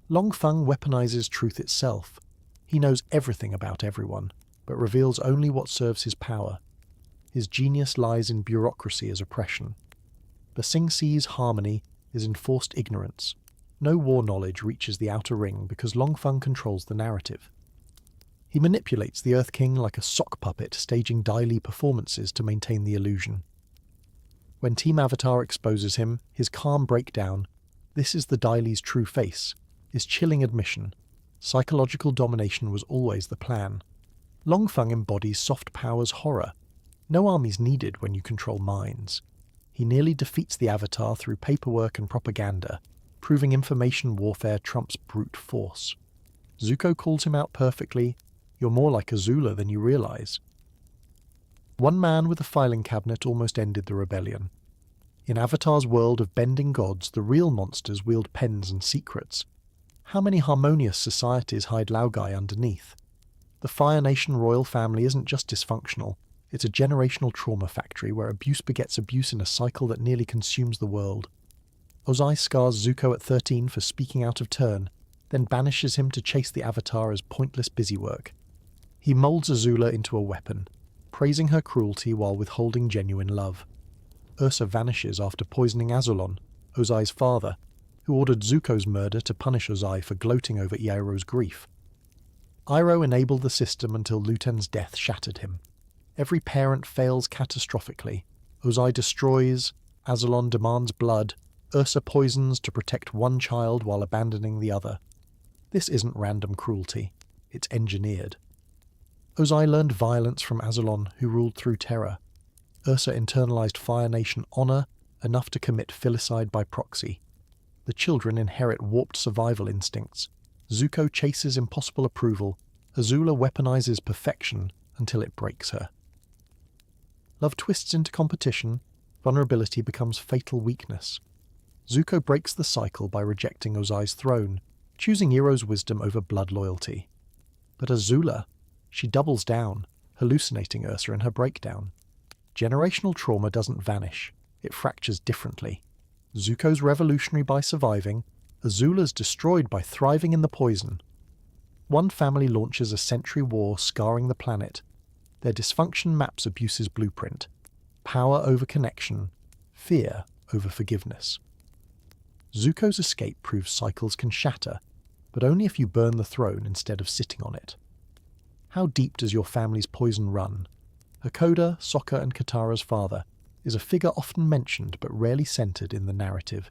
Long Feng weaponizes truth itself. He knows everything about everyone, but reveals only what serves his power. His genius lies in bureaucracy as oppression. Ba Sing Se's harmony is enforced ignorance. No war knowledge reaches the outer ring because Long Feng controls the narrative. He manipulates the Earth King like a sock puppet, staging Dai Li performances to maintain the illusion. When Team Avatar exposes him, his calm breakdown, this is the Dai Li's true face, his chilling admission. Psychological domination was always the plan. Long Feng embodies soft power's horror. No army's needed when you control minds. He nearly defeats the Avatar through paperwork and propaganda, proving information warfare trumps brute force. Zuko calls him out perfectly. You're more like Azula than you realize. One man with a filing cabinet almost ended the rebellion. In Avatar's world of bending gods, the real monsters wield pens and secrets. How many harmonious societies hide Laogai underneath? The Fire Nation royal family isn't just dysfunctional, it's a generational trauma factory where abuse begets abuse in a cycle that nearly consumes the world. Ozai scars Zuko at 13 for speaking out of turn, then banishes him to chase the Avatar as pointless busywork. He molds Azula into a weapon, praising her cruelty while withholding genuine love. Ursa vanishes after poisoning Azulon, Ozai's father, who ordered Zuko's murder to punish Ozai for gloating over Iroh's grief. Iroh enabled the system until Luten's death shattered him. Every parent fails catastrophically. Ozai destroys, Azulon demands blood, Ursa poisons to protect one child while abandoning the other. This isn't random cruelty, it's engineered. Ozai learned violence from Azulon, who ruled through terror. Ursa internalized Fire Nation honor enough to commit filicide by proxy. The children inherit warped survival instincts. Zuko chases impossible approval. Azula weaponizes perfection until it breaks her. Love twists into competition. Vulnerability becomes fatal weakness. Zuko breaks the cycle by rejecting Ozai's throne, choosing Iroh's wisdom over blood loyalty. But Azula, she doubles down, hallucinating Ursa in her breakdown. Generational trauma doesn't vanish, it fractures differently. Zuko's revolutionary by surviving, Azula's destroyed by thriving in the poison. One family launches a century war scarring the planet. Their dysfunction maps abuse's blueprint. Power over connection, fear over forgiveness. Zuko's escape proves cycles can shatter, but only if you burn the throne instead of sitting on it. How deep does your family's poison run? Hakoda, Sokka and Katara's father, is a figure often mentioned but rarely centered in the narrative.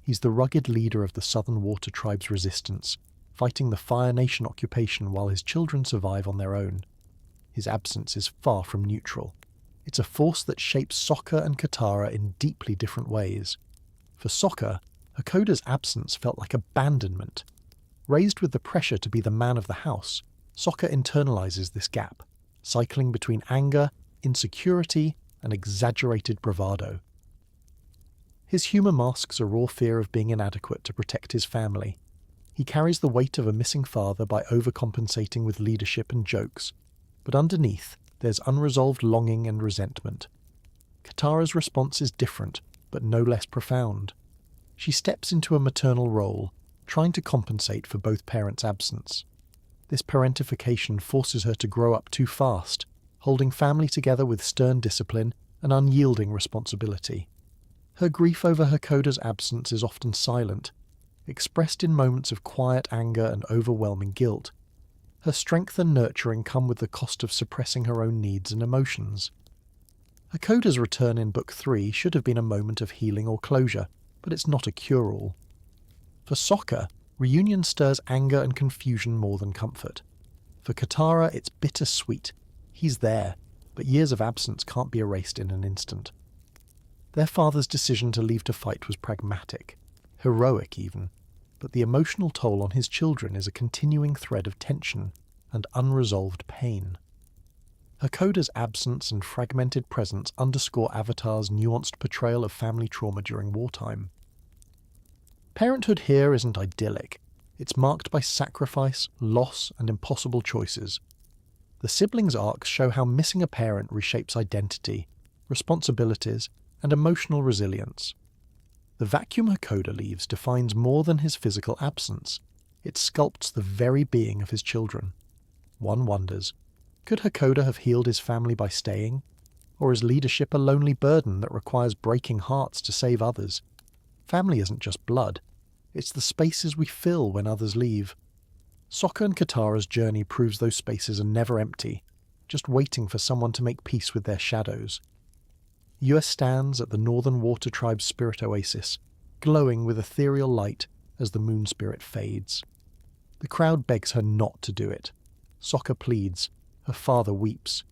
He's the rugged leader of the Southern Water Tribe's resistance, fighting the Fire Nation occupation while his children survive on their own. His absence is far from neutral. It's a force that shapes Sokka and Katara in deeply different ways. For Sokka, Hakoda's absence felt like abandonment. Raised with the pressure to be the man of the house, Sokka internalizes this gap, cycling between anger, insecurity, and exaggerated bravado. His humour masks a raw fear of being inadequate to protect his family. He carries the weight of a missing father by overcompensating with leadership and jokes, but underneath there's unresolved longing and resentment. Katara's response is different, but no less profound. She steps into a maternal role, trying to compensate for both parents' absence. This parentification forces her to grow up too fast, holding family together with stern discipline and unyielding responsibility. Her grief over Hakoda's absence is often silent, expressed in moments of quiet anger and overwhelming guilt. Her strength and nurturing come with the cost of suppressing her own needs and emotions. Hakoda's return in Book 3 should have been a moment of healing or closure, but it's not a cure-all. For Sokka, reunion stirs anger and confusion more than comfort. For Katara, it's bittersweet. He's there, but years of absence can't be erased in an instant. Their father's decision to leave to fight was pragmatic, heroic even, but the emotional toll on his children is a continuing thread of tension and unresolved pain. Hakoda's absence and fragmented presence underscore Avatar's nuanced portrayal of family trauma during wartime. Parenthood here isn't idyllic. It's marked by sacrifice, loss, and impossible choices. The siblings' arcs show how missing a parent reshapes identity, responsibilities, and emotional resilience. The vacuum Hakoda leaves defines more than his physical absence. It sculpts the very being of his children. One wonders, could Hakoda have healed his family by staying? Or is leadership a lonely burden that requires breaking hearts to save others? Family isn't just blood. It's the spaces we fill when others leave. Sokka and Katara's journey proves those spaces are never empty, just waiting for someone to make peace with their shadows. Yue stands at the Northern Water Tribe's spirit oasis, glowing with ethereal light as the moon spirit fades. The crowd begs her not to do it. Sokka pleads. Her father weeps.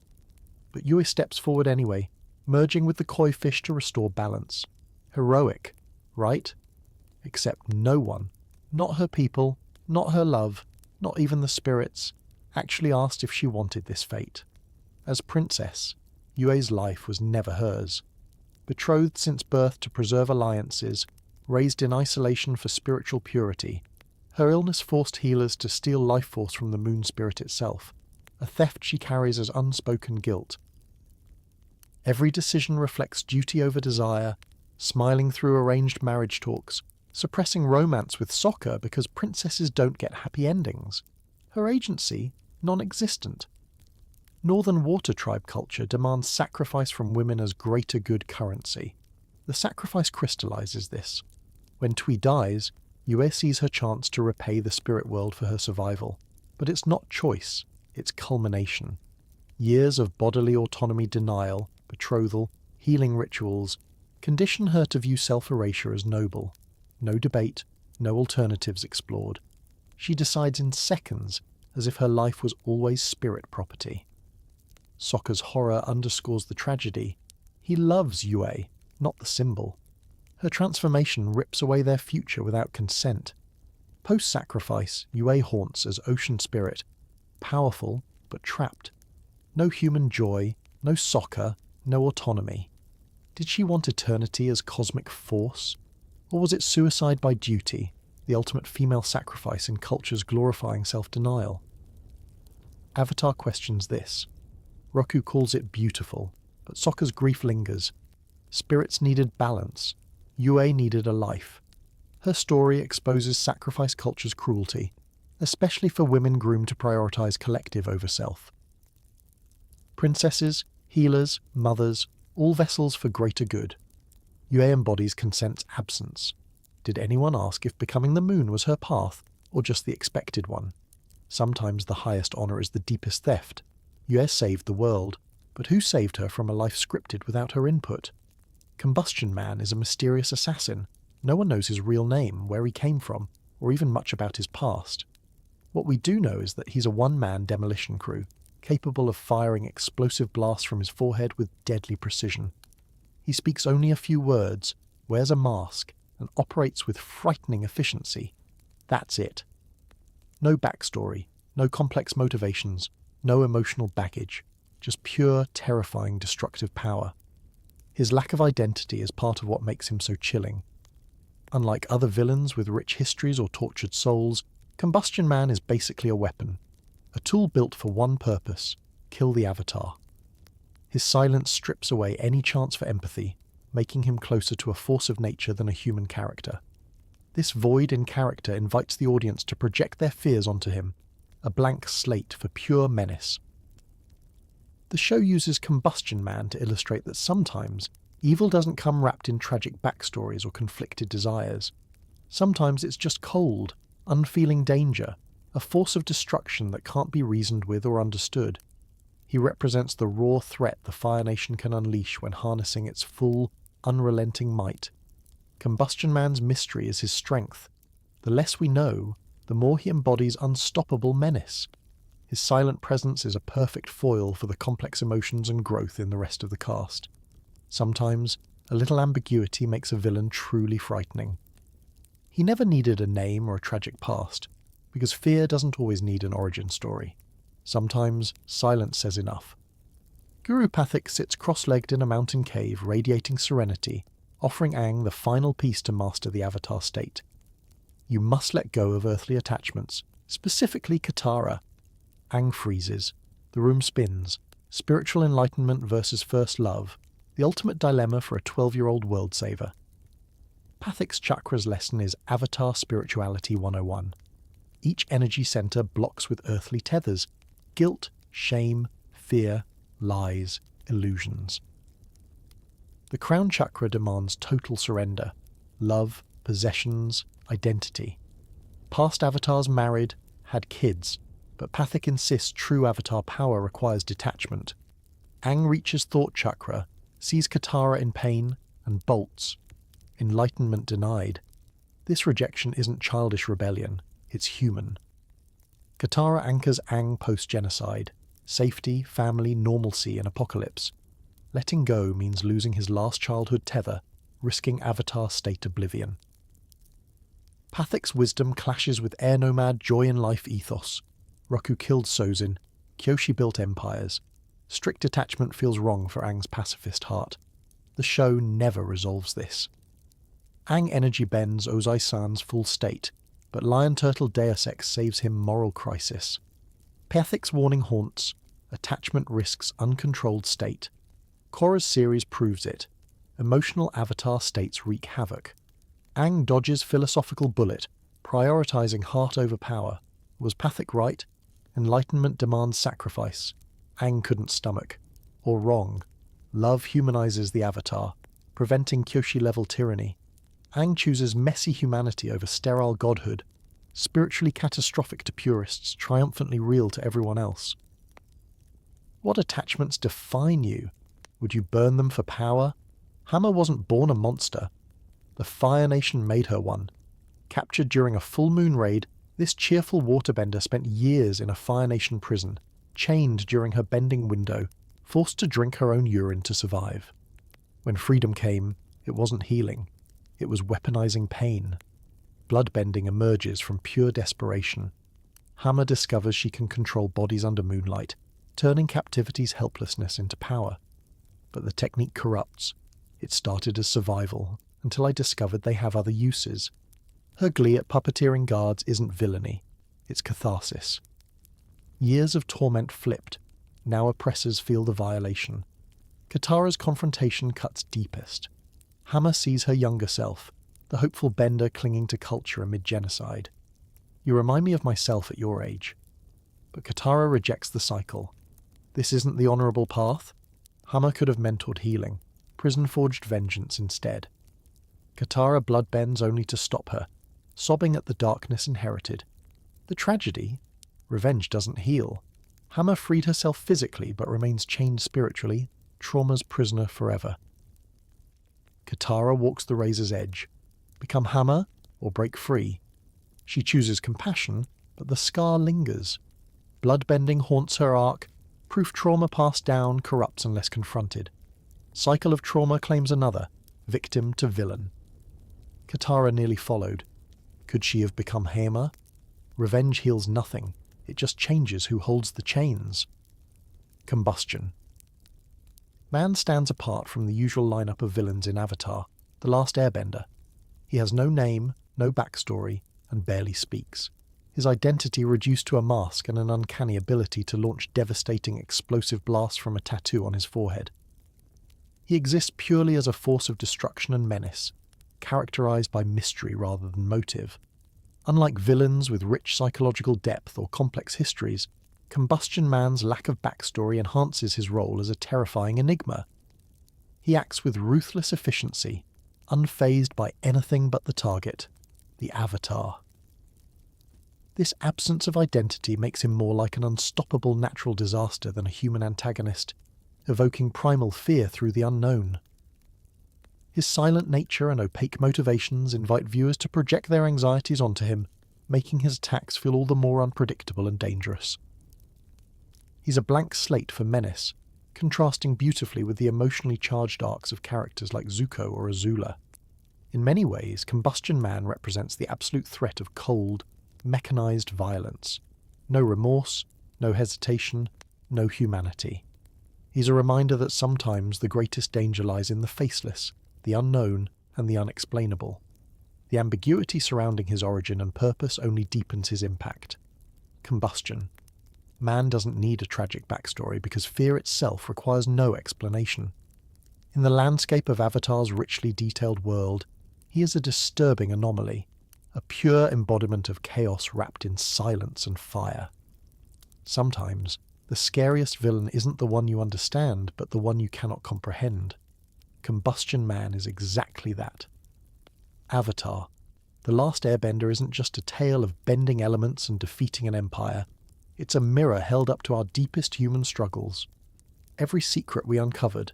But Yue steps forward anyway, merging with the koi fish to restore balance. Heroic, right? Except no one, not her people, not her love, not even the spirits, actually asked if she wanted this fate. As princess, Yue's life was never hers. Betrothed since birth to preserve alliances, raised in isolation for spiritual purity, her illness forced healers to steal life force from the moon spirit itself, a theft she carries as unspoken guilt. Every decision reflects duty over desire, smiling through arranged marriage talks, suppressing romance with Sokka because princesses don't get happy endings. Her agency, non-existent. Northern Water Tribe culture demands sacrifice from women as greater good currency. The sacrifice crystallizes this. When Tui dies, Yue sees her chance to repay the spirit world for her survival. But it's not choice, it's culmination. Years of bodily autonomy denial, betrothal, healing rituals, condition her to view self-erasure as noble. No debate, no alternatives explored. She decides in seconds, as if her life was always spirit property. Sokka's horror underscores the tragedy. He loves Yue, not the symbol. Her transformation rips away their future without consent. Post-sacrifice, Yue haunts as ocean spirit, powerful but trapped. No human joy, no Sokka, no autonomy. Did she want eternity as cosmic force? Or was it suicide by duty, the ultimate female sacrifice in cultures glorifying self-denial? Avatar questions this. Roku calls it beautiful, but Sokka's grief lingers. Spirits needed balance. Yue needed a life. Her story exposes sacrifice culture's cruelty, especially for women groomed to prioritize collective over self. Princesses, healers, mothers, all vessels for greater good. Yue embodies consent's absence. Did anyone ask if becoming the moon was her path, or just the expected one? Sometimes the highest honor is the deepest theft. Yue saved the world, but who saved her from a life scripted without her input? Combustion Man is a mysterious assassin. No one knows his real name, where he came from, or even much about his past. What we do know is that he's a one-man demolition crew, capable of firing explosive blasts from his forehead with deadly precision. He speaks only a few words, wears a mask, and operates with frightening efficiency. That's it. No backstory, no complex motivations, no emotional baggage, just pure, terrifying, destructive power. His lack of identity is part of what makes him so chilling. Unlike other villains with rich histories or tortured souls, Combustion Man is basically a weapon. A tool built for one purpose: kill the Avatar. His silence strips away any chance for empathy, making him closer to a force of nature than a human character. This void in character invites the audience to project their fears onto him, a blank slate for pure menace. The show uses Combustion Man to illustrate that sometimes evil doesn't come wrapped in tragic backstories or conflicted desires. Sometimes it's just cold, unfeeling danger, a force of destruction that can't be reasoned with or understood. He represents the raw threat the Fire Nation can unleash when harnessing its full, unrelenting might. Combustion Man's mystery is his strength. The less we know, the more he embodies unstoppable menace. His silent presence is a perfect foil for the complex emotions and growth in the rest of the cast. Sometimes, a little ambiguity makes a villain truly frightening. He never needed a name or a tragic past, because fear doesn't always need an origin story. Sometimes, silence says enough. Guru Pathik sits cross-legged in a mountain cave radiating serenity, offering Aang the final piece to master the Avatar state. You must let go of earthly attachments, specifically Katara. Aang freezes. The room spins. Spiritual enlightenment versus first love, the ultimate dilemma for a 12-year-old world saver. Pathik's chakras lesson is Avatar Spirituality 101. Each energy center blocks with earthly tethers. Guilt, shame, fear, lies, illusions. The crown chakra demands total surrender, love, possessions, identity. Past avatars married, had kids, but Pathik insists true avatar power requires detachment. Aang reaches thought chakra, sees Katara in pain, and bolts. Enlightenment denied. This rejection isn't childish rebellion, it's human. Katara anchors Aang post-genocide. Safety, family, normalcy, and apocalypse. Letting go means losing his last childhood tether, risking avatar state oblivion. Pathik's wisdom clashes with air nomad joy-in-life ethos. Roku killed Sozin, Kyoshi built empires. Strict detachment feels wrong for Aang's pacifist heart. The show never resolves this. Aang energy bends Ozai-san's full state, but Lion Turtle Deus Ex saves him moral crisis. Pathik's warning haunts, attachment risks uncontrolled state. Korra's series proves it. Emotional avatar states wreak havoc. Aang dodges philosophical bullet, prioritizing heart over power. Was Pathik right? Enlightenment demands sacrifice. Aang couldn't stomach. Or wrong. Love humanizes the avatar, preventing Kyoshi-level tyranny. Aang chooses messy humanity over sterile godhood, spiritually catastrophic to purists, triumphantly real to everyone else. What attachments define you? Would you burn them for power? Hammer wasn't born a monster. The Fire Nation made her one. Captured during a full moon raid, this cheerful waterbender spent years in a Fire Nation prison, chained during her bending window, forced to drink her own urine to survive. When freedom came, it wasn't healing. It was weaponizing pain. Bloodbending emerges from pure desperation. Hammer discovers she can control bodies under moonlight, turning captivity's helplessness into power. But the technique corrupts. It started as survival, until I discovered they have other uses. Her glee at puppeteering guards isn't villainy. It's catharsis. Years of torment flipped. Now oppressors feel the violation. Katara's confrontation cuts deepest. Hammer sees her younger self, the hopeful bender clinging to culture amid genocide. You remind me of myself at your age. But Katara rejects the cycle. This isn't the honourable path. Hammer could have mentored healing, prison-forged vengeance instead. Katara bloodbends only to stop her, sobbing at the darkness inherited. The tragedy? Revenge doesn't heal. Hammer freed herself physically but remains chained spiritually, trauma's prisoner forever. Katara walks the razor's edge. Become Hammer or break free? She chooses compassion, but the scar lingers. Bloodbending haunts her arc. Proof trauma passed down corrupts unless confronted. Cycle of trauma claims another, victim to villain. Katara nearly followed. Could she have become Hammer? Revenge heals nothing. It just changes who holds the chains. Combustion. Man stands apart from the usual lineup of villains in Avatar, The Last Airbender. He has no name, no backstory, and barely speaks. His identity reduced to a mask and an uncanny ability to launch devastating explosive blasts from a tattoo on his forehead. He exists purely as a force of destruction and menace, characterized by mystery rather than motive. Unlike villains with rich psychological depth or complex histories, Combustion Man's lack of backstory enhances his role as a terrifying enigma. He acts with ruthless efficiency, unfazed by anything but the target, the Avatar. This absence of identity makes him more like an unstoppable natural disaster than a human antagonist, evoking primal fear through the unknown. His silent nature and opaque motivations invite viewers to project their anxieties onto him, making his attacks feel all the more unpredictable and dangerous. He's a blank slate for menace, contrasting beautifully with the emotionally charged arcs of characters like Zuko or Azula. In many ways, Combustion Man represents the absolute threat of cold, mechanized violence. No remorse, no hesitation, no humanity. He's a reminder that sometimes the greatest danger lies in the faceless, the unknown, and the unexplainable. The ambiguity surrounding his origin and purpose only deepens his impact. Combustion. Man doesn't need a tragic backstory because fear itself requires no explanation. In the landscape of Avatar's richly detailed world, he is a disturbing anomaly, a pure embodiment of chaos wrapped in silence and fire. Sometimes, the scariest villain isn't the one you understand, but the one you cannot comprehend. Combustion Man is exactly that. Avatar. The Last Airbender isn't just a tale of bending elements and defeating an empire. It's a mirror held up to our deepest human struggles. Every secret we uncovered,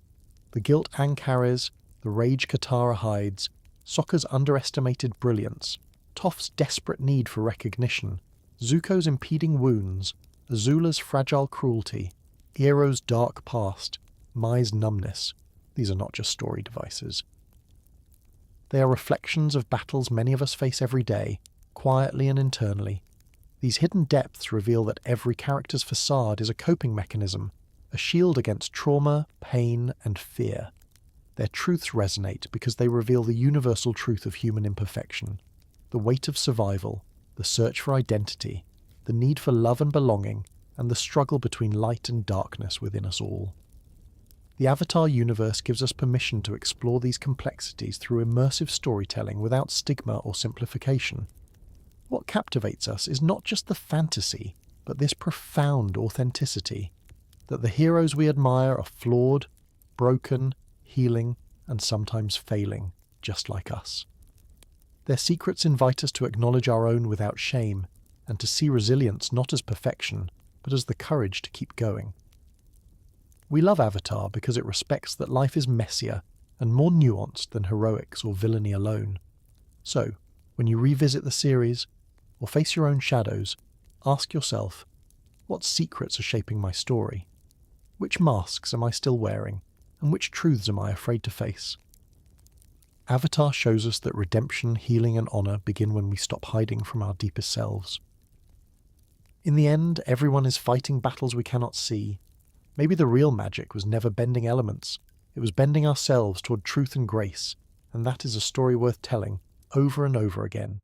the guilt Aang carries, the rage Katara hides, Sokka's underestimated brilliance, Toph's desperate need for recognition, Zuko's impeding wounds, Azula's fragile cruelty, Eero's dark past, Mai's numbness. These are not just story devices. They are reflections of battles many of us face every day, quietly and internally. These hidden depths reveal that every character's facade is a coping mechanism, a shield against trauma, pain, and fear. Their truths resonate because they reveal the universal truth of human imperfection, the weight of survival, the search for identity, the need for love and belonging, and the struggle between light and darkness within us all. The Avatar universe gives us permission to explore these complexities through immersive storytelling without stigma or simplification. What captivates us is not just the fantasy, but this profound authenticity, that the heroes we admire are flawed, broken, healing, and sometimes failing, just like us. Their secrets invite us to acknowledge our own without shame, and to see resilience not as perfection, but as the courage to keep going. We love Avatar because it respects that life is messier and more nuanced than heroics or villainy alone. So, when you revisit the series, or face your own shadows, ask yourself, what secrets are shaping my story? Which masks am I still wearing, and which truths am I afraid to face? Avatar shows us that redemption, healing, and honor begin when we stop hiding from our deepest selves. In the end, everyone is fighting battles we cannot see. Maybe the real magic was never bending elements. It was bending ourselves toward truth and grace, and that is a story worth telling over and over again.